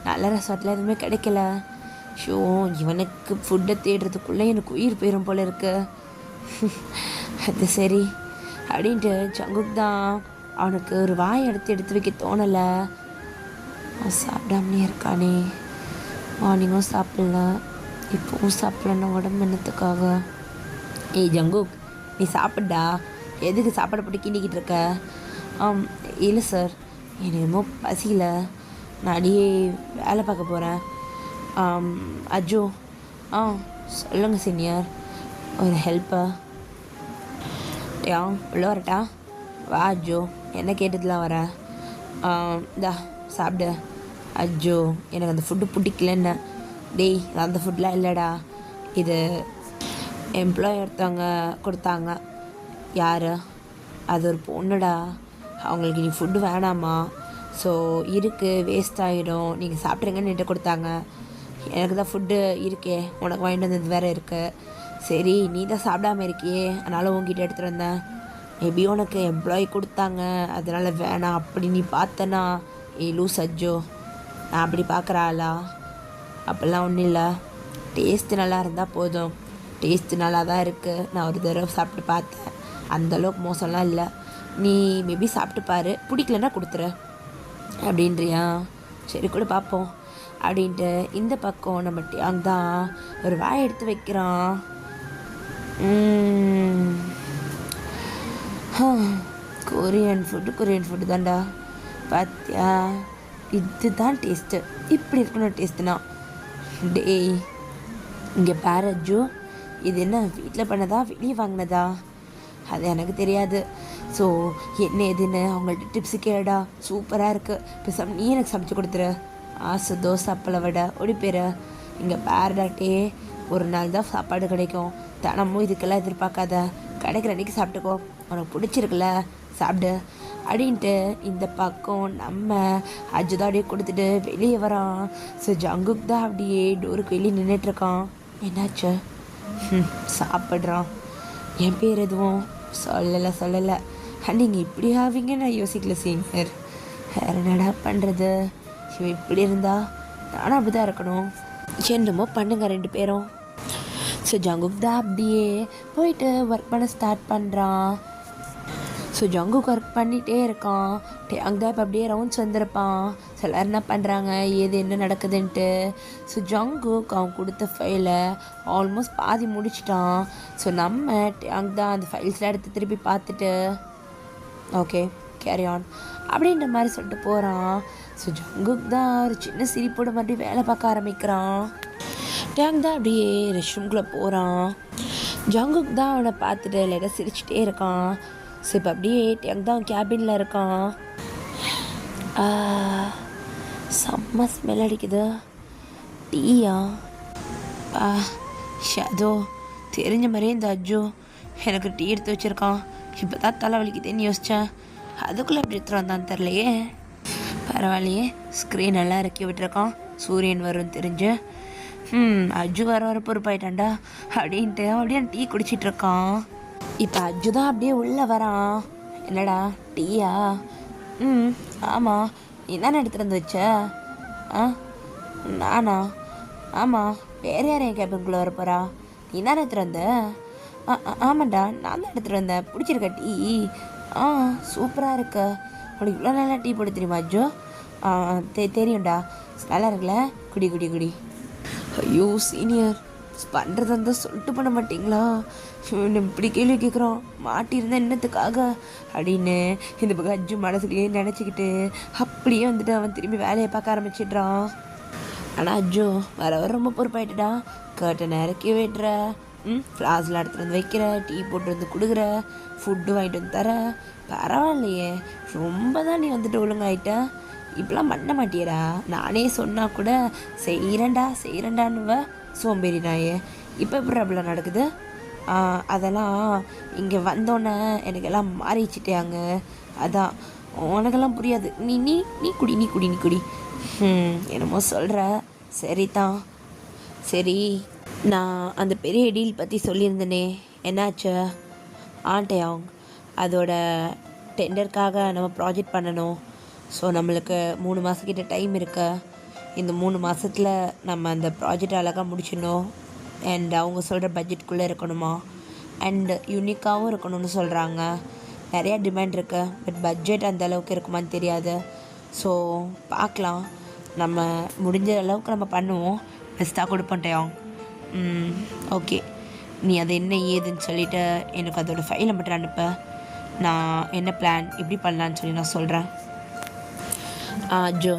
B: நல்ல ரெசார்ட்டில் எதுவுமே கிடைக்கல. ஷோ, இவனுக்கு ஃபுட்டை தேடுறதுக்குள்ளே எனக்கு உயிர் போயிடும் போல இருக்கு. அது சரி அப்படின்ட்டு ஜங்குக் தான் அவனுக்கு ஒரு வாய் எடுத்து வைக்க தோணலை. அவன் சாப்பிடாமலே இருக்கானே, மார்னிங்கும் சாப்பிடல, இப்போவும் சாப்பிட்லன்னா உடம்பு என்னத்துக்காக? ஏய் ஜங்குக், நீ சாப்பிட்டா. எதுக்கு சாப்பாடை போட்டு கிண்டிக்கிட்டு இருக்க? இல்லை சார், எனக்கு என்னமோ பசியில், நான் அடியே வேலை பார்க்க போகிறேன். அஜு, சொல்லுங்கள் சீனியர், ஒரு ஹெல்ப்பா? உள்ள வரட்டா? வா அஜு, என்ன கேட்டதுலாம் வர? இந்தா சாப்பிடு. அஜு, எனக்கு அந்த ஃபுட்டு பிடிக்கலன்னு. டேய், அந்த ஃபுட்லாம் இல்லைடா, இது எம்ப்ளாயி ஒருத்தவங்க கொடுத்தாங்க. யார்? அது ஒரு பொண்ணுடா. அவங்களுக்கு நீ ஃபுட்டு வேணாமா? ஸோ இருக்குது, வேஸ்ட் ஆகிடும், நீங்கள் சாப்பிட்றீங்கன்னு என்கிட்ட கொடுத்தாங்க. எனக்கு தான் ஃபுட்டு இருக்கே, உனக்கு வாங்கிட்டு வந்தது வேறு இருக்குது. சரி, நீ தான் சாப்பிடாம இருக்கியே, அதனால் உங்ககிட்ட எடுத்துகிட்டு வந்தேன். மேபி உனக்கு எம்ப்ளாயி கொடுத்தாங்க, அதனால் வேணாம் அப்படி நீ பார்த்தனா? லூஸ் அஜ்ஜோ, நான் அப்படி பார்க்குறாளா? அப்படிலாம் ஒன்றும் இல்லை, டேஸ்ட்டு நல்லா இருந்தால் போதும். டேஸ்ட்டு நல்லா தான் இருக்குது, நான் ஒரு தடவை சாப்பிட்டு பார்த்தேன், அந்தளவுக்கு மோசம்லாம் இல்லை. நீ மேபி சாப்பிட்டு பாரு, பிடிக்கலன்னா கொடுத்துரு அப்படின்றியா? சரி கூட பார்ப்போம் அப்படின்ட்டு இந்த பக்கம் நம்ம டியாங் தான் ஒரு வாய் எடுத்து வைக்கிறான். கொரியன் ஃபுட்டு தான்டா. பார்த்தியா, இதுதான் டேஸ்ட்டு, இப்படி இருக்கணும் டேஸ்ட்டுனா. டேய், இங்கே பாரஜு, இது என்ன வீட்டில் பண்ணதா வெளியே வாங்கினதா? அது எனக்கு தெரியாது. ஸோ என்ன எதுன்னு அவங்கள்ட்ட டிப்ஸு கேடா. சூப்பராக இருக்குது, இப்போ நீ எனக்கு சமைச்சு கொடுத்துரு. ஆசை தோசை அப்பளை விட ஒடி பேர். இங்கே பாரடாட்டே ஒரு நாள் தான் சாப்பாடு கிடைக்கும், தினமும் இதுக்கெல்லாம் எதிர்பார்க்காத, கிடைக்கிற அன்றைக்கி சாப்பிட்டுக்கோ, உனக்கு பிடிச்சிருக்குல்ல சாப்பிடு அப்படின்ட்டு இந்த பக்கம் நம்ம அஜுதான் அப்படியே கொடுத்துட்டு வெளியே வரான். ஸோ ஜங்குக் தான் அப்படியே டோருக்கு வெளியே நின்றுட்டுருக்கான். என்னாச்சு? சாப்பிட்றான். என் பேர் எதுவும் சொல்லலை. நீங்கள் இப்படி ஆவீங்க நான் யோசிக்கல சீனியர். வேறு என்னடா பண்ணுறது, இவன் இப்படி இருந்தா நானும் அப்படி தான் இருக்கணும். என்னமோ பண்ணுங்க 2 பேரும். ஸோ ஜங்குக் தான் அப்படியே போயிட்டு ஒர்க் பண்ண ஸ்டார்ட் பண்ணுறான். ஸோ ஜங்குக் ஒர்க் பண்ணிகிட்டே இருக்கான். அங்கே இப்போ அப்படியே ரவுண்ட்ஸ் வந்திருப்பான். ஸோ எல்லோரும் என்ன பண்ணுறாங்க, ஏது என்ன நடக்குதுன்ட்டு. ஸோ ஜங்குக் அவன் கொடுத்த ஃபைலை ஆல்மோஸ்ட் பாதி முடிச்சிட்டான். ஸோ நம்ம அங்கே தான் அந்த ஃபைல்ஸ்லாம் எடுத்து திருப்பி பார்த்துட்டு ஓகே கேரி ஆன் அப்படின்ற மாதிரி சொல்லிட்டு போகிறான். ஸோ ஜங்குக் தான் ஒரு சின்ன சிரிப்போட மறுபடியும் வேலை பார்க்க ஆரம்பிக்கிறான். டேங் தான் அப்படியே ரெஸ்ட் ரூம்குள்ளே போகிறான். ஜங்குக் தான் அவனை பார்த்துட்டு லைட்டாக சிரிச்சிட்டே இருக்கான். ஸோ இப்போ அப்படியே டேங் தான் கேபினில் இருக்கான். செம்ம ஸ்மெல் அடிக்குது. டீயா? ஷாதோ தெரிஞ்ச மாதிரியே இந்த அஜ்ஜோ எனக்கு டீ எடுத்து வச்சுருக்கான். இப்போ தான் தலைவலிக்குதுன்னு யோசித்தேன், அதுக்குள்ளே எப்படி எடுத்துகிட்டு வந்தான்னு தெரிலையே. பரவாயில்லையே, ஸ்க்ரீன் எல்லாம் இறக்கி விட்டுருக்கான், சூரியன் வரும்னு தெரிஞ்சு. அஜ்ஜு வர பொறுப்பாயிட்டான்டா அப்படின்ட்டு அப்படியே டீ குடிச்சிட்ருக்கான். இப்போ அஜ்ஜு தான் அப்படியே உள்ளே வரான். என்னடா டீயா? ஆமாம், நீ தானே எடுத்துகிட்டு வந்து வச்ச? நானா? ஆமாம், வேறு யார் என் கேபின்குள்ளே வரப்போறா? நீ தானே எடுத்துகிட்டு வந்த? ஆமாண்டா, நான் தான் எடுத்துகிட்டு வந்தேன். பிடிச்சிருக்க டீ? சூப்பராக இருக்க. உனக்கு இவ்வளோ நல்லா டீ போட தெரியுமா அஜ்ஜோ? தெரியும்டா, நல்லா இருக்குல்ல? குடி குடி குடி. ஐயோ சீனியர், பண்ணுறது இருந்தால் சொல்லிட்டு பண்ண மாட்டிங்களா? இப்படி கேள்வி கேட்குறோம், மாட்டியிருந்தேன் என்னத்துக்காக அப்படின்னு இந்த பக்கம் அஜ்ஜு மனசுலேயே நினச்சிக்கிட்டு அப்படியே வந்துட்டு அவன் திரும்பி வேலையை பார்க்க ஆரம்பிச்சிடுறான். ஆனால் அஜ்ஜு வர ரொம்ப பொறுப்பாயிட்டுடா. கர்ட்டனை இறக்கி விடுற, ஃப்ளாஸ்லாம் எடுத்துகிட்டு வந்து வைக்கிற, டீ போட்டு வந்து கொடுக்குற, ஃபுட்டு வாங்கிட்டு வந்து தர. பரவாயில்லையே, ரொம்ப தான் நீ வந்துட்டு ஒழுங்காயிட்ட. இப்பெல்லாம் பண்ண மாட்டியடா. நானே சொன்னால் கூட செய்கிறேன்டான்னுவ சோம்பேறி நாயே. இப்போ எப்படி அப்படிலாம் நடக்குது? அதெல்லாம் இங்கே வந்தோன்னே எனக்கெல்லாம் மாறிச்சிட்டியாங்க, அதான் உனக்கெல்லாம் புரியாது. நீ நீ நீ குடி நீ குடி நீ குடி. என்னமோ சொல்கிற, சரி தான். சரி, நான் அந்த பெரிய டீல் பற்றி சொல்லியிருந்தேனே, என்னாச்சு? டேயாங், அதோட டெண்டருக்காக நம்ம ப்ராஜெக்ட் பண்ணணும். ஸோ நம்மளுக்கு 3 மாதக்கிட்ட டைம் இருக்கு. இந்த 3 மாதத்தில் நம்ம அந்த ப்ராஜெக்ட் அழகாக முடிச்சிடணும். அண்ட் அவங்க சொல்கிற பட்ஜெட்டுக்குள்ளே இருக்கணுமா, அண்ட் யூனிக்காகவும் இருக்கணும்னு சொல்கிறாங்க. நிறையா டிமாண்ட் இருக்குது, பட் பட்ஜெட் அந்த அளவுக்கு இருக்குமான்னு தெரியாது. ஸோ பார்க்கலாம், நம்ம முடிஞ்ச அளவுக்கு நம்ம பண்ணுவோம், பெஸ்ட்டாக கொடுப்போம் டேயாங். ஓகே, நீ அதை என்ன ஏதுன்னு சொல்லிவிட்டு எனக்கு அதோடய ஃபைலை மட்டும் அனுப்ப. நான் என்ன பிளான் எப்படி பண்ணலான்னு சொல்லி நான் சொல்கிறேன். ஜோ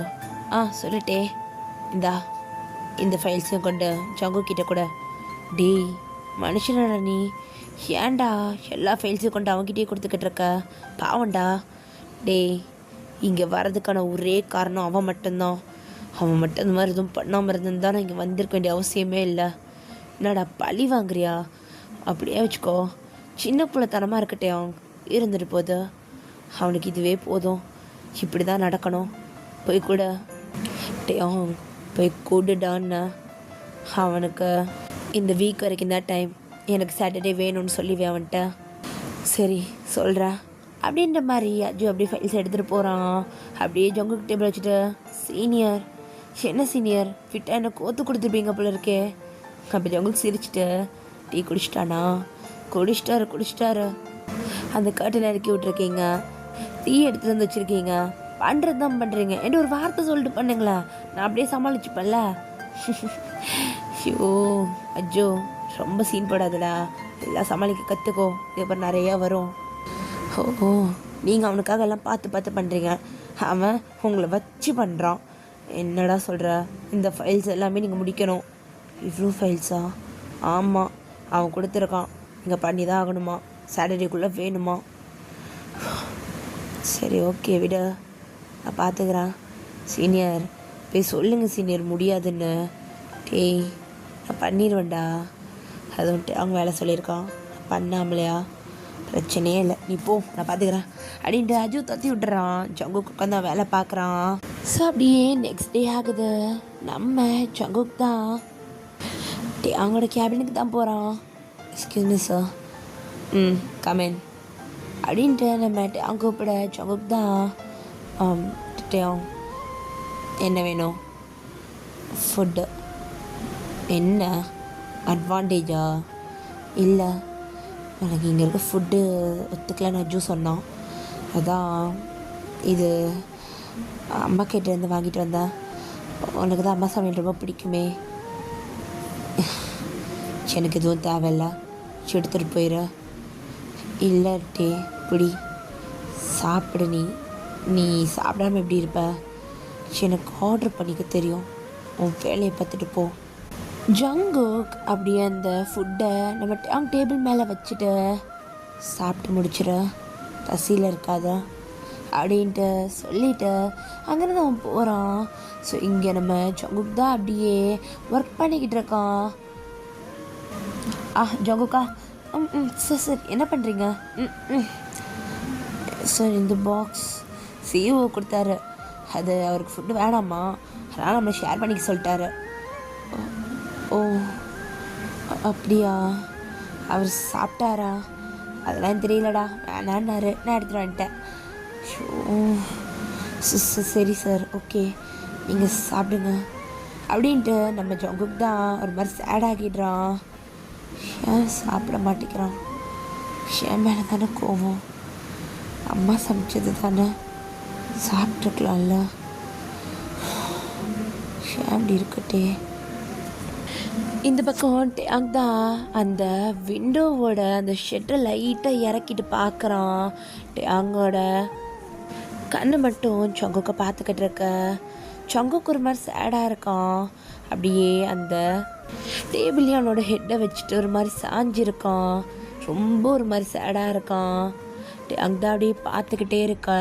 B: சொல்லிட்டே, இந்த ஃபைல்ஸையும் கொண்டு ஜங்கு கிட்ட கூட. டேய் மனுஷனடா நீ, ஏன்டா எல்லா ஃபைல்ஸையும் கொண்டு அவன்கிட்டயே கொடுத்துக்கிட்டு இருக்க? பாவண்டா. டேய், இங்கே வர்றதுக்கான ஒரே காரணம் அவன் மட்டும்தான். அவன் மட்டும் இந்த மாதிரி எதுவும் பண்ணாமல் இருந்திருந்தா நான் இங்கே வந்திருக்க வேண்டிய அவசியமே இல்லை. என்னடா பழி வாங்குறியா? அப்படியே வச்சுக்கோ, சின்ன பிள்ளைத்தனமாக இருக்கட்டே அவங்க இருந்துட்டு போகுது. அவனுக்கு இதுவே போதும், இப்படி தான் நடக்கணும். போய் கூட டேயாங், போய் கூடுடான்னு. அவனுக்கு இந்த வீக் வரைக்கும் தான் டைம், எனக்கு சாட்டர்டே வேணும்னு சொல்லிவே அவன்கிட்ட. சரி சொல்கிறேன் அப்படின்ற மாதிரி அஜு அப்படியே ஃபைல்ஸ் எடுத்துகிட்டு போகிறான். அப்படியே ஜங்குக்கு டேபிள் வச்சுட்டு, சீனியர் என்ன சீனியர், ஃபிட்டாக என்ன கோத்து கொடுத்துருப்பீங்க போல இருக்கே. அப்படி ஜங்குக்கு சிரிச்சிட்டு, டீ குடிச்சிட்டானா? குடிச்சிட்டாரு. அந்த கர்ட்டனை இறக்கி விட்ருக்கீங்க, டீ எடுத்துகிட்டு வந்து வச்சுருக்கீங்க, பண்ணுறது தான் பண்ணுறீங்க. என்ன ஒரு வார்த்தை சொல்லிட்டு பண்ணுங்களா, நான் அப்படியே சமாளிச்சுப்பேன்ல. ஐயோ அஜ்ஜோ, ரொம்ப சீன் போடாதடா, எல்லாம் சமாளிக்க கற்றுக்கோ, இதுக்கப்புறம் நிறையா வரும். ஓ, நீங்கள் அவனுக்காக எல்லாம் பார்த்து பண்ணுறீங்க, அவன் உங்களை வச்சு பண்ணுறான். என்னடா சொல்கிற? இந்த ஃபைல்ஸ் எல்லாமே நீங்கள் முடிக்கணும். இவ்வளோ ஃபைல்ஸா? ஆமாம், அவன் கொடுத்துருக்கான், நீங்கள் பண்ணி தான் ஆகணுமா, சாட்டர்டேக்குள்ளே வேணுமா. சரி ஓகே விட, நான் பார்த்துக்கிறேன். சீனியர் போய் சொல்லுங்கள் சீனியர் முடியாதுன்னு. டேய் நான் பண்ணிடுவேன்டா, அது வந்துட்டு அவங்க வேலை சொல்லியிருக்கான், பண்ணாமலையா? பிரச்சனையே இல்லை, நீ போ, நான் பார்த்துக்கிறேன் அப்படின்ட்டு அஜு தத்தி விட்டுறான். ஜங்குக்கு உட்காந்து வேலை பார்க்குறான். ஸோ அப்படியே நெக்ஸ்ட் டே ஆகுது. நம்ம ஜங்குக் தான் அவங்களோட கேபினுக்கு தான் போகிறான். Excuse me sir. கமென் அப்படின்ட்டு நம்ம அவங்க கூப்பிட ஜங்குக் தான். டேயாங் என்ன வேணும்? ஃபுட்டு. என்ன அட்வான்டேஜா? இல்லை, எனக்கு இங்கே இருக்க ஃபுட்டு ஒத்துக்கலன்னு அஜு சொன்னான், அதான் இது அம்மா கிட்டேருந்து வாங்கிட்டு வந்தேன். உனக்கு தான் அம்மா சமையல் ரொம்ப பிடிக்குமே. எனக்கு எதுவும் தேவையில்ல, எடுத்துகிட்டு போயிடு. இல்லை டே பிடி, சாப்பிடு. நீ சாப்பிடாம எப்படி இருப்ப? எனக்கு ஆர்டர் பண்ணிக்க தெரியும், உன் வேலையை பார்த்துட்டு போ. ஜங்குக் அப்படியே அந்த ஃபுட்டை நம்ம டேபிள் மேலே வச்சுட்டு சாப்பிட்டு முடிச்சிட. பசியில் இருக்காத அப்படின்ட்டு சொல்லிவிட்டு அங்கேருந்து அவன் போகிறான். ஸோ இங்கே நம்ம ஜங்குக் தான் அப்படியே ஒர்க் பண்ணிக்கிட்டு இருக்கான். ஜங்குக்கா சார் சார் என்ன பண்ணுறீங்க? சார் இந்த பாக்ஸ் சிஓ கொடுத்தாரு, அது அவருக்கு ஃபுட்டு வேணாமா, அதனால் நம்ம ஷேர் பண்ணிக்க சொல்லிட்டாரு. ஓ அப்படியா, அவர் சாப்பிட்டாரா? அதெல்லாம் தெரியலடா, வேணான்னாரு, நான் எடுத்துகிட்டு வந்துட்டேன். சரி சார், ஓகே நீங்கள் சாப்பிடுங்க அப்படின்ட்டு நம்ம ஜங்குக் தான் ஒரு மாதிரி சேட் ஆகிடுறான். ஏன் சாப்பிட மாட்டேங்கிறான்? ஏன் மேலே தானே கோவம், அம்மா சமைச்சது தானே சாப்பிட்ருக்கலாம்ல, ஏன் அப்படி இருக்கட்டே. இந்த பக்கம் டேங் தான் அந்த விண்டோவோட அந்த ஷெட்டை லைட்டாக இறக்கிட்டு பார்க்குறான். டேங்கோட கண்ணு மட்டும் ஜங்குக்கை பார்த்துக்கிட்டு இருக்க. ஜங்குக்கு ஒரு மாதிரி சேடாக இருக்கான். அப்படியே அந்த டேபிள்லேயே அவனோட ஹெட்டை வச்சுட்டு ஒரு மாதிரி சாஞ்சிருக்கான். ரொம்ப ஒரு மாதிரி சேடாக இருக்கான். டேங் தான் அப்படியே பார்த்துக்கிட்டே இருக்க.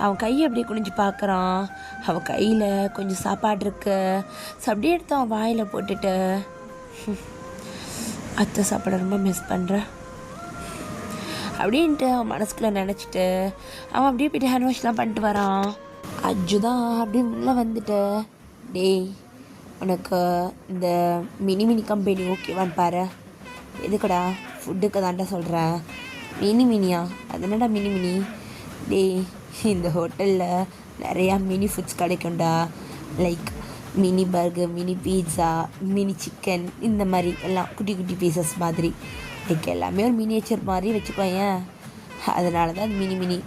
B: அவன் கையை அப்படியே குனிஞ்சு பார்க்குறான். அவன் கையில் கொஞ்சம் சாப்பாடு இருக்கு. ஸோ அப்படியே எடுத்து அவன் வாயில் போட்டுட்டு, அத்தை சாப்பாடை ரொம்ப மிஸ் பண்ணுறேன் அப்படின்ட்டு அவன் மனசுக்குள்ளே நினச்சிட்டு அவன் அப்படியே போய்ட்டு ஹேண்ட் வாஷ்லாம் பண்ணிட்டு வரான். அஜு தான் அப்படியே உள்ளே வந்துட்டு, டேய் உனக்கு இந்த மினி கம்பெனி ஓகேவான்னு பாரு. எதுக்கடா? ஃபுட்டுக்கு தான்டா சொல்கிறேன். மினியா? அது என்னடா மினி? டேய் இந்த ஹோட்டலில் நிறையா மினி ஃபுட்ஸ் கிடைக்கும்டா. Like mini burger, mini pizza, mini chicken, இந்த மாதிரி எல்லாம் குட்டி குட்டி பீசஸ் மாதிரி. லைக் எல்லாமே ஒரு மினியேச்சர் மாதிரி வச்சுக்கோயேன். அதனால தான் அது மினி.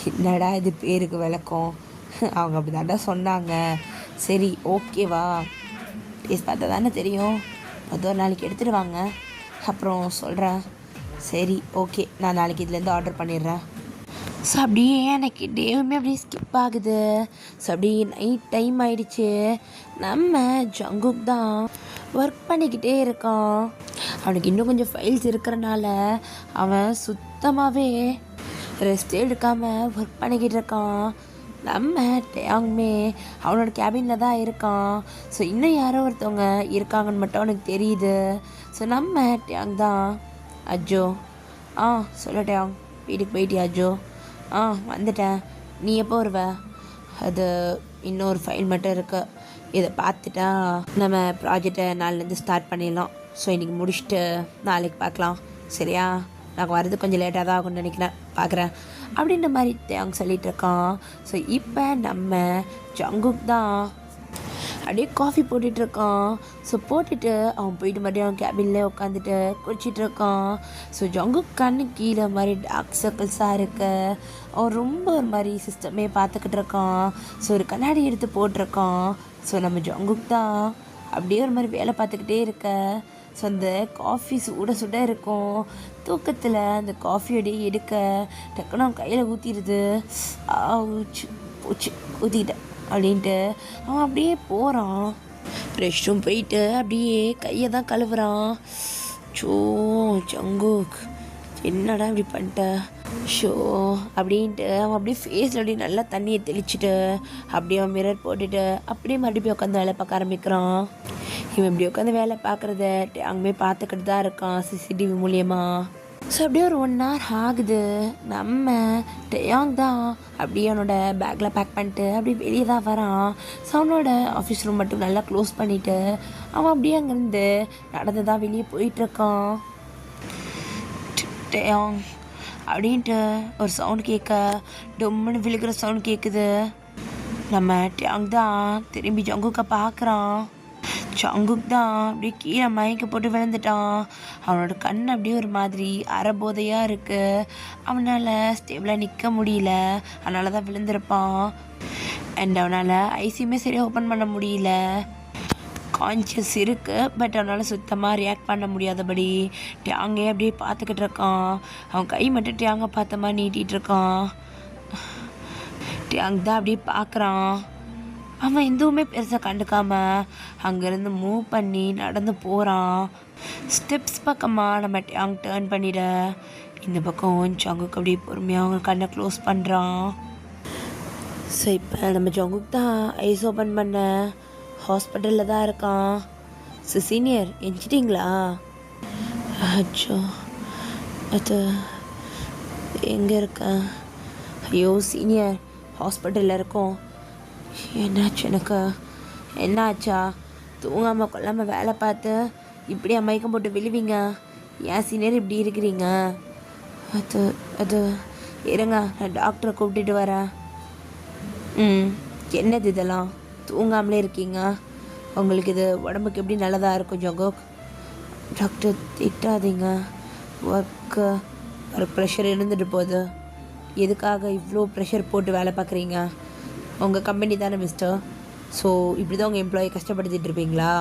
B: என்னடா இது பேருக்கு விளக்கம்? அவங்க அப்படி தாண்டா சொன்னாங்க. சரி ஓகேவா, டேஸ்ட் பார்த்தா தானே தெரியும். அது ஒரு நாளைக்கு எடுத்துகிட்டு வாங்க, அப்புறம் சொல்கிறேன். சரி ஓகே, நான் நாளைக்கு இதுலேருந்து ஆர்டர் பண்ணிடுறேன். ஸோ அப்படியே எனக்கு டேவுமே அப்படியே ஸ்கிப் ஆகுது. ஸோ அப்படியே நைட் டைம் ஆயிடுச்சு. நம்ம ஜங்குக் தான் ஒர்க் பண்ணிக்கிட்டே இருக்கான். அவனுக்கு இன்னும் கொஞ்சம் ஃபைல்ஸ் இருக்கிறனால அவன் சுத்தமாகவே ரெஸ்ட் எடுக்காமல் ஒர்க் பண்ணிக்கிட்டு இருக்கான். நம்ம டேங்குமே அவனோட கேபினில் தான் இருக்கான். ஸோ இன்னும் யாரோ ஒருத்தவங்க இருக்காங்கன்னு மட்டும் அவனுக்கு தெரியுது. ஸோ நம்ம டேங் தான், அஜோ சொல்ல டேங், வீட்டுக்கு போயிட்டியா அஜோ? வந்துட்டேன். நீ எப்போ வருவ? அது இன்னொரு ஃபைல் மட்டும் இருக்கு, இதை பார்த்துட்டா நம்ம ப்ராஜெக்டை நாளிலேருந்து ஸ்டார்ட் பண்ணிடலாம். ஸோ இன்றைக்கி முடிச்சுட்டு நாளைக்கு பார்க்கலாம், சரியா? நாங்கள் வர்றது கொஞ்சம் லேட்டாக தான் ஆகும்னு நினைக்கிறேன், பார்க்குறேன் அப்படின்ற மாதிரி அவங்க சொல்லிகிட்டு இருக்கான். ஸோ இப்போ நம்ம ஜங்குக் தான் அப்படியே காஃபி போட்டுட்ருக்கான். ஸோ போட்டுட்டு அவன் போயிட்டு மறுபடியும் அவன் கேபின்லேயே உட்காந்துட்டு குடிச்சிட்ருக்கான். ஸோ ஜங்குக் கண்ணு கீழே மாதிரி டார்க் சர்க்கிள்ஸாக இருக்கு. அவன் ரொம்ப ஒரு மாதிரி சிஸ்டமே பார்த்துக்கிட்டு இருக்கான். ஸோ ஒரு கண்ணாடி எடுத்து போட்டிருக்கான். ஸோ நம்ம ஜங்குக் தான் அப்படியே ஒரு மாதிரி வேலை பார்த்துக்கிட்டே இருக்க. ஸோ அந்த காஃபி சுட இருக்கும். தூக்கத்தில் அந்த காஃபியோடையே எடுக்க டக்குன்னு அவன் கையில் ஊற்றிடுது. போச்சு ஊற்றிக்கிட்டேன் அப்படின்ட்டு அவன் அப்படியே போகிறான். ரெஸ்ட் ரூம் போயிட்டு அப்படியே கையை தான் கழுவுறான். ஜங்குக் என்னடா இப்படி பண்ணிட்ட ஷோ அப்படின்ட்டு அவன் அப்படியே ஃபேஸில் அப்படியே நல்லா தண்ணியை தெளிச்சுட்டு அப்படியே அவன் மிரர் போட்டுட்டு அப்படியே மறுபடியும் உட்காந்து வேலை பார்க்க ஆரம்பிக்கிறான். இவன் இப்படி உட்காந்து வேலை பார்க்குறத அங்கே பார்த்துக்கிட்டு தான் இருக்கான் சிசிடிவி மூலியமா. ஸோ அப்படியே ஒரு 1 hour ஆகுது. நம்ம டேங் தான் அப்படியே அவனோட பேக்கில் பேக் பண்ணிட்டு அப்படியே வெளியே தான் வரான். ஸோ அவனோட ஆஃபீஸ் ரூம் மட்டும் நல்லா க்ளோஸ் பண்ணிவிட்டு அவன் அப்படியே அங்கேருந்து நடந்து தான் வெளியே போயிட்டுருக்கான். டேங் அப்படின்ட்டு ஒரு சவுண்ட் கேட்க டொம்முன்னு விழுகிற சவுண்ட் கேட்குது. நம்ம டேங் தான் திரும்பி ஜங்குக்கை பார்க்குறான். ஜங்குக் தான் அப்படியே கீழே மயக்க போட்டு விழுந்துட்டான். அவனோட கண் அப்படியே ஒரு மாதிரி அரைபோதையாக இருக்குது. அவனால் ஸ்டேபிளாக நிற்க முடியல, அதனால தான் விழுந்திருப்பான். அண்ட் அவனால் ஐசியுமே சரியாக ஓப்பன் பண்ண முடியல. கான்ஷியஸ் இருக்குது, பட் அவனால் சுத்தமாக ரியாக்ட் பண்ண முடியாதபடி டேங்கே அப்படியே பார்த்துக்கிட்டு இருக்கான். அவன் கை மட்டும் டேங்கை பார்த்த மாதிரி நீட்டிகிட்டு இருக்கான். டேங் தான் அப்படியே பார்க்குறான். அவன் எதுவுமே பெருசாக கண்டுக்காமல் அங்கேருந்து மூவ் பண்ணி நடந்து போகிறான். ஸ்டெப்ஸ் பக்கமாக நம்ம டேங் டேர்ன் பண்ணிட இந்த பக்கம் ஜங்குக்கு அப்படியே பொறுமையாக அவங்க கண்ணை க்ளோஸ் பண்ணுறான். ஸோ இப்போ நம்ம ஜங்குக் தான் ஐஸ் ஓப்பன் பண்ண ஹாஸ்பிட்டலில் தான் இருக்கான். ஸோ சீனியர் எஞ்சிட்டிங்களா? அச்சோ அது எங்கே இருக்கேன்? ஐயோ சீனியர் ஹாஸ்பிட்டலில் இருக்கோம். என்னாச்சு எனக்கு? என்னாச்சா? தூங்காமல் கொள்ளாமல் வேலை பார்த்து இப்படியே மயக்கம் போட்டு விழுவீங்க? ஏன் சீனியர் இப்படி இருக்கிறீங்க? அது அது இருங்க, நான் டாக்டரை கூப்பிட்டுட்டு வரேன். என்னது இதெல்லாம்? தூங்காமலே இருக்கீங்க. உங்களுக்கு இது உடம்புக்கு எப்படி நல்லதாக இருக்கும் ஜங்குக்? டாக்டர் திட்டாதீங்க. ஒர்க் ப்ரெஷர் இருந்துட்டு போகுது. எதுக்காக இவ்வளோ ப்ரெஷர் போட்டு வேலை பார்க்குறீங்க? உங்கள் கம்பெனி தானே மிஸ்டர். ஸோ இப்படி தான் உங்கள் எம்ப்ளாயி கஷ்டப்படுத்திட்டு இருப்பீங்களா?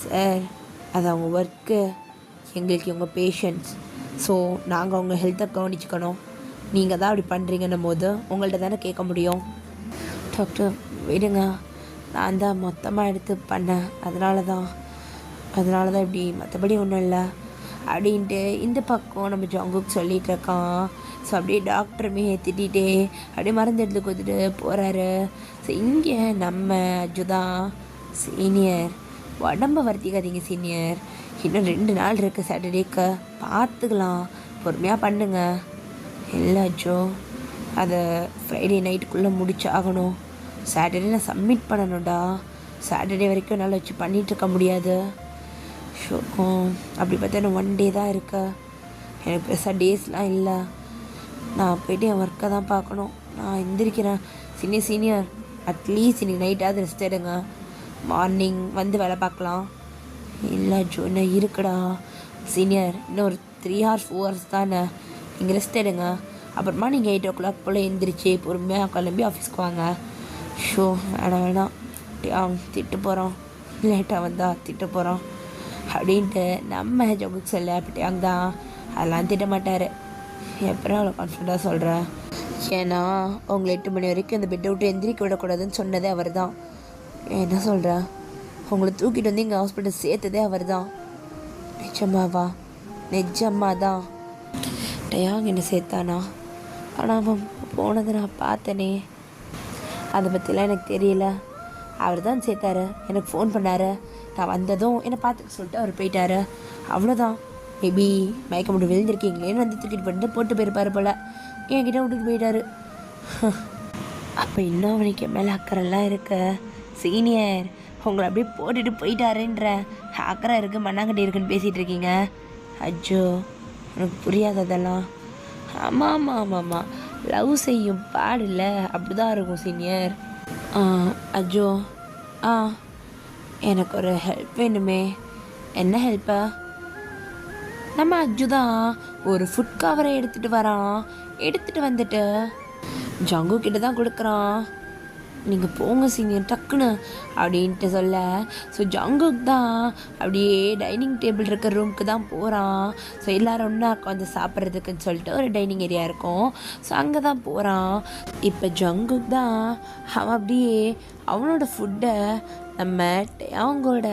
B: சார் அது அவங்க ஒர்க்கு, எங்களுக்கு உங்கள் பேஷண்ட்ஸ். ஸோ நாங்கள் உங்கள் ஹெல்த்தை கவனிச்சுக்கணும். நீங்கள் தான் அப்படி பண்ணுறீங்கன்னும் போது உங்கள்கிட்ட தானே கேட்க முடியும். டாக்டர் விடுங்க, நான் தான் மொத்தமாக எடுத்து பண்ணேன், அதனால தான் இப்படி, மற்றபடி ஒன்றும் இல்லை அப்படின்ட்டு இந்த பக்கம் நம்ம ஜங்குக் சொல்லிகிட்டு இருக்கான். ஸோ அப்படியே டாக்டருமே திட்டிகிட்டே அப்படியே மருந்து எடுத்து கொடுத்துட்டு போகிறாரு. ஸோ இங்கே நம்ம அஜுதான், சீனியர் உடம்ப வருத்திக்காதீங்க சீனியர், இன்னும் 2 நாள் இருக்குது சாட்டர்டேக்கு, பார்த்துக்கலாம், பொறுமையாக பண்ணுங்க. இல்லை அஜோ, அதை ஃப்ரைடே நைட்டுக்குள்ளே முடிச்சாகணும். சாட்டர்டே நான் சப்மிட் பண்ணணும்டா. சாட்டர்டே வரைக்கும் என்னால் வச்சு பண்ணிகிட்ருக்க முடியாது. ஷோ அப்படி பார்த்தா எனக்கு 1 டே தான் இருக்கு. எனக்கு பெருசாக டேஸ்லாம் இல்லை. நான் போய்ட்டு என் ஒர்க்கை தான் பார்க்கணும். நான் எந்திரிக்கிறேன். சீனியர் அட்லீஸ்ட் இன்றைக்கி நைட்டாவது ரெஸ்ட் எடுங்க, மார்னிங் வந்து வேலை பார்க்கலாம். இல்லை ஜோ இன்னும் இருக்குடா சீனியர், இன்னும் ஒரு 3 hours 4 hours தானே, நீங்கள் ரெஸ்ட் எடுங்க. அப்புறமா நீங்கள் 8 o'clock போல் எந்திரிச்சு பொறுமையாக கிளம்பி ஆஃபீஸ்க்கு வாங்க. ஷோ வேணாம் திட்டு போகிறோம், லேட்டாக வந்தால் திட்டு போகிறோம் அப்படின்ட்டு நம்ம ஜங்குக் சொல்ல. அப்படியாங்க தான் அதெல்லாம் திட்ட மாட்டார். எப்பறம் அவ்வளோ கான்ஃபிடண்ட்டாக சொல்கிறேன்? ஏன்னா உங்களை 8 மணி வரைக்கும் அந்த பெட்டை விட்டு எந்திரிக்க விடக்கூடாதுன்னு சொன்னதே அவர் தான். என்ன சொல்கிற? உங்களை தூக்கிட்டு வந்து இங்கே ஹாஸ்பிட்டல் சேர்த்ததே அவர் தான். நிஜமாவா? நிஜமாக தான். டயாங் என்ன சேர்த்தானா? ஆனால் அவன் போனதை நான் பார்த்தனே. அதை பற்றிலாம் எனக்கு தெரியல. அவர் தான் சேர்த்தாரு. எனக்கு ஃபோன் பண்ணார். நான் வந்ததும் என்னை பார்த்துக்க சொல்லிட்டு அவர் போயிட்டார். அவ்வளோதான். மேபி மயக்க மட்டும் விழுந்திருக்கீங்களேன்னு வந்து தூக்கிட்டு பண்ணிட்டு போட்டு போயிருப்பார் போல். என்கிட்ட விட்டுட்டு போயிட்டாரு. அப்போ இன்னும் அவனுக்கு மேலே அக்கறைலாம் இருக்க. சீனியர் உங்களை அப்படியே போட்டுட்டு போயிட்டாருன்ற அக்கறை இருக்குது, மண்ணாங்கட்டி இருக்குன்னு பேசிகிட்டு இருக்கீங்க. அஜோ எனக்கு புரியாது அதெல்லாம். ஆமாம் லவ் செய்யும் பாடில்ல, அப்படி தான் இருக்கும் சீனியர். அஜோ எனக்கு ஒரு ஹெல்ப் வேணுமே. என்ன ஹெல்ப்பா? நம்ம அஜு தான் ஒரு ஃபுட் கவரை எடுத்துகிட்டு வரான். எடுத்துகிட்டு வந்துட்டு ஜங்கு கிட்ட தான் கொடுக்குறான். நீங்கள் போங்க சீனியர் டக்குன்னு அப்படின்ட்டு சொல்ல. ஸோ ஜங்குக் தான் அப்படியே டைனிங் டேபிள் இருக்கிற ரூமுக்கு தான் போகிறான். ஸோ எல்லோரும் ஒன்றா உட்காந்து சாப்பிட்றதுக்குன்னு சொல்லிட்டு ஒரு டைனிங் ஏரியா இருக்கும். ஸோ அங்கே தான் போகிறான். இப்போ ஜங்குக் தான் அவன் அப்படியே அவனோட ஃபுட்டை நம்ம அவங்களோட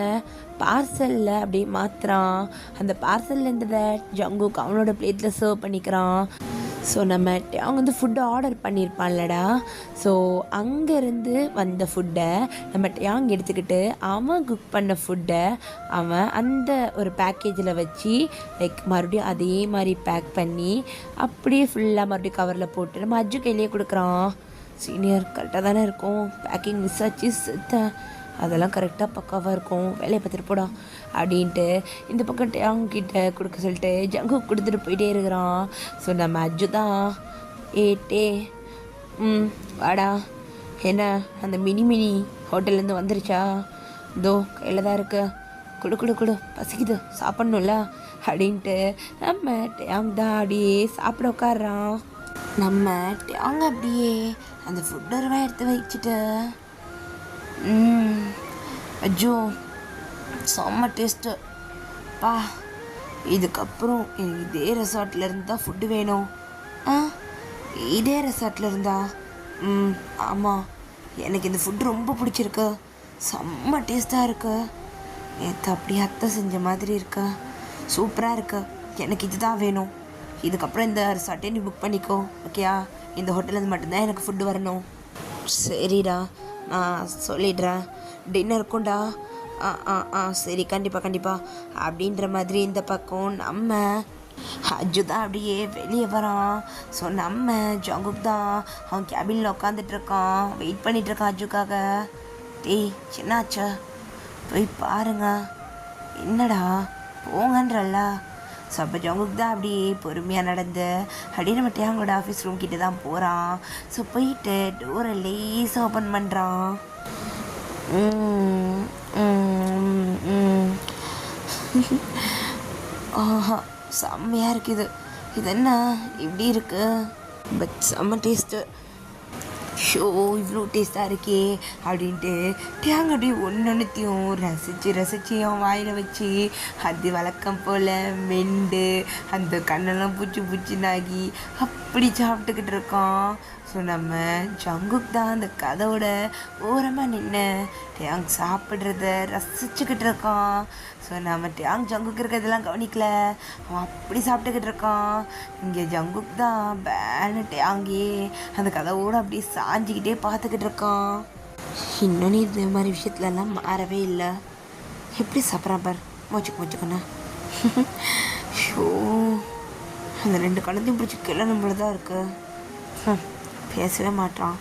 B: பார்சலில் அப்படியே மாற்றுறான். அந்த பார்சலில் இருந்ததை ஜங்குக் அவனோட பிளேட்டில் சர்வ் பண்ணிக்கிறான். ஸோ நம்ம அவங்க வந்து ஃபுட்டை ஆர்டர் பண்ணியிருப்பான்லடா. ஸோ அங்கேருந்து வந்த ஃபுட்டை நம்ம டேங் எடுத்துக்கிட்டு அவன் குக் பண்ண ஃபுட்டை அவன் அந்த ஒரு பேக்கேஜில் வச்சு லைக் மறுபடியும் அதே மாதிரி பேக் பண்ணி அப்படியே ஃபுல்லாக மறுபடியும் கவரில் போட்டு நம்ம அஜு கையிலே கொடுக்குறான். சீனியர் கரெக்டாக தானே இருக்கும், பேக்கிங் மிஸ் ஆச்சு செத்த, அதெல்லாம் கரெக்டாக பக்காவாக இருக்கும், வேலையை பார்த்துட்டு போடா அப்படின்ட்டு இந்த பக்கம் டேங்கிட்ட கொடுக்க சொல்லிட்டு ஜங்கு கொடுத்துட்டு போயிட்டே இருக்கிறான். ஸோ நம்ம அஜு தான் டே வாடா, என்ன அந்த மினி ஹோட்டல்லேருந்து வந்துருச்சா? இதோ கையில் தான் இருக்கு, கொடு பசிக்குது சாப்பிட்ணும்ல அப்படின்ட்டு நம்ம டேங் தான் அப்படியே சாப்பிட உட்காடுறான். நம்ம டேங் அப்படியே அந்த ஃபுட்டை எடுத்து வச்சுட்டு அஜோ செம்ம டேஸ்ட்டு பா, இதுக்கப்புறம் எனக்கு இதே ரெசார்ட்லேருந்து தான் ஃபுட்டு வேணும். இதே ரெசார்ட்டில் இருந்தா? ஆமாம், எனக்கு இந்த ஃபுட்டு ரொம்ப பிடிச்சிருக்கு, செம்ம டேஸ்ட்டாக இருக்கு, நேற்று அப்படியே அத்தை செஞ்ச மாதிரி இருக்கு, சூப்பராக இருக்கு, எனக்கு இது தான் வேணும், இதுக்கப்புறம் இந்த ரிசார்ட்டே நீ புக் பண்ணிக்கோ, ஓகேயா? இந்த ஹோட்டலில் மட்டும்தான் எனக்கு ஃபுட்டு வரணும். சரிடா, நான் சொல்லிடுறேன். டின்னர் இருக்கும்டா. ஆ ஆ ஆ சரி, கண்டிப்பாக அப்படின்ற மாதிரி இந்த பக்கம் நம்ம அஜு தான் அப்படியே வெளியே வரான். ஸோ நம்ம ஜங்குக் தான் அவன் கேபினில் உட்காந்துட்ருக்கான், வெயிட் பண்ணிகிட்ருக்கான் அஜுக்காக. டேய் சின்னாச்சா, போய் பாருங்க. என்னடா போங்கன்றல்ல. ஸோ அப்போ ஜங்குக் தான் அப்படியே பொறுமையாக நடந்து அப்படியே நம்ம டேங்கோட ஆஃபீஸ் ரூம் கிட்ட தான் போகிறான். ஸோ போயிட்டு டோரை லேசாக ஓப்பன் பண்ணுறான். ஆஹா, செம்மையாக இருக்குது. இது என்ன இப்படி இருக்கு? பட் செம்ம டேஸ்ட்டு. ஷோ இவ்வளோ டேஸ்ட்டாக இருக்கே அப்படின்ட்டு டேங்க அப்படியே ஒன்றுத்தையும் ரசித்து அவன் வாயில் வச்சு அது வழக்கம் போல் மெண்டு அந்த கண்ணெல்லாம் பூச்சினாகி அப்படி சாப்பிட்டுக்கிட்டு இருக்கான். ஸோ நம்ம ஜங்குக் தான் அந்த கதவோட ஓரமாக நின்று டேங் சாப்பிட்றத ரசிச்சுக்கிட்டு இருக்கான். ஸோ நம்ம டேங் ஜங்குக் இருக்கிறதெல்லாம் கவனிக்கல, அவன் அப்படி சாப்பிட்டுக்கிட்டு இருக்கான். இங்கே ஜங்குக் தான் பேனு டேங்கே அந்த கதவோடு அப்படி சாஞ்சிக்கிட்டே பார்த்துக்கிட்டு இருக்கான். இன்னொன்று இது மாதிரி விஷயத்துலலாம் மாறவே இல்லை. எப்படி சாப்பிட்றான் பார், மூச்சுக்கண்ணா. ஷோ அந்த 2 கணத்தையும் பிடிச்சி கிளம்பும் போல தான் இருக்கு. பேசவே மாட்டான்.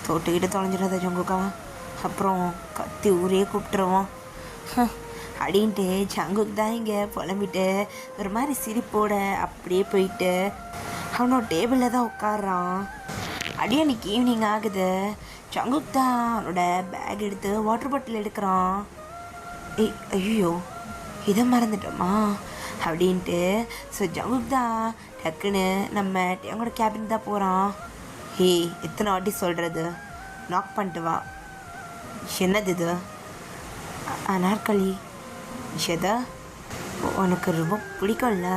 B: தொட்டுக்கிட்டு தொலைஞ்சிடாத ஜங்குக்கா, அப்புறம் கத்தி ஊரே கூப்பிட்டுருவான் அப்படின்ட்டு ஜங்குக் தான் இங்கே புலம்பிட்டு ஒரு மாதிரி சிரிப்போட அப்படியே போயிட்டு அவனோட டேபிளில் தான் உட்காடுறான். அப்படியே அன்றைக்கி ஈவினிங் ஆகுது. ஜங்குக் தான் அவனோட பேக் எடுத்து வாட்டர் பாட்டில் எடுக்கிறான். ஐயோ இதை மறந்துட்டோமா அப்படின்ட்டு. ஸோ ஜங்குக் தான் டக்குன்னு நம்ம அவங்களோட கேபின் தான் போகிறான். எத்தனை வாட்டி சொல்கிறது, நாக் பண்ணிட்டு வா. என்னது இது? அனார்கலி எதை உனக்கு ரொம்ப பிடிக்கும்ல,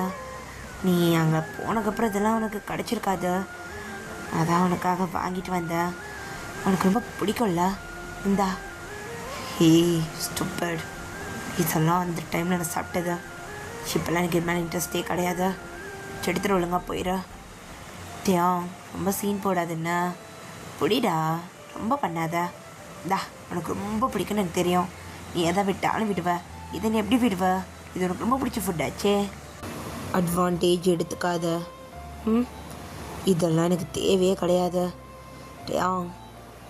B: நீ அங்கே போனதுக்கப்புறம் இதெல்லாம் உனக்கு கிடச்சிருக்காது, அதான் உனக்காக வாங்கிட்டு வந்தேன். உனக்கு ரொம்ப பிடிக்கும்ல, இந்தா. ஸ்டூபிட், இதெல்லாம் அந்த டைமில் நான் சாப்பிட்டது. இப்போல்லாம் எனக்கு இது மேலே இன்ட்ரெஸ்டே கிடையாது. செடுத்துட்டு ஒழுங்காக போயிட. ரொம்ப சீன் போடாதுன்னா புடிடா, ரொம்ப பண்ணாத. இந்தா, உனக்கு ரொம்ப பிடிக்குன்னு எனக்கு தெரியும். நீ எதை விட்டாலும் விடுவ, இதை நீ எப்படி விடுவ? இது உனக்கு ரொம்ப பிடிச்ச ஃபுட்டாச்சே. அட்வான்டேஜ் எடுத்துக்காத. இதெல்லாம் எனக்கு தேவையே கிடையாது.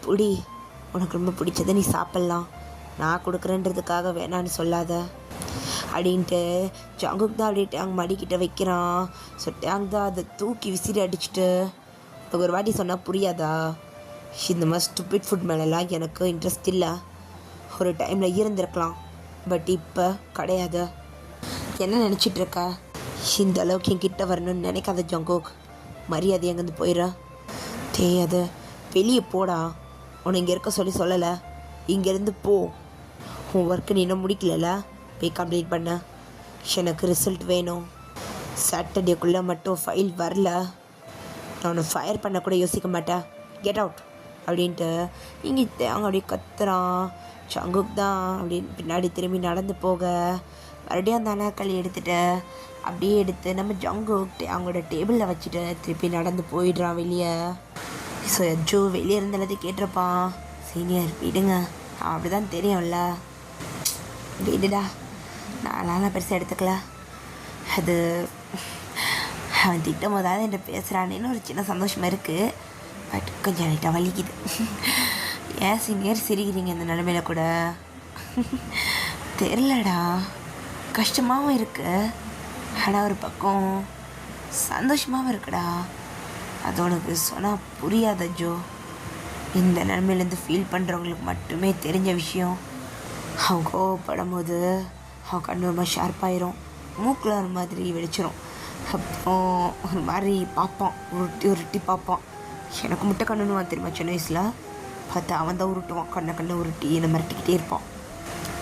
B: புடி, உனக்கு ரொம்ப பிடிச்சதை நீ சாப்பிட்லாம், நான் கொடுக்குறேன்றதுக்காக வேணான்னு சொல்லாத அப்படின்ட்டு ஜங்குக் தான் அப்படியே டேங் மடிக்கிட்ட வைக்கிறான். ஸோ டேங் தான் அதை தூக்கி விசிறி அடிச்சுட்டு, இப்போ ஒரு வாட்டி சொன்னால் புரியாதா? இந்த மாதிரி ஸ்டூபிட் ஃபுட் மேலெல்லாம் எனக்கு இன்ட்ரெஸ்ட் இல்லை. ஒரு டைமில் இருந்திருக்கலாம், பட் இப்போ கிடையாது. என்ன நினச்சிட்ருக்கா? இந்த அளவுக்கு என் கிட்ட வரணும்னு நினைக்காத ஜங்குக். மரியாதை எங்கேருந்து போயிட. அது வெளியே போடா, உன்னை இங்கே இருக்க சொல்லலை. இங்கேருந்து போ. உன் ஒர்க்கு நீ இன்னும் முடிக்கல, போய் கம்ப்ளீட் பண்ண. எனக்கு ரிசல்ட் வேணும். சாட்டர்டேக்குள்ளே மட்டும் ஃபைல் வரல, நான் உன்னை ஃபயர் பண்ண கூட யோசிக்க மாட்டேன். கெட் அவுட் அப்படின்ட்டு இங்கே தேங்க அப்படியே கத்துறான். ஜங்குக் தான் அப்படின்னு பின்னாடி திரும்பி நடந்து போக மறுபடியும் அந்த அனாக்களி எடுத்துகிட்டு அப்படியே எடுத்து நம்ம ஜங்குக் அவங்களோட டேபிளில் வச்சுட்டு திருப்பி நடந்து போயிடுறான் வெளியே. ஸோ அஜு வெளியே இருந்த எல்லாத்தையும் கேட்டிருப்பான். சீனியர் விடுங்க, அப்படி தான் தெரியும்ல, விடுடா, நான்லாம் பெருசாக எடுத்துக்கல. அது அவன் திட்டம் போதாவது என்கிட்ட பேசுகிறானேன்னு ஒரு சின்ன சந்தோஷமாக இருக்குது, பட் கொஞ்சம் லைட்டாக வலிக்குது. ஏன் சீனியர் சிரிக்கிறீங்க இந்த நிலைமையில கூட? தெரிலடா, கஷ்டமாகவும் இருக்குது, ஆனால் ஒரு பக்கம் சந்தோஷமாகவும் இருக்குடா. அது உனக்கு சொன்னால் புரியாத ஜோ. இந்த நிலைமையிலேருந்து ஃபீல் பண்ணுறவங்களுக்கு மட்டுமே தெரிஞ்ச விஷயம். அவன் கோவப்படும் போது அவன் கண்ணு ரொம்ப ஷார்ப்பாயிரும், மூக்கில் ஒரு மாதிரி வெடிச்சிரும். அப்போ ஒரு மாதிரி பார்ப்பான், உருட்டி பார்ப்பான். எனக்கு முட்டை கண்ணுன்னு தெரியுமா, சின்ன வயசில் பார்த்தா அவன் தான் உருட்டுவான், கண்ணை உருட்டி என்னை மிரட்டிக்கிட்டே இருப்பான்.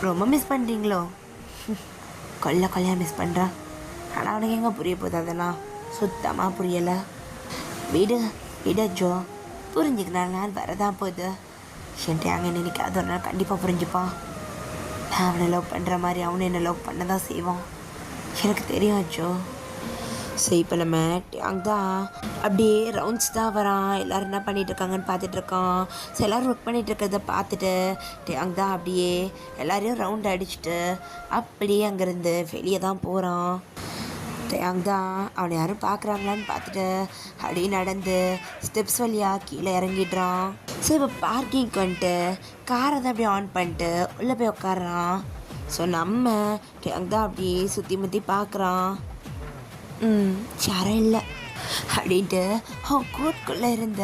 B: ரொம்ப மிஸ் பண்ணுறீங்களோ? கொல்லையாக மிஸ் பண்ணுறான். ஆனால் அவனுக்கு எங்கே புரிய போகுது, அதெல்லாம் சுத்தமாக புரியலை. விட ஜோ, புரிஞ்சுக்கினால நாள் வரதான் போகுது. என்கிட்ட அங்கே நினைக்காத ஒரு நாள் கண்டிப்பாக புரிஞ்சுப்பான். நான் அவனை லவ் பண்ணுற மாதிரி அவனை என்னை லவ் பண்ண தான் செய்வான். எனக்கு தெரியும் ஜோ. சரி இப்போ நம்ம அங்கே தான் அப்படியே ரவுண்ட்ஸ் தான் வரான். எல்லோரும் என்ன பண்ணிகிட்டு இருக்காங்கன்னு பார்த்துட்ருக்கான். ஸோ எல்லோரும் ஒர்க் பண்ணிகிட்டு இருக்கிறத பார்த்துட்டு அங்கே தான் அப்படியே எல்லோரையும் ரவுண்ட் அடிச்சுட்டு அப்படியே அங்கேருந்து வெளியே தான் போகிறான். அங்கே தான் அவனை யாரும் பார்க்குறாங்களான்னு பார்த்துட்டு அப்படியே நடந்து ஸ்டெப்ஸ் வழியாக கீழே இறங்கிடுறான். ஸோ இப்போ பார்க்கிங்க்கு வந்துட்டு காரை தான் அப்படியே ஆன் பண்ணிட்டு உள்ளே போய் உட்காடுறான். ஸோ நம்ம அங்கே தான் அப்படியே சுற்றி முற்றி பார்க்குறான். யாரும் இல்லை அப்படின்ட்டு அவன் கோட்குள்ளே இருந்த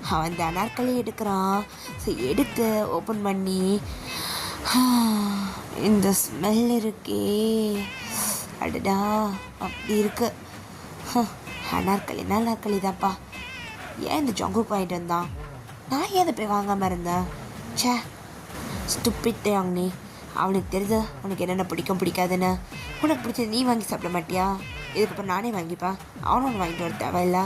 B: அவன் அந்த அனார்கலி எடுக்கிறான். ஸோ எடுத்து ஓப்பன் பண்ணி இந்த ஸ்மெல் இருக்கே அடடா அப்படி இருக்கு. அனார்கலி தான்ப்பா. ஏன் இந்த ஜங்குக்கு வாங்கிட்டு வந்தான்? நான் ஏன் அதை போய் வாங்காமல் இருந்தேன்? சே ஸ்டூபிட் நீ. அவனுக்கு தெரியுது உனக்கு என்னென்ன பிடிக்காதுன்னு. உனக்கு பிடிச்சது நீ வாங்கி சாப்பிட மாட்டியா? இதுக்கப்புறம் நானே வாங்கிப்பேன். அவனும் ஒன்று வாங்கிட்டு வர தேவையில்ல.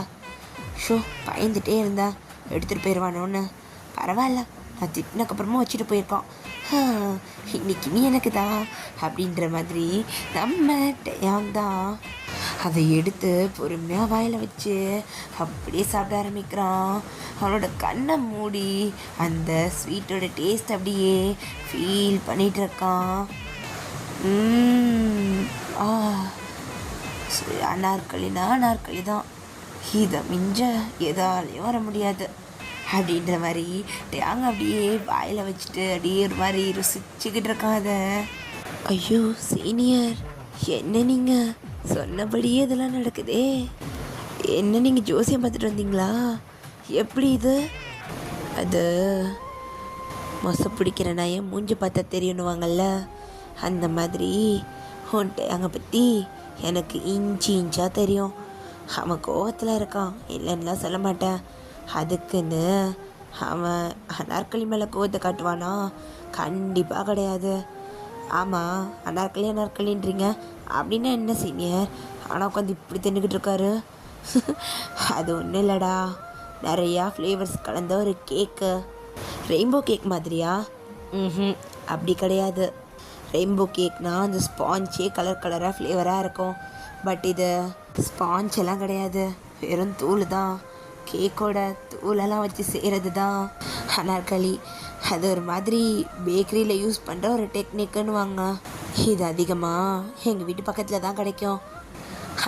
B: ஷோ பயந்துகிட்டே இருந்தேன் எடுத்துகிட்டு போயிடுவானோன்னு. பரவாயில்ல, நான் திட்டினக்கப்புறமா வச்சுட்டு போயிருக்கான். இன்னைக்கு நீ எனக்கு தான் அப்படின்ற மாதிரி நம்ம தான் அதை எடுத்து பொறுமையாக வாயில் வச்சு அப்படியே சாப்பிட ஆரம்பிக்கிறான். அவனோட கண்ணை மூடி அந்த ஸ்வீட்டோட டேஸ்ட் அப்படியே ஃபீல் பண்ணிகிட்டு இருக்கான். அனார்கலி தான். இதை மிஞ்ச எதாலையும் வர முடியாது அப்படின்ற மாதிரி டேங்க அப்படியே வாயில் வச்சுட்டு அப்படியே ஒரு மாதிரி ருசிச்சுக்கிட்டு இருக்காத. ஐயோ சீனியர், என்ன நீங்கள் சொன்னபடியே இதெல்லாம் நடக்குதே. என்ன நீங்கள் ஜோசியம் பார்த்துட்டு வந்தீங்களா? எப்படி இது? அது மொசை பிடிக்கிற நாயை மூஞ்சி பார்த்தா தெரியணுவாங்கல்ல, அந்த மாதிரி அங்கே பற்றி எனக்கு இன்ச்சாக தெரியும். அவன் கோவத்தில் இருக்கான், இல்லைன்னுலாம் சொல்ல மாட்டேன். அதுக்குன்னு அவன் அனார்கலி மேலே கோவத்தை காட்டுவானா? கண்டிப்பாக கிடையாது. ஆமாம், அனார்கலின்றீங்க அப்படின்னா என்ன சீனியர்? ஆனால் உட்காந்து இப்படி தின்னுக்கிட்டு இருக்காரு. அது ஒன்றும் இல்லைடா, நிறையா ஃப்ளேவர்ஸ் கலந்த ஒரு கேக்கு. ரெயின்போ கேக் மாதிரியா? அப்படி கிடையாது. ரெயின்போ கேக்னால் அந்த ஸ்பாஞ்சே கலராக ஃப்ளேவராக இருக்கும். பட் இது ஸ்பாஞ்ச் எல்லாம் கிடையாது, வெறும் தூள் தான். கேக்கோட தூளெல்லாம் வச்சு செய்கிறது தான் அனார்கலி. அது ஒரு மாதிரி பேக்கரியில் யூஸ் பண்ணுற ஒரு டெக்னிக்குன்னு வாங்க. இது அதிகமாக எங்கள் வீட்டு பக்கத்தில் தான் கிடைக்கும்.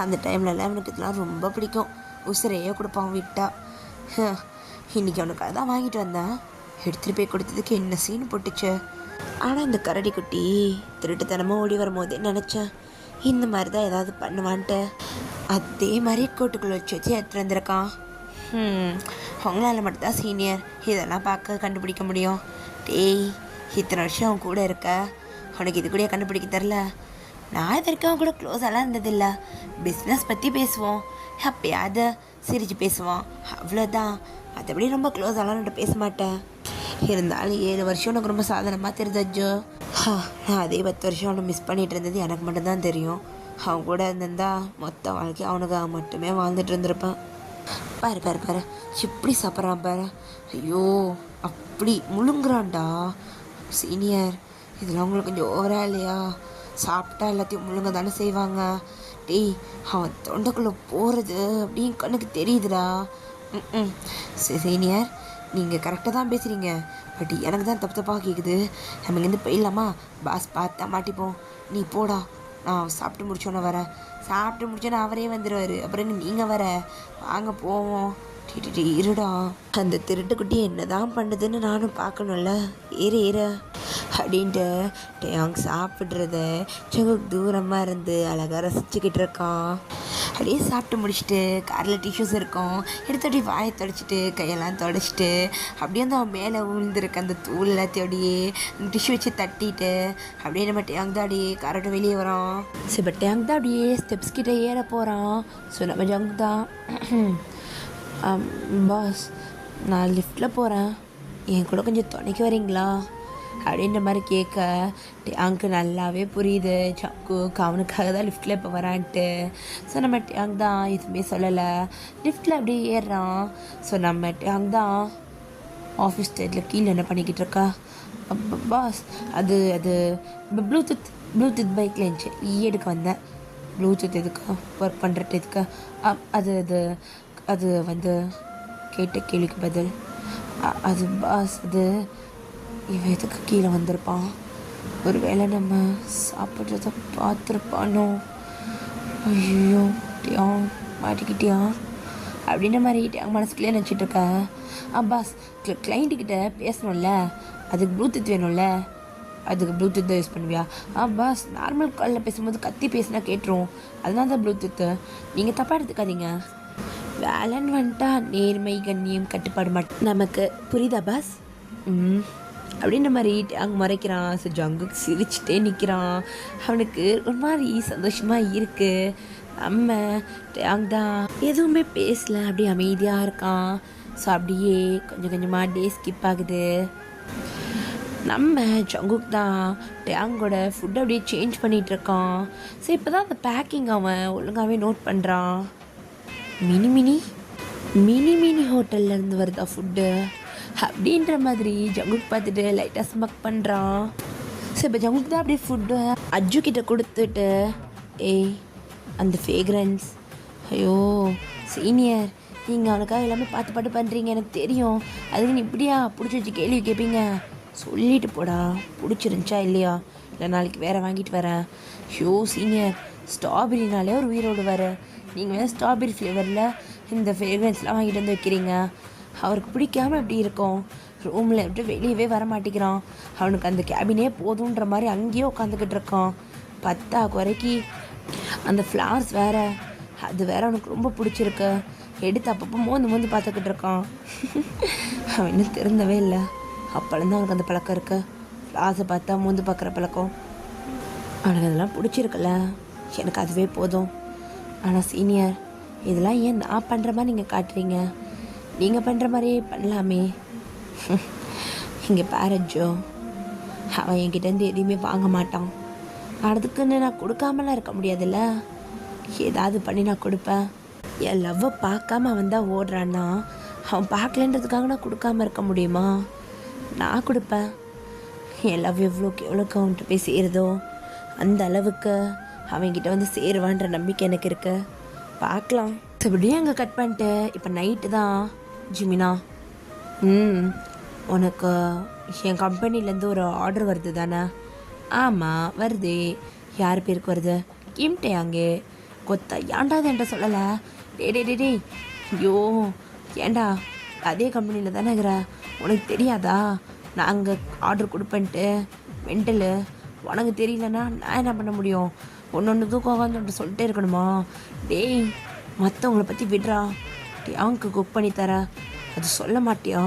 B: அந்த டைம்லலாம் அவனுக்கு இதெல்லாம் ரொம்ப பிடிக்கும். உசுரையே கொடுப்பான் விட்டா. இன்றைக்கி அவனுக்கு அதான் வாங்கிட்டு வந்தேன். எடுத்துகிட்டு போய் கொடுத்ததுக்கு என்ன சீன் போட்டுச்சு. ஆனால் இந்த கரடி குட்டி திருட்டுத்தனமாக ஓடி வரும்போதே நினச்சேன் இந்த மாதிரி தான் ஏதாவது பண்ணுவான்ட்டு. அதே மாதிரி கோட்டுக்குள்ளே வச்சு எடுத்துகிட்டு வந்திருக்கான். அவங்களால மட்டும்தான் சீனியர் இதெல்லாம் பார்க்க கண்டுபிடிக்க முடியும். டேய், இத்தனை வருஷம் அவன் கூட இருக்க, அவனுக்கு இது கூட கண்டுபிடிக்க தெரில. நான் இது வரைக்கும் அவன் கூட க்ளோஸெல்லாம் இருந்ததில்லை. பிஸ்னஸ் பற்றி பேசுவோம், அப்பயாவது சிரித்து பேசுவான், அவ்வளோதான். மற்றபடி ரொம்ப க்ளோஸெல்லாம் பேச மாட்டேன். இருந்தாலும் 7 வருஷம் எனக்கு ரொம்ப சாதனமாக தெரிஞ்சோ. நான் அதே 10 வருஷம் அவனை மிஸ் பண்ணிகிட்டு இருந்தது எனக்கு மட்டும்தான் தெரியும். அவன் கூட இருந்திருந்தா மொத்த வாழ்க்கை அவனுக்கு மட்டுமே வாழ்ந்துட்டு இருந்திருப்பேன். பாரு பாரு பாரு எப்படி சாப்பிட்றான் பாரு. ஐயோ அப்படி முழுங்குறான்டா. சீனியர், இதெல்லாம் உங்களுக்கு கொஞ்சம் ஓவரா இல்லையா? சாப்பிட்டா எல்லாத்தையும் முழுங்க தானே செய்வாங்க. டேய், அவன் தொண்டைக்குள்ளே போகிறது அப்படின்னு கண்ணுக்கு தெரியுதுடா. சீனியர், நீங்கள் கரெக்டாக தான் பேசுகிறீங்க. பட் எனக்கு தான் தப்பாக கேட்குது. நம்ம இங்கேருந்து போயிடலாமா? பாஸ் பார்த்தா மாட்டிப்போம். நீ போடா, நான் சாப்பிட்டு முடிச்சோன்னே வரேன். சாப்பிட்டு முடிச்சோன்னே அவரே வந்துடுவார். அப்புறம் நீங்கள் வர வாங்க போவோம். இருடா, அந்த திருட்டுக்குட்டி என்ன தான் பண்ணுதுன்னு நானும் பார்க்கணும்ல. ஏறு அப்படின்ட்டு அவங்க சாப்பிட்றத தூரமாக இருந்து அழகாக ரசிச்சுக்கிட்டு இருக்கான். அப்படியே சாப்பிட்டு முடிச்சுட்டு காரில் டிஷ்யூஸ் இருக்கும், எடுத்து அப்படியே வாயை தொடச்சிட்டு கையெல்லாம் தொடச்சிட்டு அப்படியே வந்து அவன் மேலே விழுந்துருக்கு அந்த தூள் எல்லாத்தையும் அப்படியே டிஷ்யூ வச்சு தட்டிட்டு அப்படியே நம்ம டேங்க் தான் அப்படியே காரோட்ட வெளியே வரோம். சரி, பட் டேங்க் தான் அப்படியே ஸ்டெப்ஸ் கிட்டே ஏற போகிறான். ஸோ நம்ம ஜங்க் தான், பாஸ் நான் லிஃப்ட்டில் போகிறேன், என் கூட கொஞ்சம் துணைக்கு வரீங்களா அப்படின்ற மாதிரி கேட்க டேங்க்கு நல்லாவே புரியுது ஜங்குக்கு அவனுக்காக தான் லிஃப்ட்டில் இப்போ வரான்ட்டு. ஸோ நம்ம டேங்க் தான் எதுவுமே சொல்லலை, லிஃப்ட்டில் அப்படியே ஏறுறான். ஸோ நம்ம டேங்க் தான் ஆஃபீஸ் ஸ்டேட்டில் கீழே என்ன பண்ணிக்கிட்டு இருக்கா? பாஸ் அது ப்ளூடூத் பைக்கில் இருந்துச்சு, எடுக்க வந்தேன். ப்ளூடூத் எதுக்கு ஒர்க் பண்ணுறது எதுக்கு அது அது அது வந்து கேட்ட கேள்விக்கு பதில் அது பாஸ் அது இவன் எதுக்கு கீழே வந்திருப்பான், ஒரு வேளை நம்ம சாப்பிட்றத பார்த்துருப்பானோ, ஐயோ டியாங் மாட்டிக்கிட்டியா அப்படின்ற மாதிரி டியாங் மனசுக்குள்ளே நினச்சிட்ருக்க. பாஸ் கிளைண்ட்டுக்கிட்ட பேசணும்ல, அதுக்கு ப்ளூடூத் வேணும்ல, அதுக்கு ப்ளூடூத் தான் யூஸ் பண்ணுவியா? பாஸ் நார்மல் காலில் பேசும்போது கத்தி பேசினா கேட்டுரும், அதனால தான் ப்ளூடூத்து. நீங்கள் தப்பாக எடுத்துக்காதீங்க. வேலைன்னு வந்துட்டா நேர்மை கண்ணியம் கட்டுப்பாடு மட்டும் நமக்கு, புரியுதா பாஸ்? அப்படின்ற மாதிரி அங்கே மறைக்கிறான். ஸோ ஜங்குக் சிரிச்சுட்டே நிற்கிறான். அவனுக்கு ஒரு மாதிரி சந்தோஷமாக இருக்குது. நம்ம டேங் தான் எதுவுமே பேசலை, அப்படியே அமைதியாக இருக்கான். ஸோ அப்படியே கொஞ்சம் கொஞ்சமாக டே ஸ்கிப் ஆகுது. நம்ம ஜங்குக் தான் டேங்கோட ஃபுட்டை அப்படியே சேஞ்ச் பண்ணிகிட்ருக்கான். ஸோ இப்போ தான் அந்த பேக்கிங் அவன் ஒழுங்காகவே நோட் பண்ணுறான். மினி மினி மினி மினி ஹோட்டல்லேருந்து வருதா ஃபுட்டு அப்படின்ற மாதிரி ஜங்குக் பார்த்துட்டு லைட்டாக ஸ்மக் பண்ணுறான். ஸோ இப்போ ஜங்குக் தான் அப்படியே ஃபுட்டு அஜு கிட்ட கொடுத்துட்டு, ஏய் அந்த ஃப்ரேக்ரன்ஸ், ஐயோ சீனியர் நீங்கள் அவனுக்காக எல்லாமே பார்த்து பண்ணுறீங்க எனக்கு தெரியும், அதுக்கு நீ இப்படியா பிடிச்சி வச்சு கேள்வி கேட்பீங்க, சொல்லிட்டு போடா பிடிச்சிருந்துச்சா இல்லையா, இல்லை நாளைக்கு வேறு வாங்கிட்டு வரேன். ஐயோ சீனியர் ஸ்ட்ராபெரினாலே ஒரு உயிரோடு வர, நீங்கள் வேறு ஸ்ட்ராபெரி ஃப்ளேவரில் இந்த ஃப்ரேக்ரன்ஸ்லாம் வாங்கிட்டு வந்து வைக்கிறீங்க. அவருக்கு பிடிக்காமல் எப்படி இருக்கும், ரூமில் எப்படி வெளியவே வர மாட்டேங்கிறான், அவனுக்கு அந்த கேபினே போதுன்ற மாதிரி அங்கேயே உட்காந்துக்கிட்டு இருக்கான். 10 குறைக்கு அந்த ஃப்ளவர்ஸ் வேறு, அது வேறு அவனுக்கு ரொம்ப பிடிச்சிருக்கு, எடுத்து அப்பப்போ மோந்து பார்த்துக்கிட்டு இருக்கான். அவன் இன்னும் திருந்தவே இல்லை, அப்போலேருந்து அவனுக்கு அந்த பழக்கம் இருக்குது, ஃப்ளவர்ஸை பார்த்தா மோந்து பார்க்குற பழக்கம். அவனுக்கு அதெல்லாம் பிடிச்சிருக்குல்ல, எனக்கு அதுவே போதும். ஆனால் சீனியர் இதெல்லாம் ஏன் நான் பண்ணுற மாதிரி நீங்கள் காட்டுறீங்க, நீங்கள் பண்ணுற மாதிரியே பண்ணலாமே. இங்கே பேரஜோ அவன் என்கிட்டேருந்து எதையுமே வாங்க மாட்டான், அதுக்குன்னு நான் கொடுக்காமலாம் இருக்க முடியாதுல்ல, ஏதாவது பண்ணி நான் கொடுப்பேன். என் லவ்வை பார்க்காம அவன் தான் ஓடுறான்னா அவன் பார்க்கலன்றதுக்காக நான் கொடுக்காம இருக்க முடியுமா? நான் கொடுப்பேன். என் லவ் எவ்வளோக்கு அவன்கிட்ட போய் சேருதோ அந்த அளவுக்கு அவன்கிட்ட வந்து சேருவான்ற நம்பிக்கை எனக்கு இருக்கு. பார்க்கலாம். இப்படியே அங்கே கட் பண்ணிட்டு இப்போ நைட்டு தான் ஜிமினா, உனக்கு என் கம்பெனிலேருந்து ஒரு ஆர்டர் வருது தானே? ஆமாம் வருது. யார் பேருக்கு வருது? கிம்டே அங்கே கொத்தா ஏன்டா அது என்கிட்ட சொல்லலை? டே ஐயோ ஏண்டா அதே கம்பெனியில் தானே இருக்கிற, உனக்கு தெரியாதா நான் அங்கே ஆர்டர் கொடுப்பேன்ட்டு? மென்டலு, உனக்கு தெரியலன்னா நான் என்ன பண்ண முடியும்? ஒன்று தூக்கம் சொல்லிட்டே இருக்கணுமா? டேய் மற்றவங்கள பற்றி விடுறா, டியாங்க்கு குக் பண்ணி தர, அது சொல்ல மாட்டியா?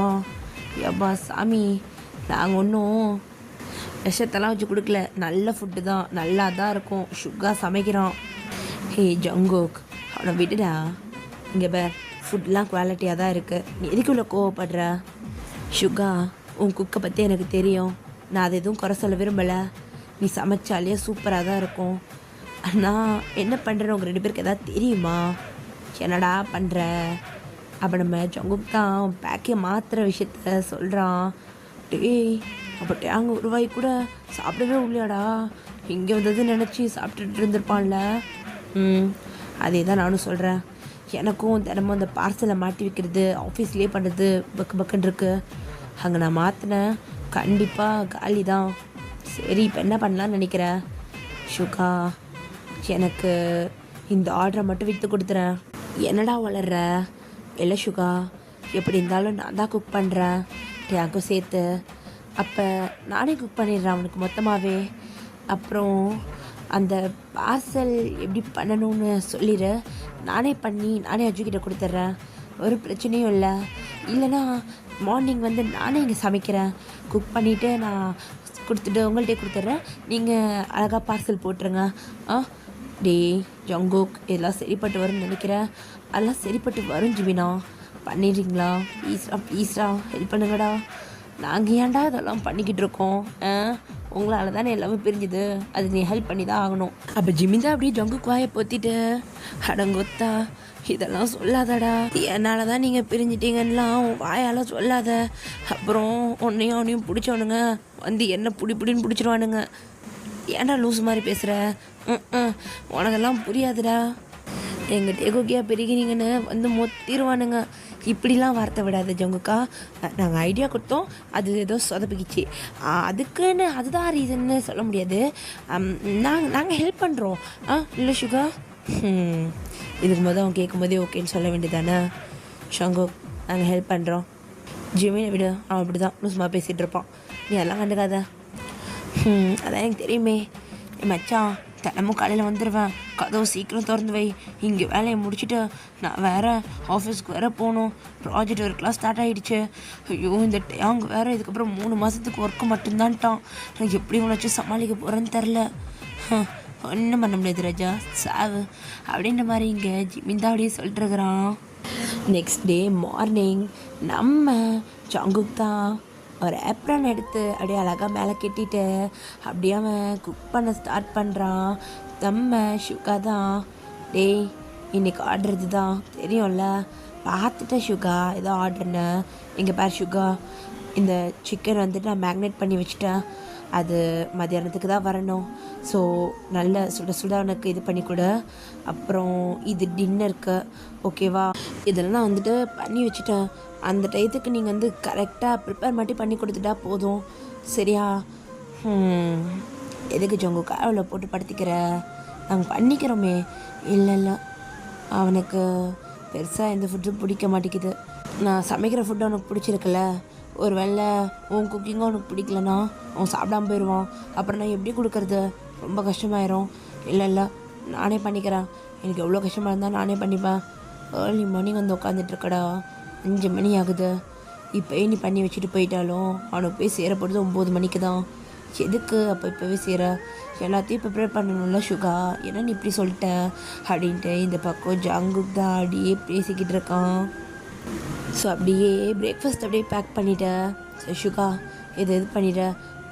B: யப்பா சாமி, நாங்கள் ஒன்றும் விஷத்தெல்லாம் வச்சு கொடுக்கல, நல்ல ஃபுட்டு தான், நல்லா தான் இருக்கும், சுகா சமைக்கிறான். ஹே ஜங்குக் அவனை விடுடா, இங்கே பேர் ஃபுட்லாம் குவாலிட்டியாக தான் இருக்குது, நீ எதுக்குள்ள கோவப்படுற? சுகா உன் குக்கை பற்றி எனக்கு தெரியும், நான் அது எதுவும் குறை சொல்ல விரும்பலை, நீ சமைச்சாலே சூப்பராக தான் இருக்கும். ஆனால் என்ன பண்ணுறேன்னு உங்கள் 2 பேருக்கு எதாவது தெரியுமா? என்னடா பண்ணுற? அப்போ நம்ம ஜங்குக் தான் பேக்கே மாற்றுற விஷயத்த சொல்கிறான். டேய் அப்போ டேங்க ஒரு வாய் கூட சாப்பிடவே இல்லையாடா, இங்கே வந்தது நினச்சி சாப்பிட்டுட்டு இருந்திருப்பான்ல. அதே தான் நானும் சொல்கிறேன், எனக்கும் தினமும் அந்த பார்சலை மாட்டி வைக்கிறது ஆஃபீஸ்லேயே பண்ணுறது பக்குன்னு இருக்குது, அங்கே நான் மாற்றினேன் கண்டிப்பாக காலி தான். சரி இப்போ என்ன பண்ணலான்னு நினைக்கிறேன்? சுகா எனக்கு இந்த ஆர்டரை மட்டும் விற்று கொடுத்துறேன். என்னடா வளர்ற? இல்லை சுகா, எப்படி இருந்தாலும் நான் தான் குக் பண்ணுறேன் டேங்கும் சேர்த்து, அப்போ நானே குக் பண்ணிடுறேன் அவனுக்கு மொத்தமாகவே. அப்புறம் அந்த பார்சல் எப்படி பண்ணணும்னு சொல்லிடு, நானே பண்ணி நானே அஜுக்கிட்ட கொடுத்துட்றேன், ஒரு பிரச்சனையும் இல்லை. இல்லைனா மார்னிங் வந்து நானே இங்கே சமைக்கிறேன், குக் பண்ணிவிட்டு நான் கொடுத்துட்டு உங்கள்கிட்ட கொடுத்துட்றேன், நீங்கள் அழகாக பார்சல் போட்டுருங்க. டே ஜங்குக் இதெல்லாம் சரிப்பட்டு வரும்னு நினைக்கிறேன். அதெல்லாம் சரிப்பட்டு வரும் ஜிமினா, பண்ணிடுறீங்களா? ப்ளீஸ்டா ஹெல்ப் பண்ணுங்கடா, நாங்கள் ஏன்டா இதெல்லாம் பண்ணிக்கிட்டு இருக்கோம், உங்களால் தானே எல்லாமே பிரிஞ்சுது, அது நீ ஹெல்ப் பண்ணி தான் ஆகணும். அப்போ ஜிமிதா அப்படியே ஜங்குக் வாயை பொத்திட்டு, அடங்கொத்தா இதெல்லாம் சொல்லாதடா, என்னால் தான் நீங்கள் பிரிஞ்சிட்டீங்கன்னெலாம் வாயால் சொல்லாத, அப்புறம் உன்னையும் அவனையும் பிடிச்சவனுங்க வந்து என்ன பிடின்னு பிடிச்சிருவானுங்க. ஏன்டா லூஸ் மாதிரி பேசுகிற? உனக்கெல்லாம் புரியாதுடா. எங்கள் டேகோக்கியா பெருகிறீங்கன்னு வந்து மொத்திடுவானுங்க. இப்படிலாம் வார்த்தை விடாது ஜங்குக்கா. நாங்கள் ஐடியா கொடுத்தோம், அது ஏதோ சொதப்பிக்கிச்சு. அதுக்குன்னு அதுதான் ரீசன்னு சொல்ல முடியாது. நாங்கள் ஹெல்ப் பண்ணுறோம். இல்லை சுகா. இதுக்கு முதல் அவன் கேட்கும் போதே ஓகேன்னு சொல்ல வேண்டியதானே? ஷங்கு, நாங்கள் ஹெல்ப் பண்ணுறோம். ஜிமினை விடு, அவன் அப்படி தான் லூஸ்மா பேசிகிட்டு இருப்பான். நீ அதெல்லாம் கண்டுக்காத. அதான் எனக்கு தெரியுமே. மச்சான், தினமும் காலையில் வந்துடுவேன். கதவு சீக்கிரம் திறந்து வை. இங்கே வேலையை முடிச்சுட்டு நான் வேறு ஆஃபீஸ்க்கு வேறு போகணும். ப்ராஜெக்ட் ஒர்க்லாம் ஸ்டார்ட் ஆகிடுச்சு. ஐயோ, இந்த டேங் வேறு இதுக்கப்புறம் 3 மாதத்துக்கு ஒர்க்கு மட்டும்தான்ட்டான். நான் எப்படி உனச்சு சமாளிக்க போகிறேன்னு தெரில. ஒன்றும் பண்ண முடியாது ராஜா, சாவு அப்படின்ற மாதிரி இங்கே ஜிமின் தான் அப்படியே சொல்லிட்டு இருக்கிறான். நெக்ஸ்ட் டே மார்னிங் நம்ம ஜங்குக் தான் ஒரு ஏப்ரான் எடுத்து அப்படியே அழகாக மேலே கட்டிட்டு அப்படியே அவன் குக் பண்ண ஸ்டார்ட் பண்ணுறான். நம்ம சுகா தான், டேய் இன்னைக்கு ஆர்டர் தான் தெரியும்ல, பார்த்துட்ட சுகா ஏதோ ஆர்டர்னு. இங்கே பார் சுகா, இந்த சிக்கன் வந்துட்டு நான் மேக்னேட் பண்ணி வச்சுட்டேன். அது மத்தியானத்துக்கு தான் வரணும். ஸோ நல்ல சுட சுட உனக்கு இது பண்ணி கொடு. அப்புறம் இது டின்னருக்கு ஓகேவா? இதெல்லாம் நான் வந்துட்டு பண்ணி வச்சுட்டேன். அந்த டயத்துக்கு நீங்கள் வந்து கரெக்டாக ப்ரிப்பேர் மட்டும் பண்ணி கொடுத்துட்டா போதும், சரியா? எதுக்கு ஜங்கு காவில் போட்டு படுத்திக்கிற? நாங்கள் பண்ணிக்கிறோமே. இல்லை, அவனுக்கு பெருசாக எந்த ஃபுட்டும் பிடிக்க மாட்டேங்குது. நான் சமைக்கிற ஃபுட்டு அவனுக்கு பிடிச்சிருக்குல்ல, ஒரு வேளை உன் குக்கிங்கும் அவனுக்கு பிடிக்கலன்னா அவன் சாப்பிடாம போயிடுவான். அப்புறம் நான் எப்படி கொடுக்கறது? ரொம்ப கஷ்டமாயிரும். இல்லை, நானே பண்ணிக்கிறேன். எனக்கு எவ்வளோ கஷ்டமாக இருந்தால் நானே பண்ணிப்பேன். ஏர்லி மார்னிங் வந்து உட்காந்துட்ருக்கடா, 5 மணி ஆகுது. இப்போயே நீ பண்ணி வச்சுட்டு போயிட்டாலும் அவனுக்கு போய் சேர போகிறது 9 மணிக்கு தான். எதுக்கு அப்போ இப்போவே சேர? எல்லாத்தையும் ப்ரிப்பேர் பண்ணணும்ல சுகா, ஏன்னா நீ இப்படி சொல்லிட்ட அப்படின்ட்டு இந்த பக்கம் ஜங்குக் தான் அப்படியே பேசிக்கிட்டு இருக்கான். ஸோ அப்படியே பிரேக்ஃபாஸ்ட் அப்படியே பேக் பண்ணிட்டேன். ஸோ சுகா இது பண்ணிட்ட,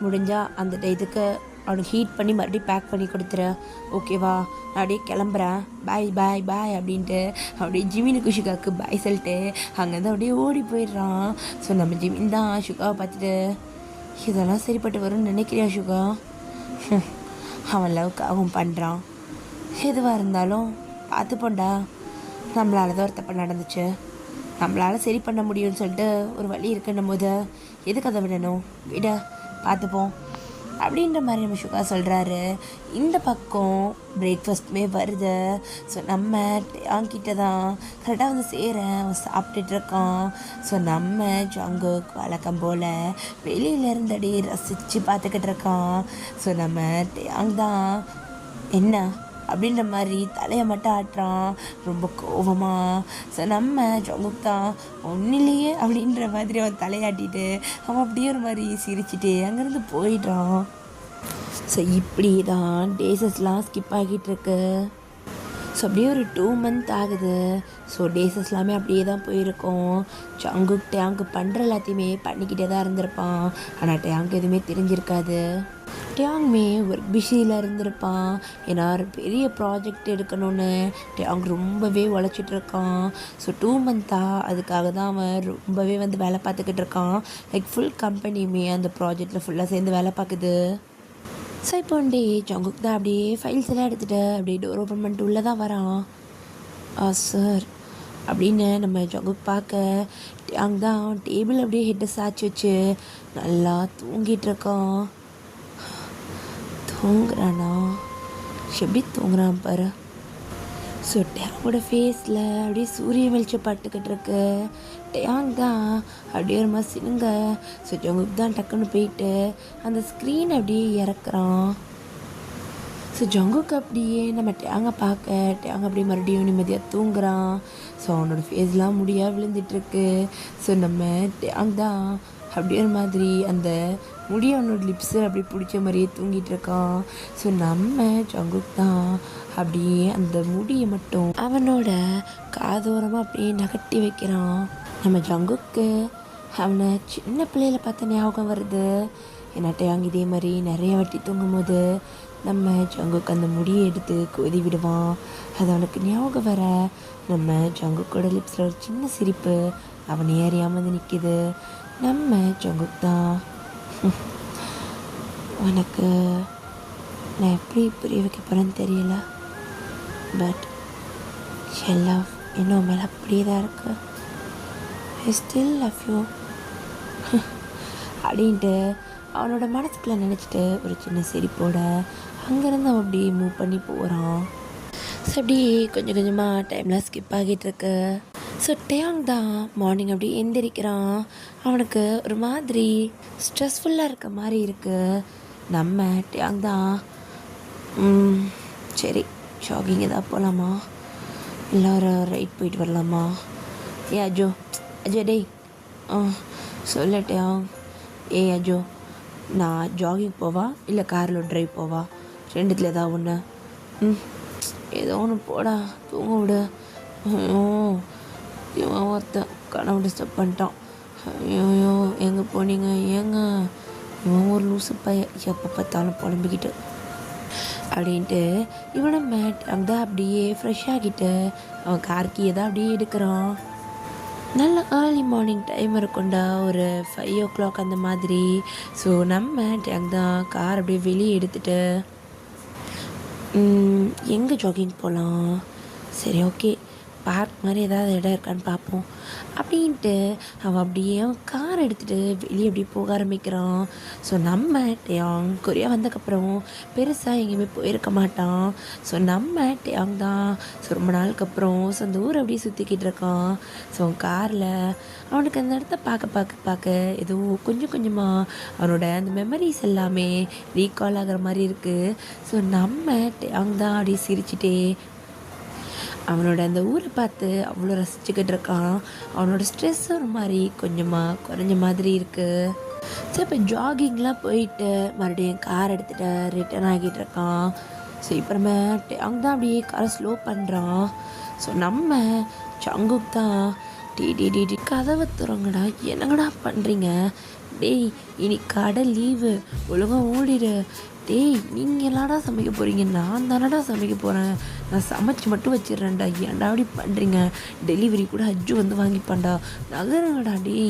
B: முடிஞ்சால் அந்த டயத்துக்கு அவனுக்கு ஹீட் பண்ணி மறுபடியும் பேக் பண்ணி கொடுத்துறேன், ஓகேவா? நான் அப்படியே கிளம்புறேன், பாய் பாய் பாய் அப்படின்ட்டு அப்படியே ஜிமினுக்கு சுகாவுக்கு பாய் சொல்லிட்டு அங்கேருந்து அப்படியே ஓடி போயிடுறான். ஸோ நம்ம ஜிமின் தான் சுகாவை பார்த்துட்டு, இதெல்லாம் சரிப்பட்டு வரும்னு நினைக்கிறியா சுகா? அவன் லவ்க்காகவும் பண்ணுறான். எதுவாக இருந்தாலும் பார்த்துப்போண்டா, நம்மளால தான் ஒரு தப்பு நடந்துச்சு, நம்மளால் சரி பண்ண முடியும்னு சொல்லிட்டு ஒரு வழி இருக்குன்னும் போது எதுக்கு அதை விடணும்? விட பார்த்துப்போம் அப்படின்ற மாதிரி நம்ம சுகா சொல்கிறாரு. இந்த பக்கம் பிரேக்ஃபாஸ்ட்டுமே வருது. ஸோ நம்ம அவன்கிட்ட தான் கரெக்டாக வந்து சேரேன், அவன் சாப்பிட்டுட்ருக்கான். ஸோ நம்ம ஜங்குக் வழக்கம் போல் வெளியிலேருந்து அப்படியே ரசித்து பார்த்துக்கிட்டு இருக்கான். ஸோ நம்ம டேங் தான் என்ன அப்படின்ற மாதிரி தலையை மட்டும் ஆட்டுறான் ரொம்ப கோபமாக. ஸோ நம்ம ஜங்குக் தான் ஒன்றிலேயே அப்படின்ற மாதிரி அவன் தலையாட்டிட்டு அவன் அப்படியே ஒரு மாதிரி சிரிச்சுட்டு அங்கேருந்து போயிடுறான். ஸோ இப்படி தான் டேஸஸ்லாம் ஸ்கிப் ஆகிட்டு இருக்கு. ஸோ அப்படியே ஒரு 2 மந்த் ஆகுது. ஸோ டேஸஸ் எல்லாமே அப்படியே தான் போயிருக்கோம். ஜங்குக் டேங்கு பண்ணுற எல்லாத்தையுமே பண்ணிக்கிட்டே தான் இருந்திருப்பான். ஆனால் டேங்கு எதுவுமே தெரிஞ்சிருக்காது. டேங்மே ஒர்க் பிஸியில் இருந்திருப்பான். ஏன்னா ஒரு பெரிய ப்ராஜெக்ட் எடுக்கணும்னு டேங் ரொம்பவே உழைச்சிட்ருக்கான். ஸோ 2 மந்த்தாக அதுக்காக தான் அவன் ரொம்பவே வந்து வேலை பார்த்துக்கிட்டு இருக்கான். லைக் ஃபுல் கம்பெனியுமே அந்த ப்ராஜெக்டில் ஃபுல்லாக சேர்ந்து வேலை பார்க்குது. ஸோ இப்போ ஒன்டே ஜங்குக் தான் அப்படியே ஃபைல்ஸ் எல்லாம் எடுத்துகிட்டு அப்படியே டோர் ஓப்பன் பண்ணிட்டு உள்ளே தான் வரான். சார் அப்படின்னு நம்ம ஜங்குக் பார்க்க டேங் தான் டேபிள் அப்படியே ஹெட்டை சாய்ச்சி வச்சு நல்லா தூங்கிட்டுருக்கான். தூங்குறானா? எப்படி தூங்குறான் பாரு. ஸோ டேங்கோட ஃபேஸில் அப்படியே சூரிய வெளிச்சம் பட்டுக்கிட்டு இருக்கு. டேங் தான் அப்படியே ஒரு மாதிரி சினுங்க. ஸோ ஜங்குக் தான் டக்குன்னு போயிட்டு அந்த ஸ்க்ரீன் அப்படியே இறக்குறான். ஸோ ஜங்குக் அப்படியே நம்ம டேங்கை பார்க்க டேங் அப்படியே மறுபடியும் நிம்மதியாக தூங்குறான். ஸோ அவனோட ஃபேஸ்லாம் முடியாக விழுந்துட்டுருக்கு. ஸோ நம்ம டேங் தான் அப்படியே ஒரு மாதிரி அந்த முடிய அவனோட லிப்ஸு அப்படி பிடிச்ச மாதிரியே தூங்கிட்டு இருக்கான். ஸோ நம்ம ஜங்குக் தான் அப்படியே அந்த முடியை மட்டும் அவனோட காதோரமாக அப்படியே நகட்டி வைக்கிறான். நம்ம ஜங்குக்கு அவனை சின்ன பிள்ளையில பார்த்த ஞாபகம் வருது. ஏன்னா டேங் இதே மாதிரி நிறைய வாட்டி தூங்கும் போது நம்ம ஜங்குக்கு அந்த முடியை எடுத்து கொதி விடுவான். அது அவனுக்கு ஞாபகம் வர நம்ம ஜங்குக்கோட லிப்ஸில் ஒரு சின்ன சிரிப்பு அவனை ஏறியாமல் வந்து நிற்கிது. நம்ம ஜங்குக் தான் உனக்கு நான் எப்படி புரிய வைக்க போகிறேன்னு தெரியல. பட் என் லவ் இன்னும் மேலே அப்படியே தான் இருக்கு. ஐ ஸ்டில் லவ் யூ அப்படின்ட்டு அவனோட மனசுக்குள்ளே நினச்சிட்டு ஒரு சின்ன சிரிப்போட அங்கேருந்து அவன் அப்படியே மூவ் பண்ணி போகிறான். ஸோ அப்படி கொஞ்சம் கொஞ்சமாக டைம்லாம் ஸ்கிப் ஆகிட்டுருக்கு. ஸோ டேயாங் தான் மார்னிங் அப்படி எந்திரிக்கிறான். அவனுக்கு ஒரு மாதிரி ஸ்ட்ரெஸ்ஃபுல்லாக இருக்க மாதிரி இருக்குது. நம்ம டேயாங் தான் சரி ஜாகிங் எதாவது போகலாமா, இல்லை ஒரு ரைட் போயிட்டு வரலாமா? ஏ அஜோ டேய் சொல்ல டேயாங். ஏ அஜோ, நான் ஜாகிங் போவா இல்லை காரில் ட்ரைவ் போவா, ரெண்டுத்தில் ஏதாவது ஒன்று. ஏதோ ஒன்று போடா, தூங்க விடு. ஐயோ இவன் ஒருத்தன் கனவு டிஸ்டர்ப் பண்ணிட்டான். ஐயோ எங்கே போனீங்க ஏங்க, இவன் ஒரு லூசு பையன் எப்போ பார்த்தாலும் புலம்பிக்கிட்டு அப்படின்ட்டு இவனை மேட் அங்கே அப்படியே ஃப்ரெஷ் ஆகிட்டு அவன் கார்க்கு தான் அப்படியே எடுக்கிறான். நல்ல ஏர்லி மார்னிங் டைம் இருக்கும்டா, ஒரு 5 o'clock அந்த மாதிரி. ஸோ நம்ம டேங் தான் கார் அப்படியே வெளியே எடுத்துகிட்டு எங்கே ஜாகிங் போகலாம், சரி ஓகே பார்க் மாதிரி ஏதாவது இடம் இருக்கான்னு பார்ப்போம் அப்படின்ட்டு அவன் அப்படியே அவன் கார் எடுத்துகிட்டு வெளியே அப்படியே போக ஆரம்பிக்கிறான். ஸோ நம்ம டேயாங் கொரியா வந்ததுக்கப்புறம் பெருசாக எங்கேயுமே போயிருக்க மாட்டான். ஸோ நம்ம டேயாங் தான் ஸோ ரொம்ப நாளுக்கு அப்புறம் ஸோ அந்த ஊரை அப்படியே சுற்றிக்கிட்டு இருக்கான். ஸோ காரில் அவனுக்கு அந்த இடத்த பார்க்க ஏதோ கொஞ்சம் கொஞ்சமாக அவனோட அந்த மெமரிஸ் எல்லாமே ரீகால் ஆகிற மாதிரி இருக்குது. ஸோ நம்ம டேயாங் தான் அப்படியே சிரிச்சிட்டே அவனோட அந்த ஊரை பார்த்து அவ்வளோ ரசிச்சுக்கிட்டு இருக்கான். அவனோட ஸ்ட்ரெஸ் ஒரு மாதிரி கொஞ்சமாக குறைஞ்ச மாதிரி இருக்குது. ஸோ இப்போ ஜாகிங்லாம் போயிட்டு மறுபடியும் கார் எடுத்துகிட்டு ரிட்டர்ன் ஆகிட்டு இருக்கான். ஸோ அப்புறமே அங்கே தான் அப்படியே காரை ஸ்லோ பண்ணுறான். ஸோ நம்ம சங்குக் தான் டி கதவை துறங்கடா, என்னங்கடா பண்ணுறீங்க, டேய் இன்னைக்கு கடை லீவு, ஒழுங்காக ஓடிடு. டேய் நீங்கள் எல்லாடா சமைக்க போகிறீங்க, நான் தானடா சமைக்க போகிறேன், நான் சமைச்சு மட்டும் வச்சிடுறேன்டா, ஏன்டா அப்படி பண்ணுறீங்க, டெலிவரி கூட அஜ்ஜு வந்து வாங்கிப்பான்டா, நகருங்கடா டேய்